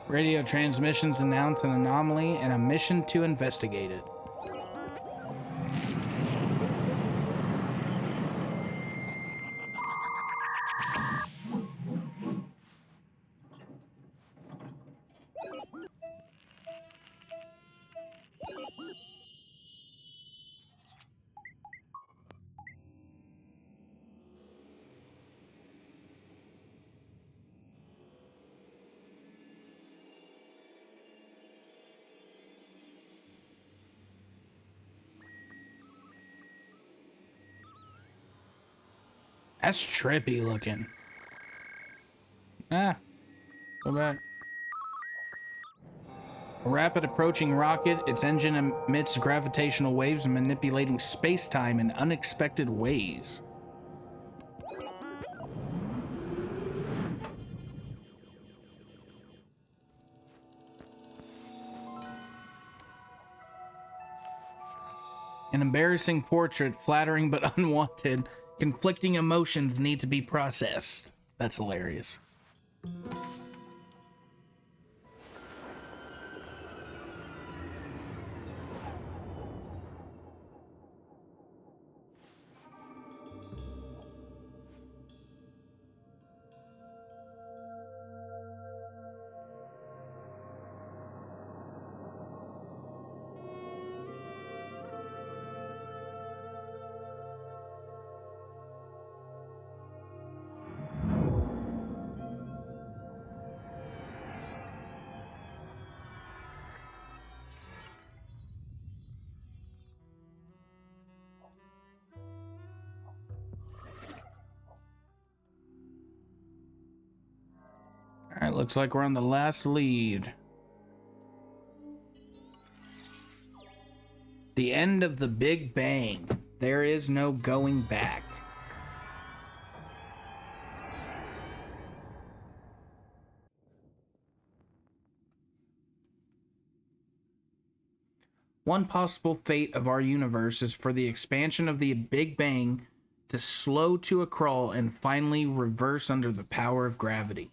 Radio transmissions announce an anomaly and a mission to investigate it. That's trippy looking. Ah, go back. A rapid approaching rocket, its engine emits gravitational waves manipulating space-time in unexpected ways. An embarrassing portrait, flattering but unwanted. Conflicting emotions need to be processed. That's hilarious. looks like we're on the last lead. The end of the Big Bang. There is no going back. One possible fate of our universe is for the expansion of the Big Bang to slow to a crawl and finally reverse under the power of gravity.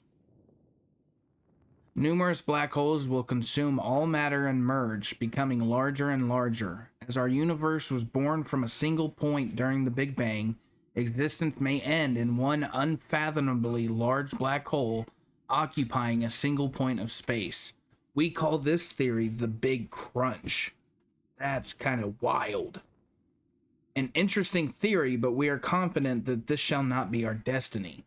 Numerous black holes will consume all matter and merge, becoming larger and larger. As our universe was born from a single point during the Big Bang, existence may end in one unfathomably large black hole occupying a single point of space. We call this theory the Big Crunch. That's kind of wild. An interesting theory, but we are confident that this shall not be our destiny.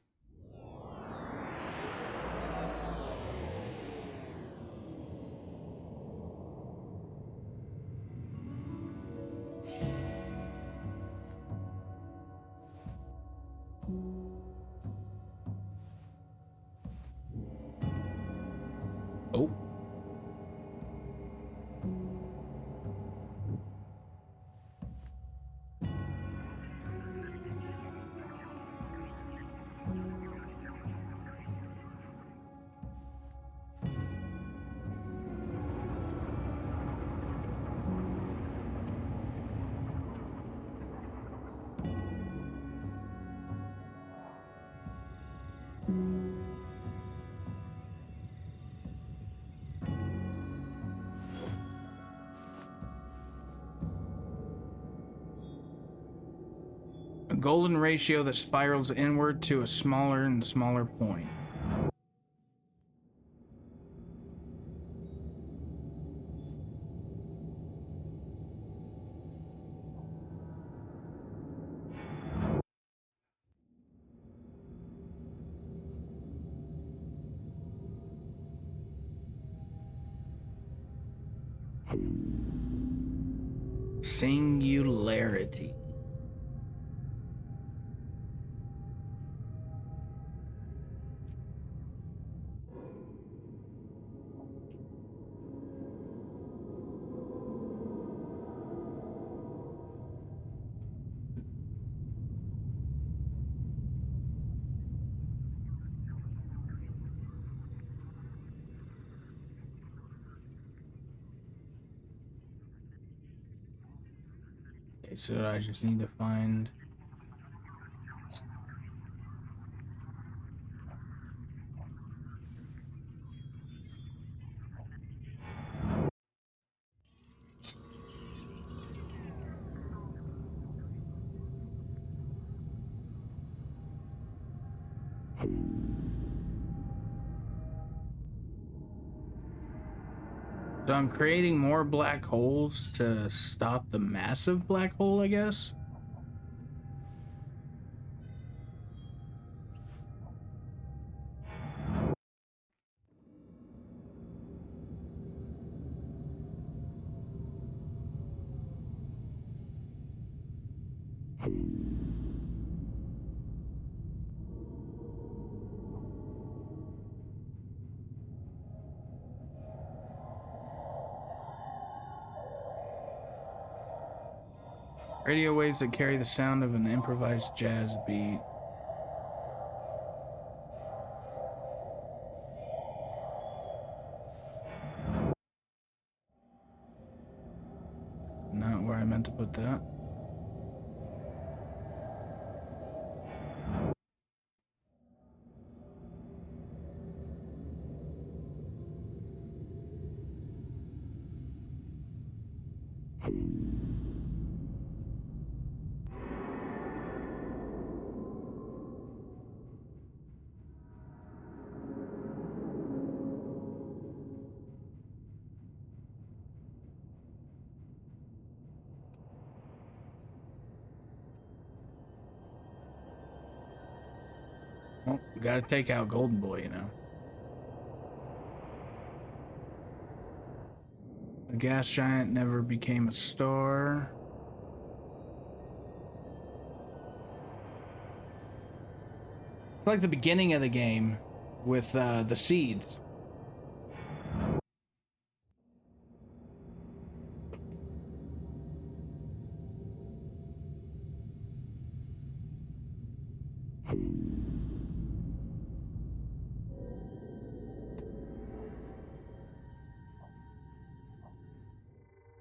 Oh. A golden ratio that spirals inward to a smaller and smaller point. Singularity. Okay, so I just need to find... So I'm creating more black holes to stop the massive black hole, I guess? Radio waves that carry the sound of an improvised jazz beat. Not where I meant to put that. Well, gotta take out Golden Boy, you know. A gas giant never became a star. It's like the beginning of the game. with the seeds.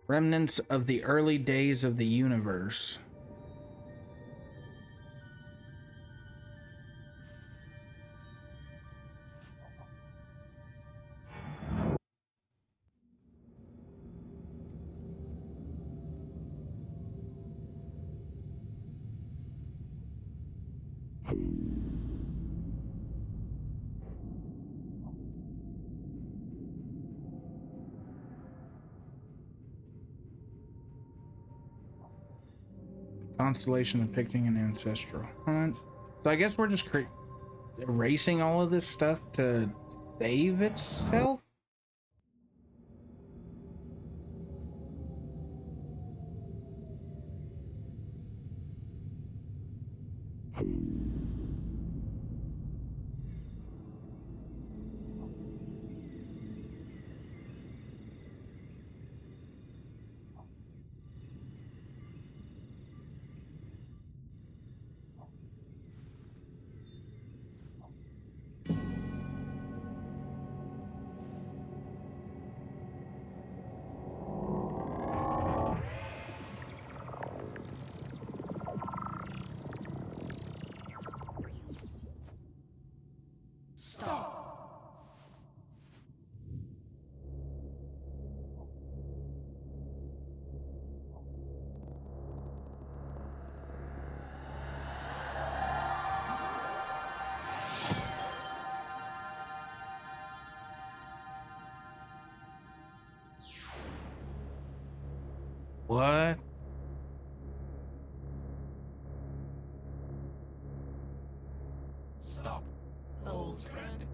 Remnants of the early days of the universe. Constellation depicting an ancestral hunt. So I guess we're just erasing all of this stuff to save itself? What? Stop, old friend.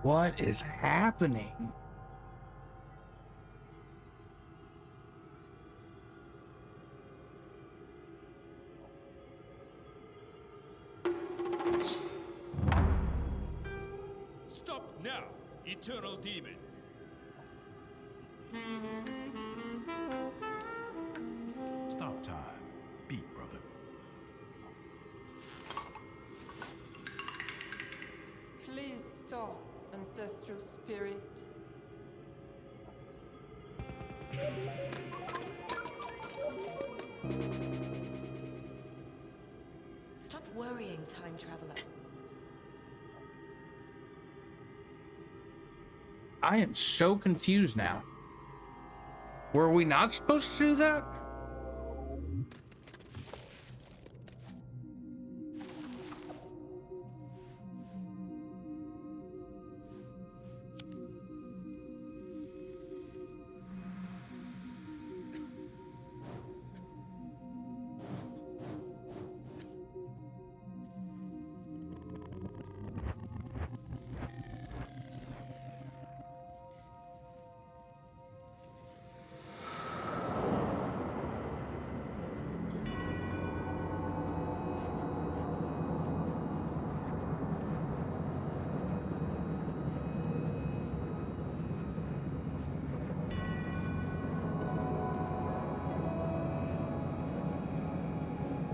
What is happening? Stop now, eternal demon. Stop time. Beat, brother. Please stop, ancestral spirit. Stop worrying, time traveler. I am so confused now. Were we not supposed to do that?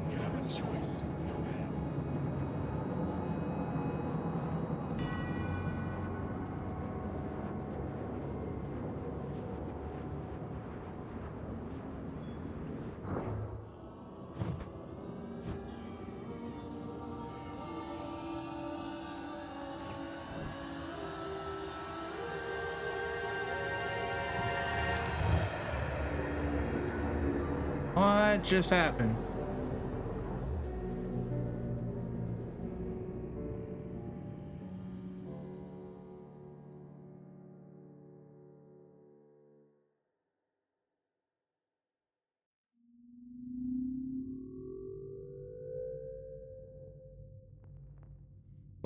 You have a choice, young man. What just happened?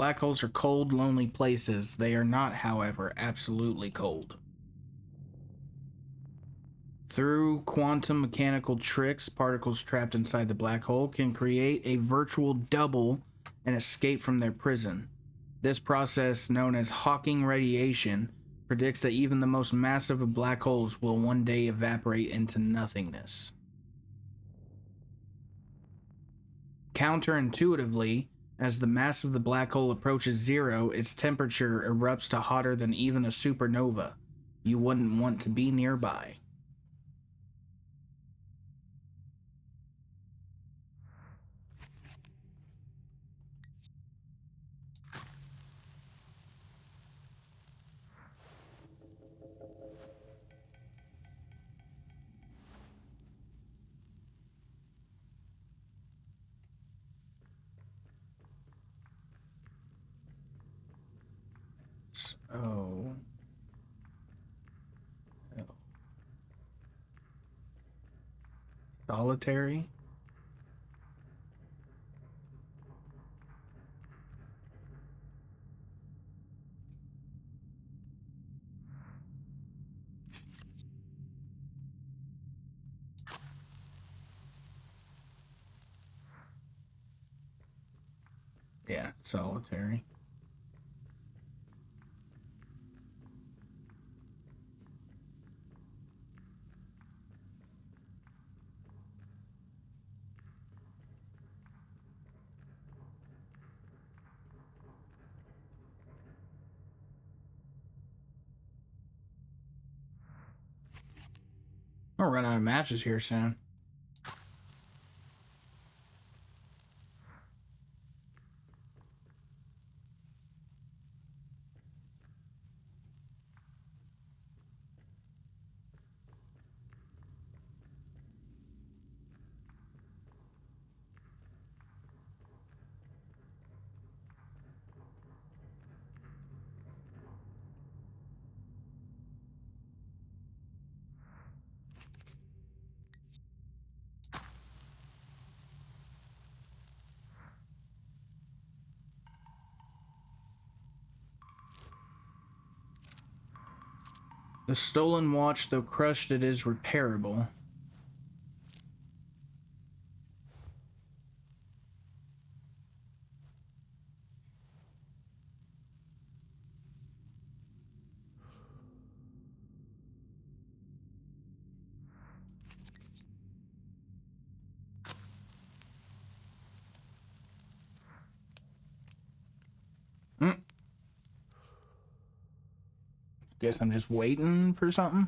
Black holes are cold, lonely places. They are not, however, absolutely cold. Through quantum mechanical tricks, particles trapped inside the black hole can create a virtual double and escape from their prison. This process, known as Hawking radiation, predicts that even the most massive of black holes will one day evaporate into nothingness. Counterintuitively, as the mass of the black hole approaches zero, its temperature erupts to hotter than even a supernova. You wouldn't want to be nearby. Oh. Solitary? Yeah, solitary. I'll run out of matches here soon. The stolen watch, though crushed, it is repairable. Guess I'm just waiting for something.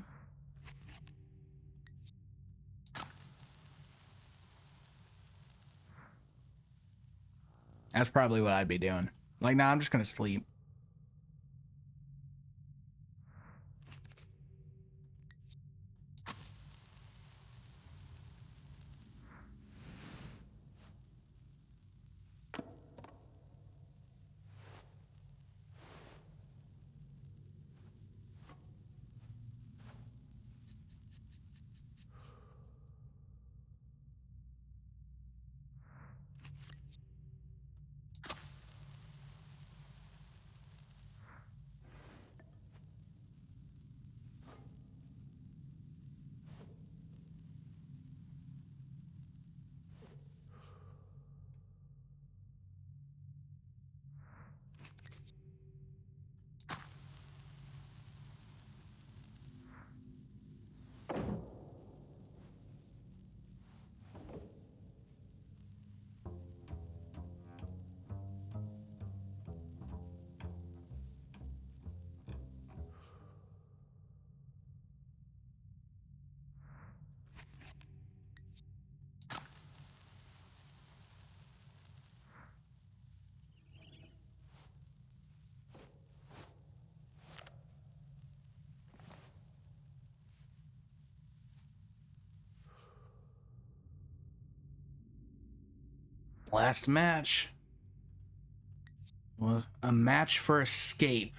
That's probably what I'd be doing. Like, nah, I'm just gonna sleep. Last match was a match for escape.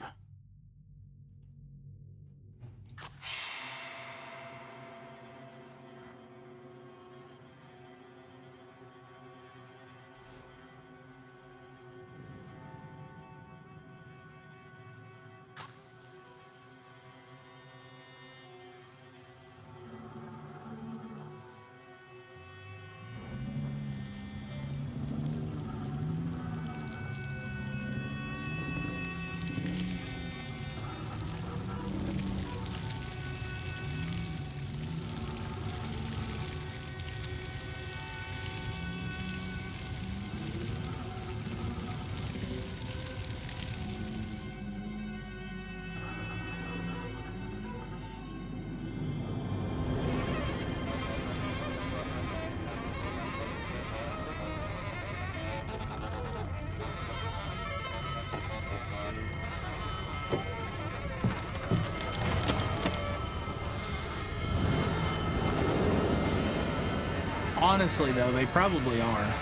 Honestly, though, they probably are.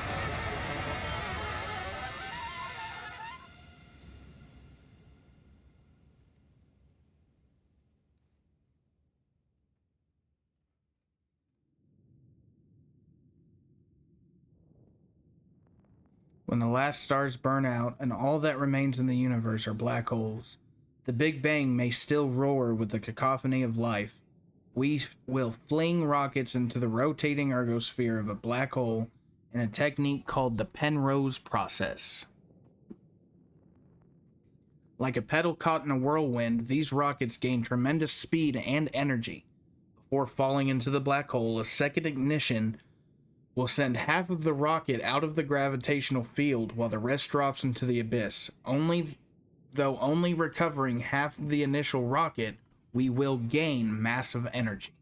When the last stars burn out and all that remains in the universe are black holes, the Big Bang may still roar with the cacophony of life. We will fling rockets into the rotating ergosphere of a black hole in a technique called the Penrose process. Like a pedal caught in a whirlwind, these rockets gain tremendous speed and energy. Before falling into the black hole, a second ignition will send half of the rocket out of the gravitational field while the rest drops into the abyss. Only recovering half of the initial rocket, we will gain massive energy.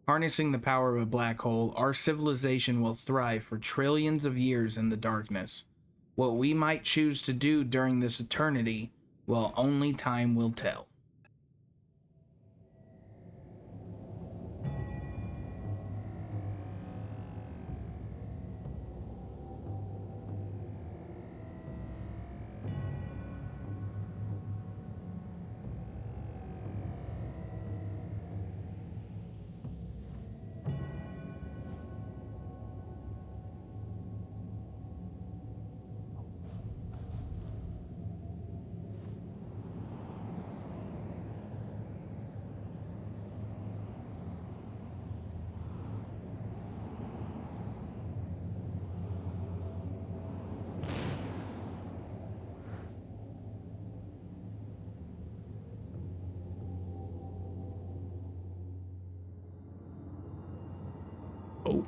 Harnessing the power of a black hole, our civilization will thrive for trillions of years in the darkness. What we might choose to do during this eternity, well, only time will tell. Oh.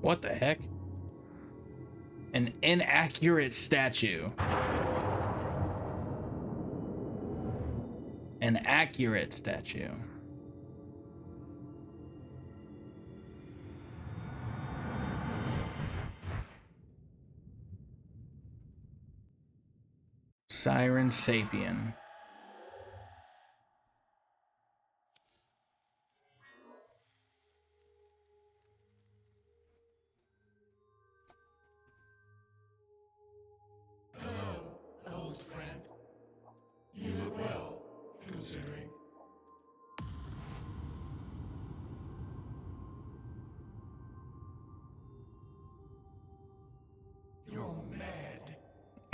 What the heck? An inaccurate statue. An accurate statue. Siren Sapien. Old friend. You look well, considering. You're mad.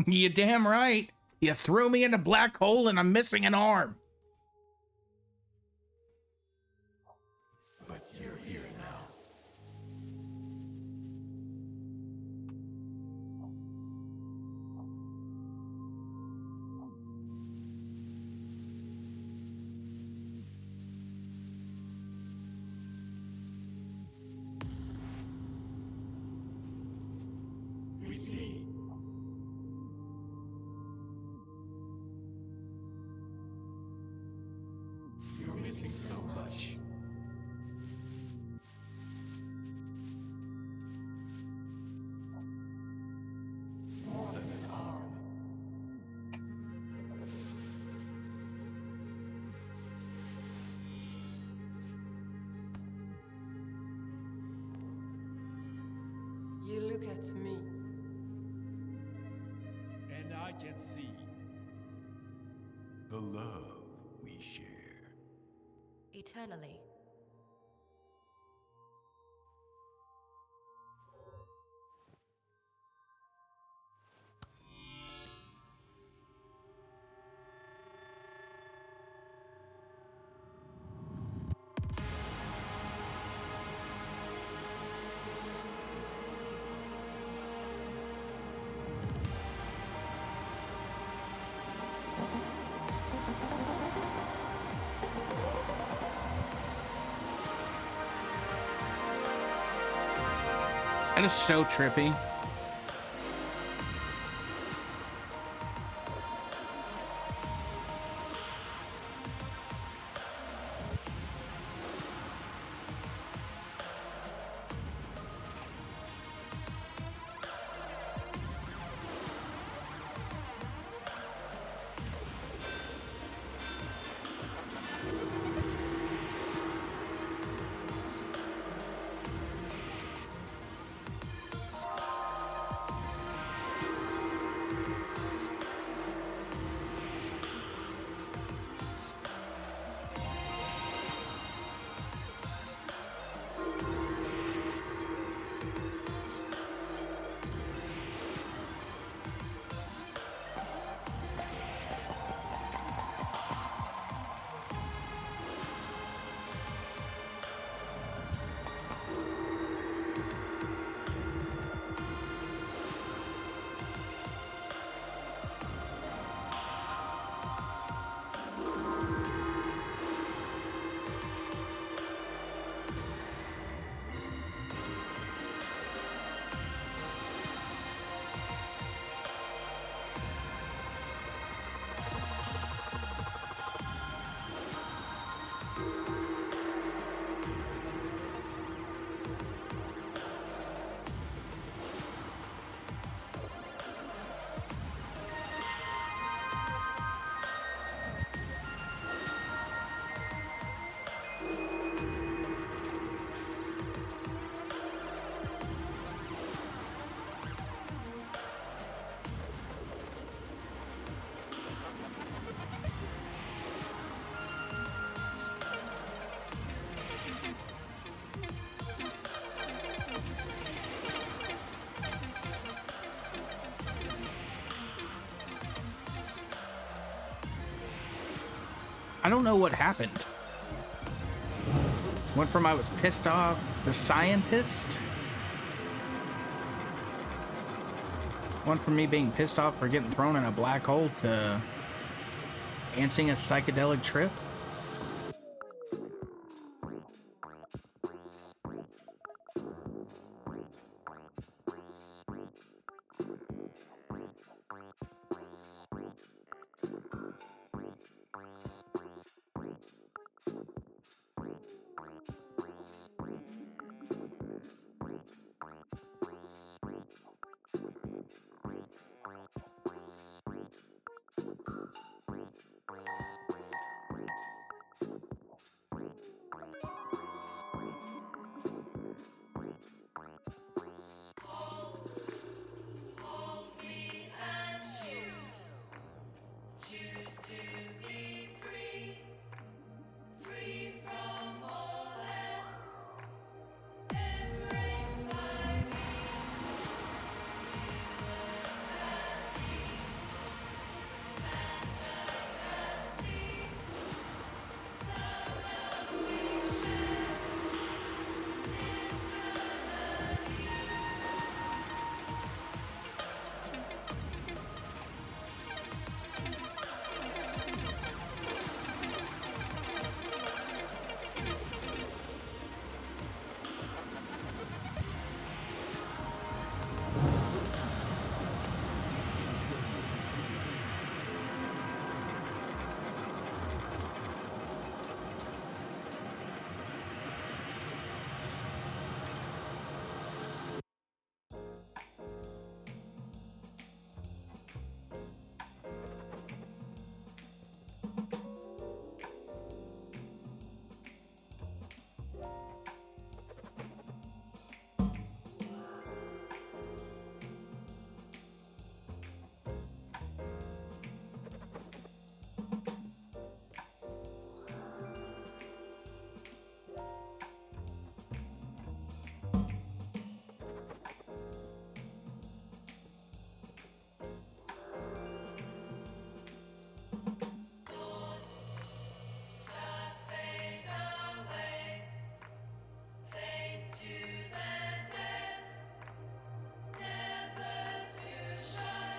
You damn right. You threw me in a black hole and I'm missing an arm. But you're here now. We see. You're missing so much. More than an arm. You look at me. And I can see the love we share. Eternally. That is so trippy. I don't know what happened. Went from I was pissed off, the scientist. Went from me being pissed off for getting thrown in a black hole to dancing a psychedelic trip.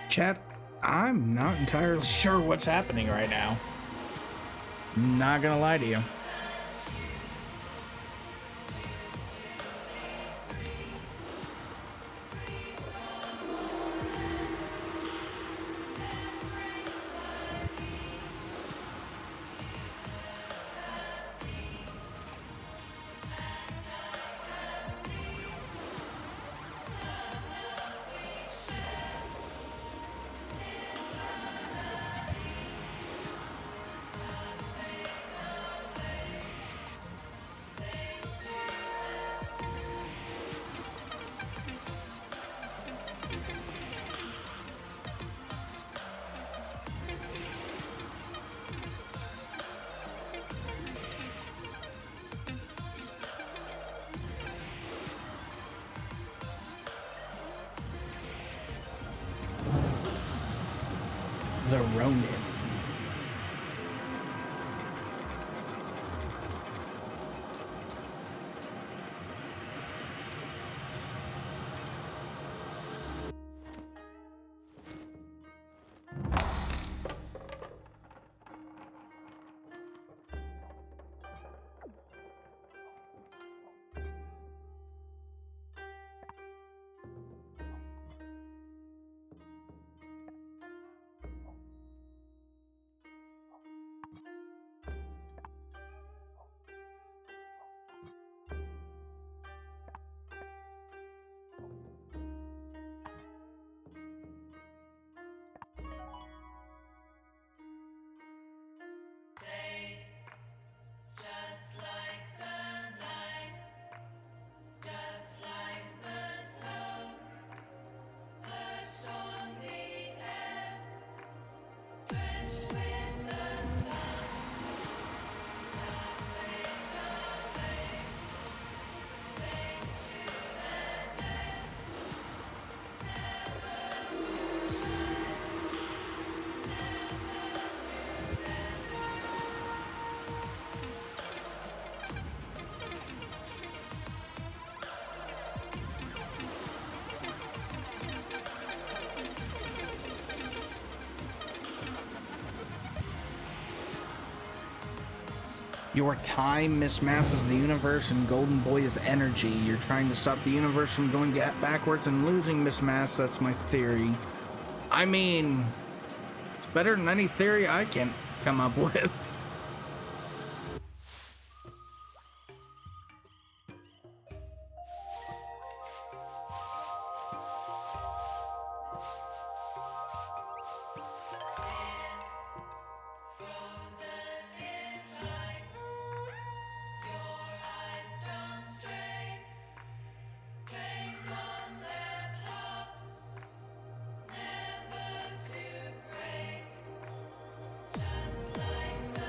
Chat, I'm not entirely sure what's happening right now. Not gonna lie to you. The Ronin. Your time mismasses the universe and Golden Boy is energy. You're trying to stop the universe from going backwards and losing mismass. That's my theory. I mean, it's better than any theory I can come up with. Just like the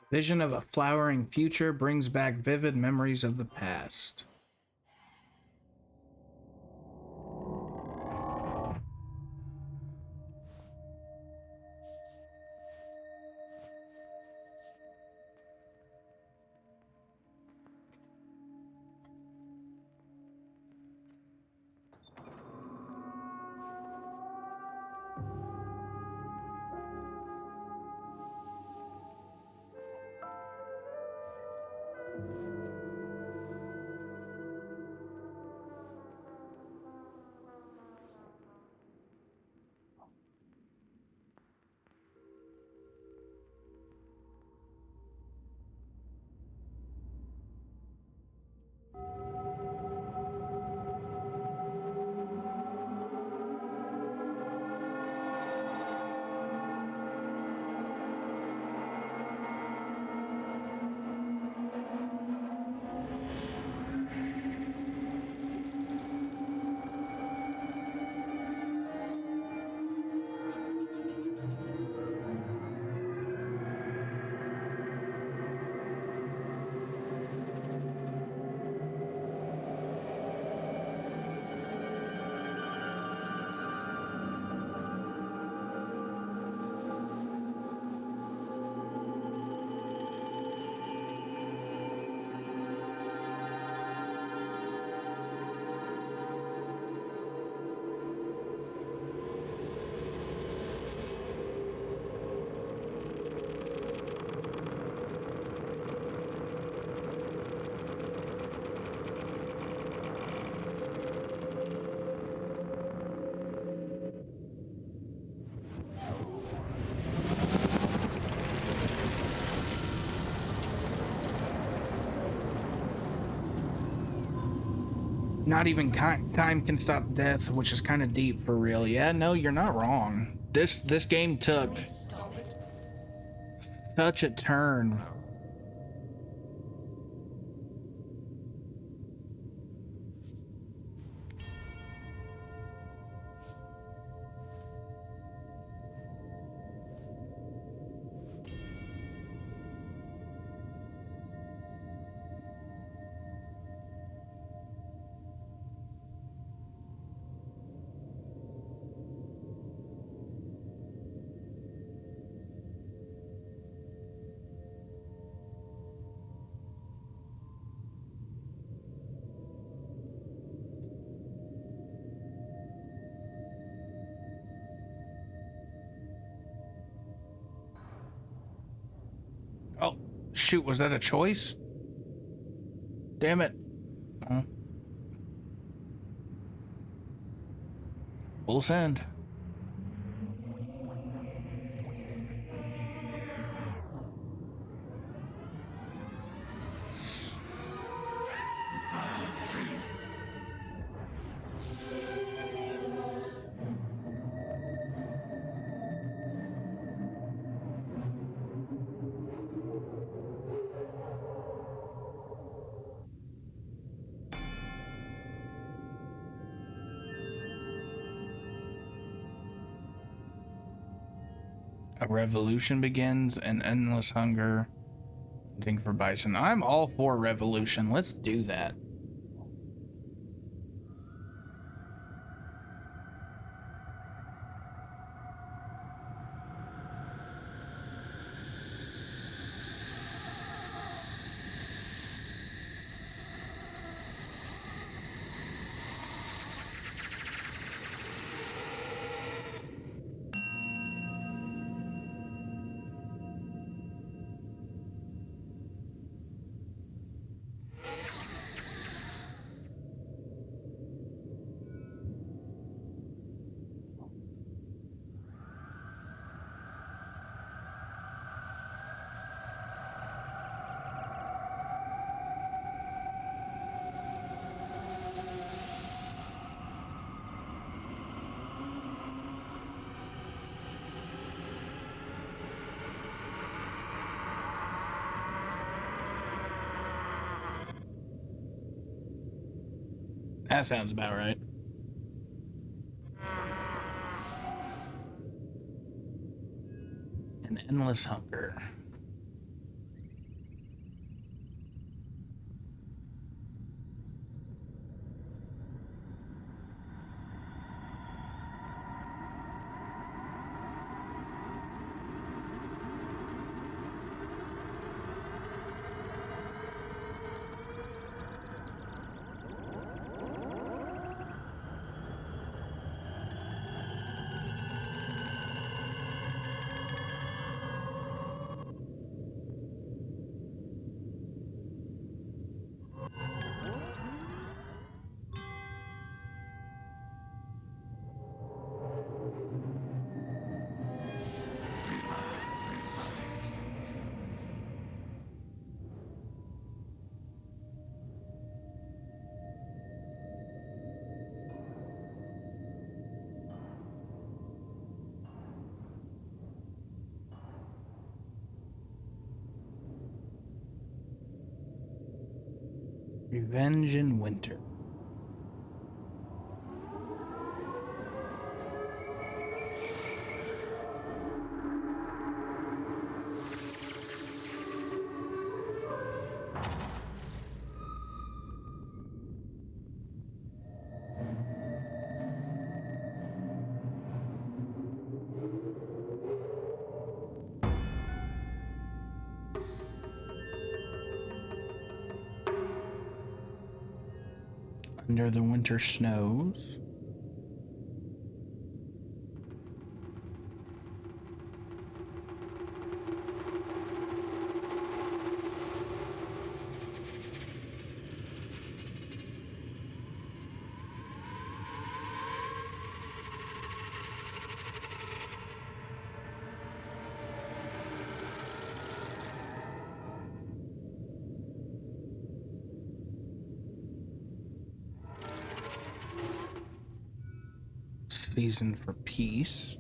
Vision of a flowering future brings back vivid memories of the past. Not even time can stop death, which is kind of deep for real. Yeah, no, you're not wrong. This game took such a turn. Oh, shoot, was that a choice? Damn it. Oh. Full send. A revolution begins, an endless hunger. Hunting for bison. I'm all for revolution. Let's do that. That sounds about right. An endless hunger. Revenge in Winter. Under the winter snows. Season for peace.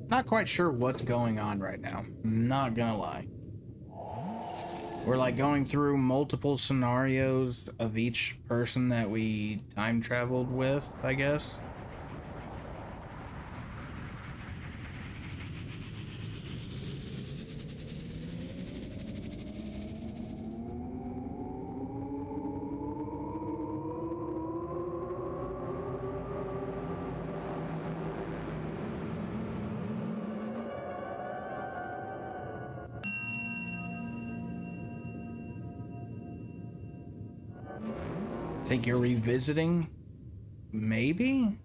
Not quite sure what's going on right now. I'm not gonna lie. We're like going through multiple scenarios of each person that we time traveled with, I guess. Think you're revisiting? Maybe?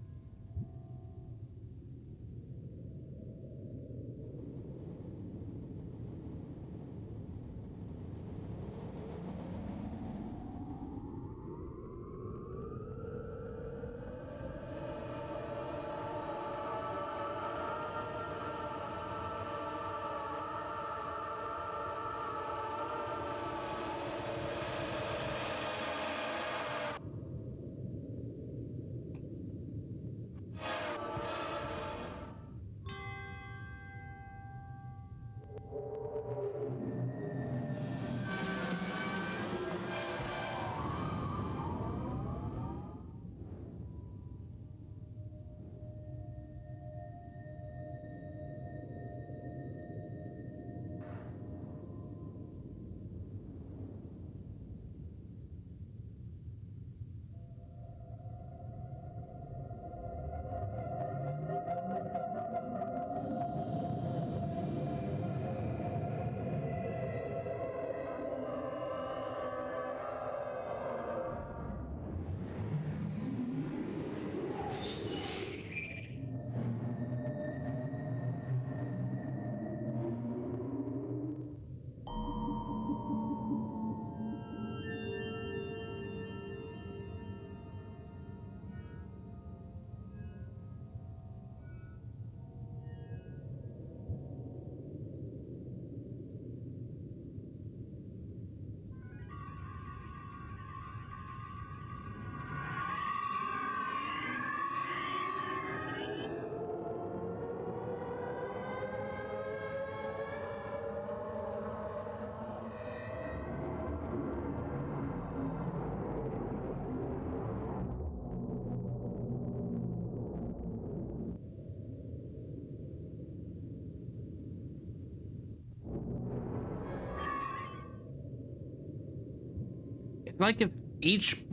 Like if each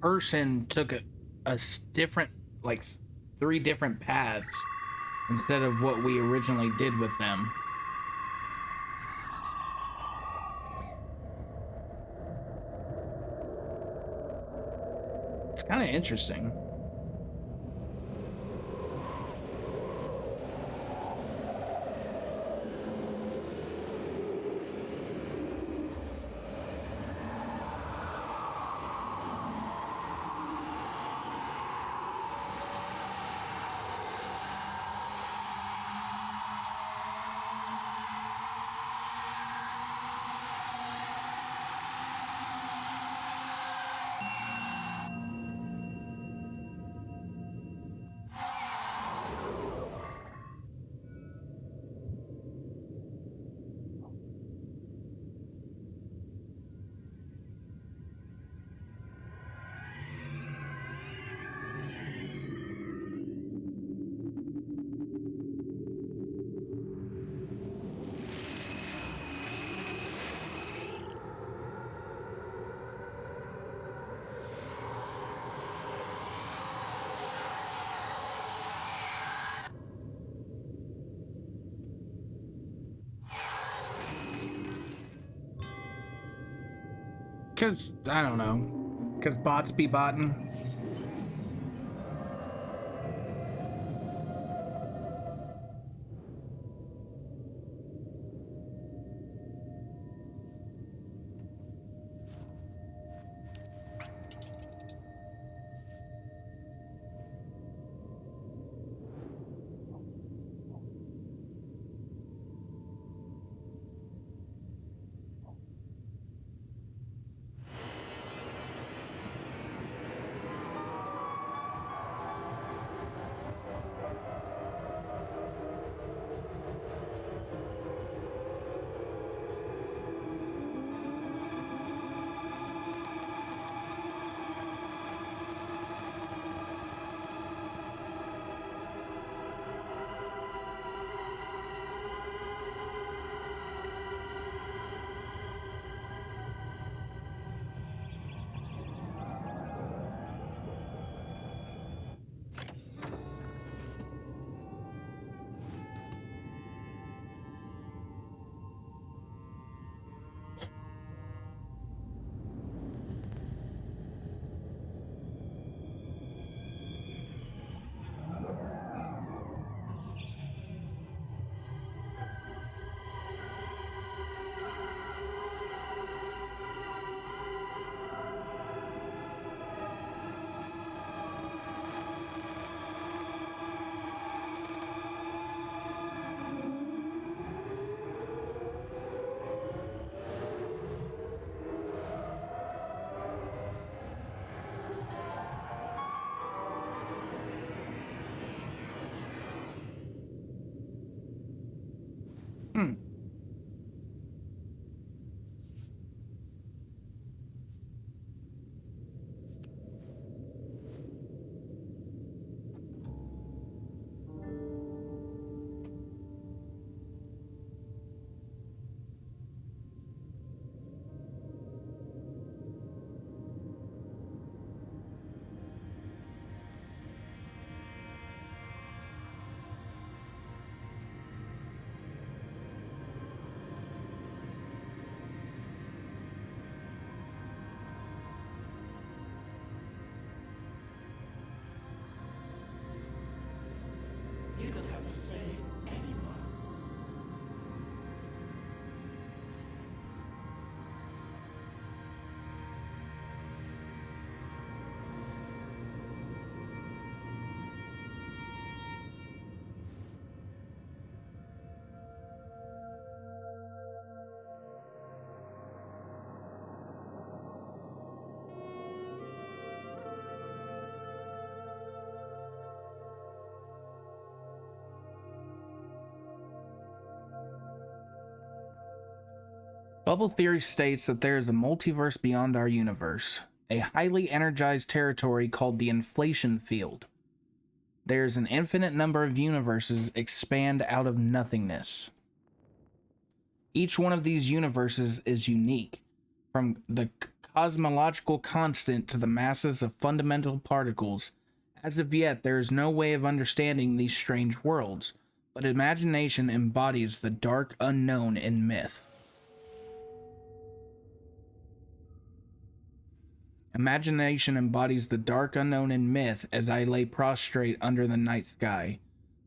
person took a different, like 3 different paths instead of what we originally did with them. It's kind of interesting. Cause I don't know. Cause bots be botting. Hmm. You don't have to save anyone. Bubble theory states that there is a multiverse beyond our universe, a highly energized territory called the inflation field. There's an infinite number of universes expand out of nothingness. Each one of these universes is unique, from the cosmological constant to the masses of fundamental particles. As of yet, there is no way of understanding these strange worlds, but imagination embodies the dark unknown in myth. Imagination embodies the dark unknown in myth as I lay prostrate under the night sky.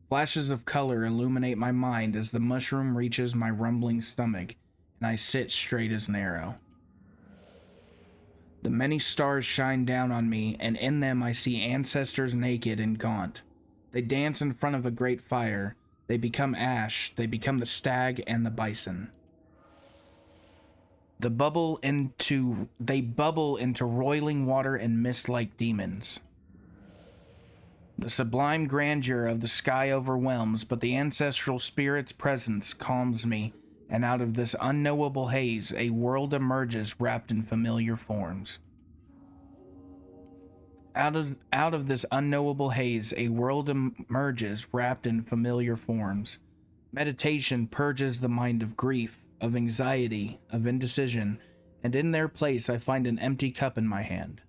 Flashes of color illuminate my mind as the mushroom reaches my rumbling stomach, and I sit straight as an arrow. The many stars shine down on me, and in them I see ancestors naked and gaunt. They dance in front of a great fire. They become ash. They become the stag and the bison. They bubble into roiling water and mist like demons. The sublime grandeur of the sky overwhelms, but the ancestral spirit's presence calms me, and out of this unknowable haze, a world emerges wrapped in familiar forms. Out of this unknowable haze, a world emerges wrapped in familiar forms. Meditation purges the mind of grief, of anxiety, of indecision, and in their place I find an empty cup in my hand.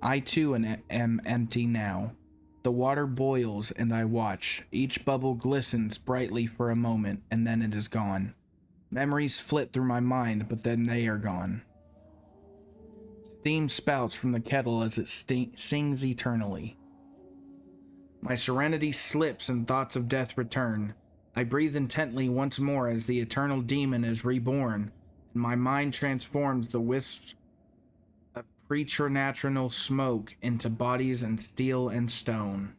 I too am empty now. The water boils and I watch. Each bubble glistens brightly for a moment, and then it is gone. Memories flit through my mind, but then they are gone. Steam spouts from the kettle as it sings eternally. My serenity slips and thoughts of death return. I breathe intently once more as the eternal demon is reborn, and my mind transforms the wisps of preternatural smoke into bodies in steel and stone.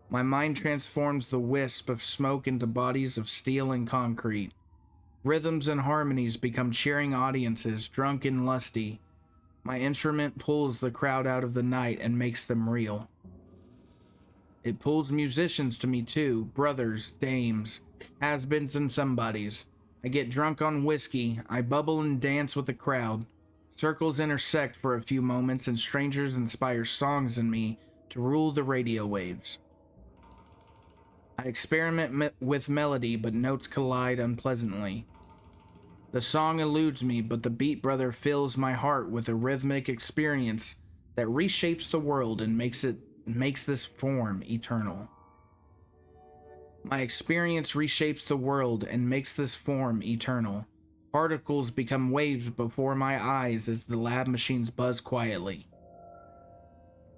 My mind transforms the wisp of smoke into bodies of steel and concrete. Rhythms and harmonies become cheering audiences, drunk and lusty. My instrument pulls the crowd out of the night and makes them real. It pulls musicians to me too, brothers, dames, has-beens and somebodies. I get drunk on whiskey, I bubble and dance with the crowd. Circles intersect for a few moments and strangers inspire songs in me to rule the radio waves. I experiment with melody, but notes collide unpleasantly. The song eludes me, but the beat brother fills my heart with a rhythmic experience that reshapes the world and makes this form eternal. My experience reshapes the world and makes this form eternal. Particles become waves before my eyes as the lab machines buzz quietly.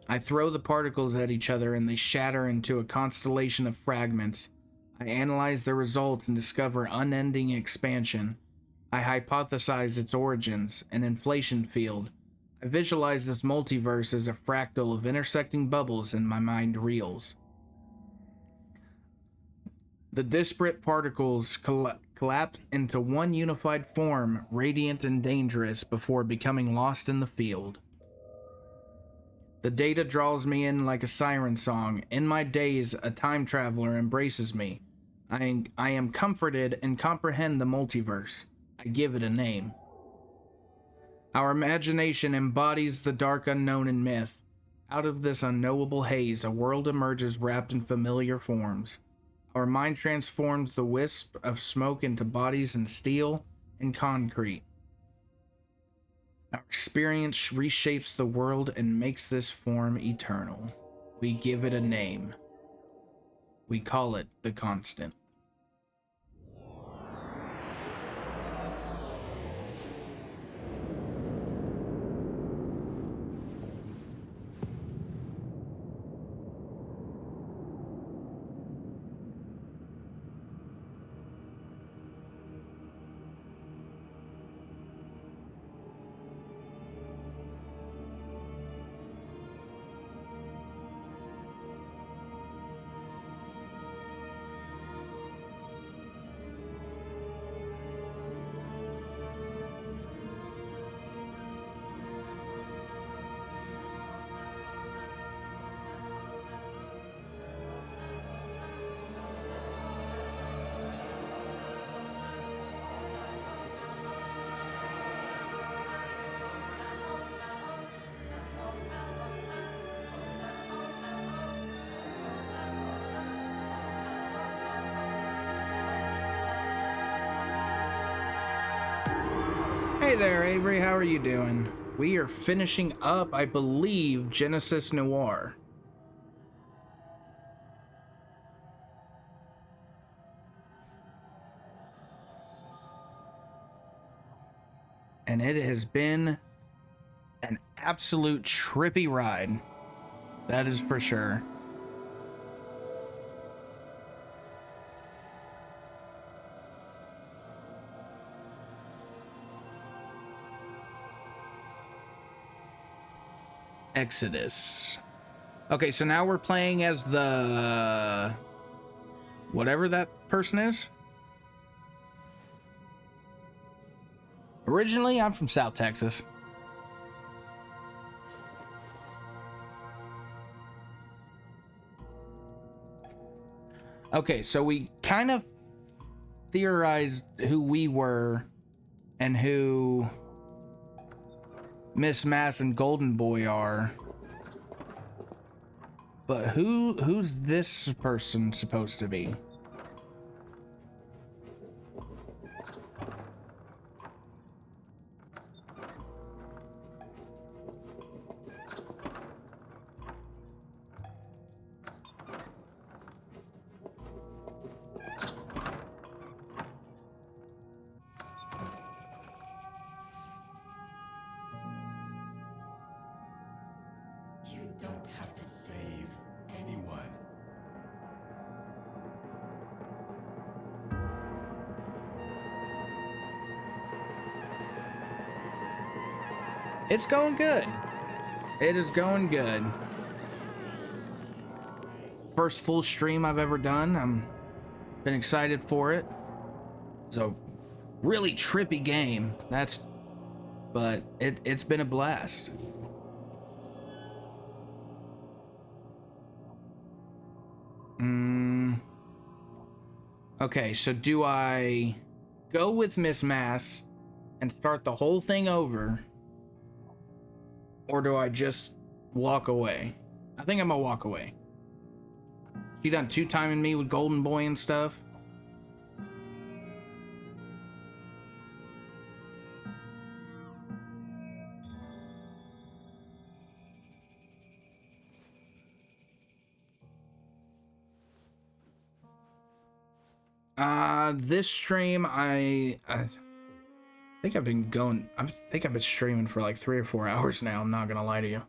I throw the particles at each other and they shatter into a constellation of fragments. I analyze the results and discover unending expansion. I hypothesize its origins, an inflation field. I visualize this multiverse as a fractal of intersecting bubbles and my mind reels. The disparate particles collapse into one unified form, radiant and dangerous, before becoming lost in the field. The data draws me in like a siren song. In my daze, a time traveler embraces me. I am comforted and comprehend the multiverse. I give it a name. Our imagination embodies the dark unknown in myth. Out of this unknowable haze, a world emerges wrapped in familiar forms. Our mind transforms the wisp of smoke into bodies in steel and concrete. Our experience reshapes the world and makes this form eternal. We give it a name. We call it the constant. Hey there, Avery. How are you doing? We are finishing up, I believe, Genesis Noir. And it has been an absolute trippy ride. That is for sure. Exodus. Okay, so now we're playing as the... whatever that person is. Originally, I'm from South Texas. Okay, so we kind of theorized who we were and who Miss Mass and Golden Boy are. But who's this person supposed to be? You don't have to save anyone. It's going good. It is going good. First full stream I've ever done. I'm been excited for it. It's a really trippy game. But it's been a blast. Okay, so do I go with Miss Mass and start the whole thing over? Or do I just walk away? I think I'm gonna walk away. She done two-timing me with Golden Boy and stuff. This stream, I think I've been going, I think I've been streaming for like 3 or 4 hours now, I'm not gonna lie to you.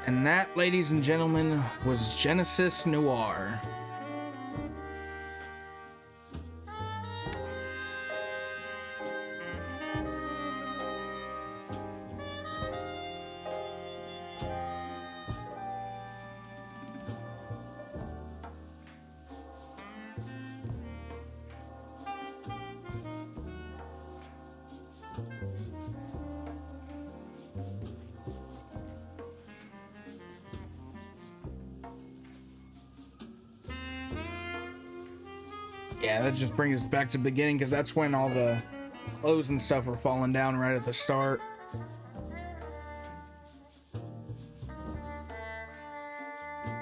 And that, ladies and gentlemen, was Genesis Noir. Yeah, that just brings us back to the beginning, because that's when all the clothes and stuff were falling down right at the start.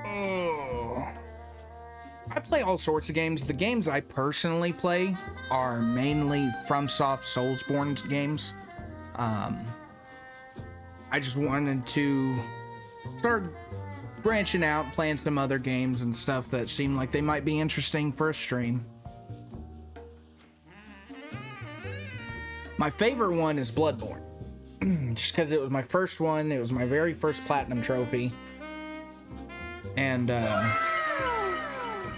Oh. I play all sorts of games. The games I personally play are mainly FromSoft Soulsborne games. I just wanted to start branching out, playing some other games and stuff that seemed like they might be interesting for a stream. My favorite one is Bloodborne. Just because it was my first one. It was my very first platinum trophy. And,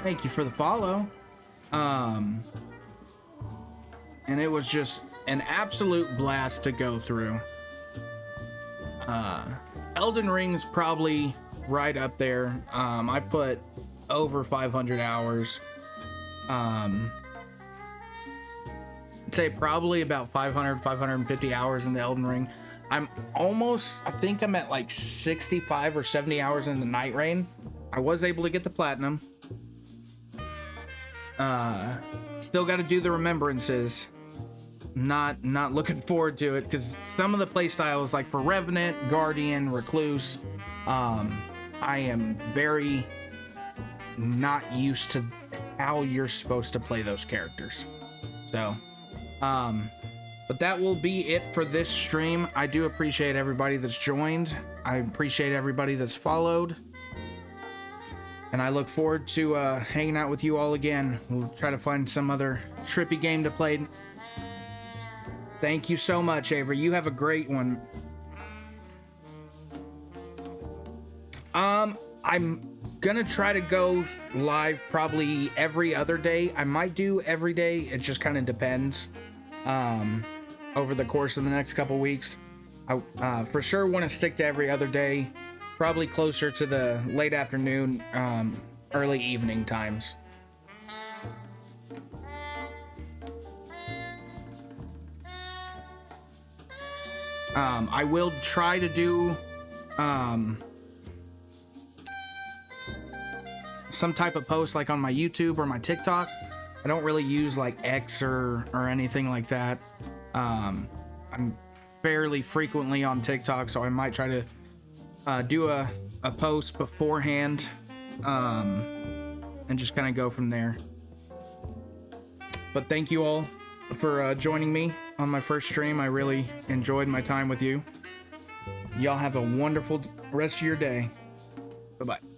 thank you for the follow. And it was just an absolute blast to go through. Elden Ring's probably right up there. I put over 500 hours. I'd say probably about 550 hours in the Elden Ring. I think I'm at like 65 or 70 hours in the Night Rain. I was able to get the platinum. Still got to do the remembrances. Not looking forward to it, because some of the playstyles, like for Revenant, Guardian, Recluse, I am very not used to how you're supposed to play those characters. So, but that will be it for this stream. I do appreciate everybody that's joined. I appreciate everybody that's followed. And I look forward to hanging out with you all again. We'll try to find some other trippy game to play. Thank you so much, Avery. You have a great one. I'm gonna try to go live probably every other day. I might do every day. It just kind of depends. Over the course of the next couple weeks, I for sure want to stick to every other day. Probably closer to the late afternoon, early evening times. I will try to do some type of post like on my YouTube or my TikTok. I don't really use like X or anything like that. I'm fairly frequently on TikTok, so I might try to do a post beforehand, and just kind of go from there. But thank you all for joining me on my first stream. I really enjoyed my time with you. Y'all have a wonderful rest of your day. Bye-bye.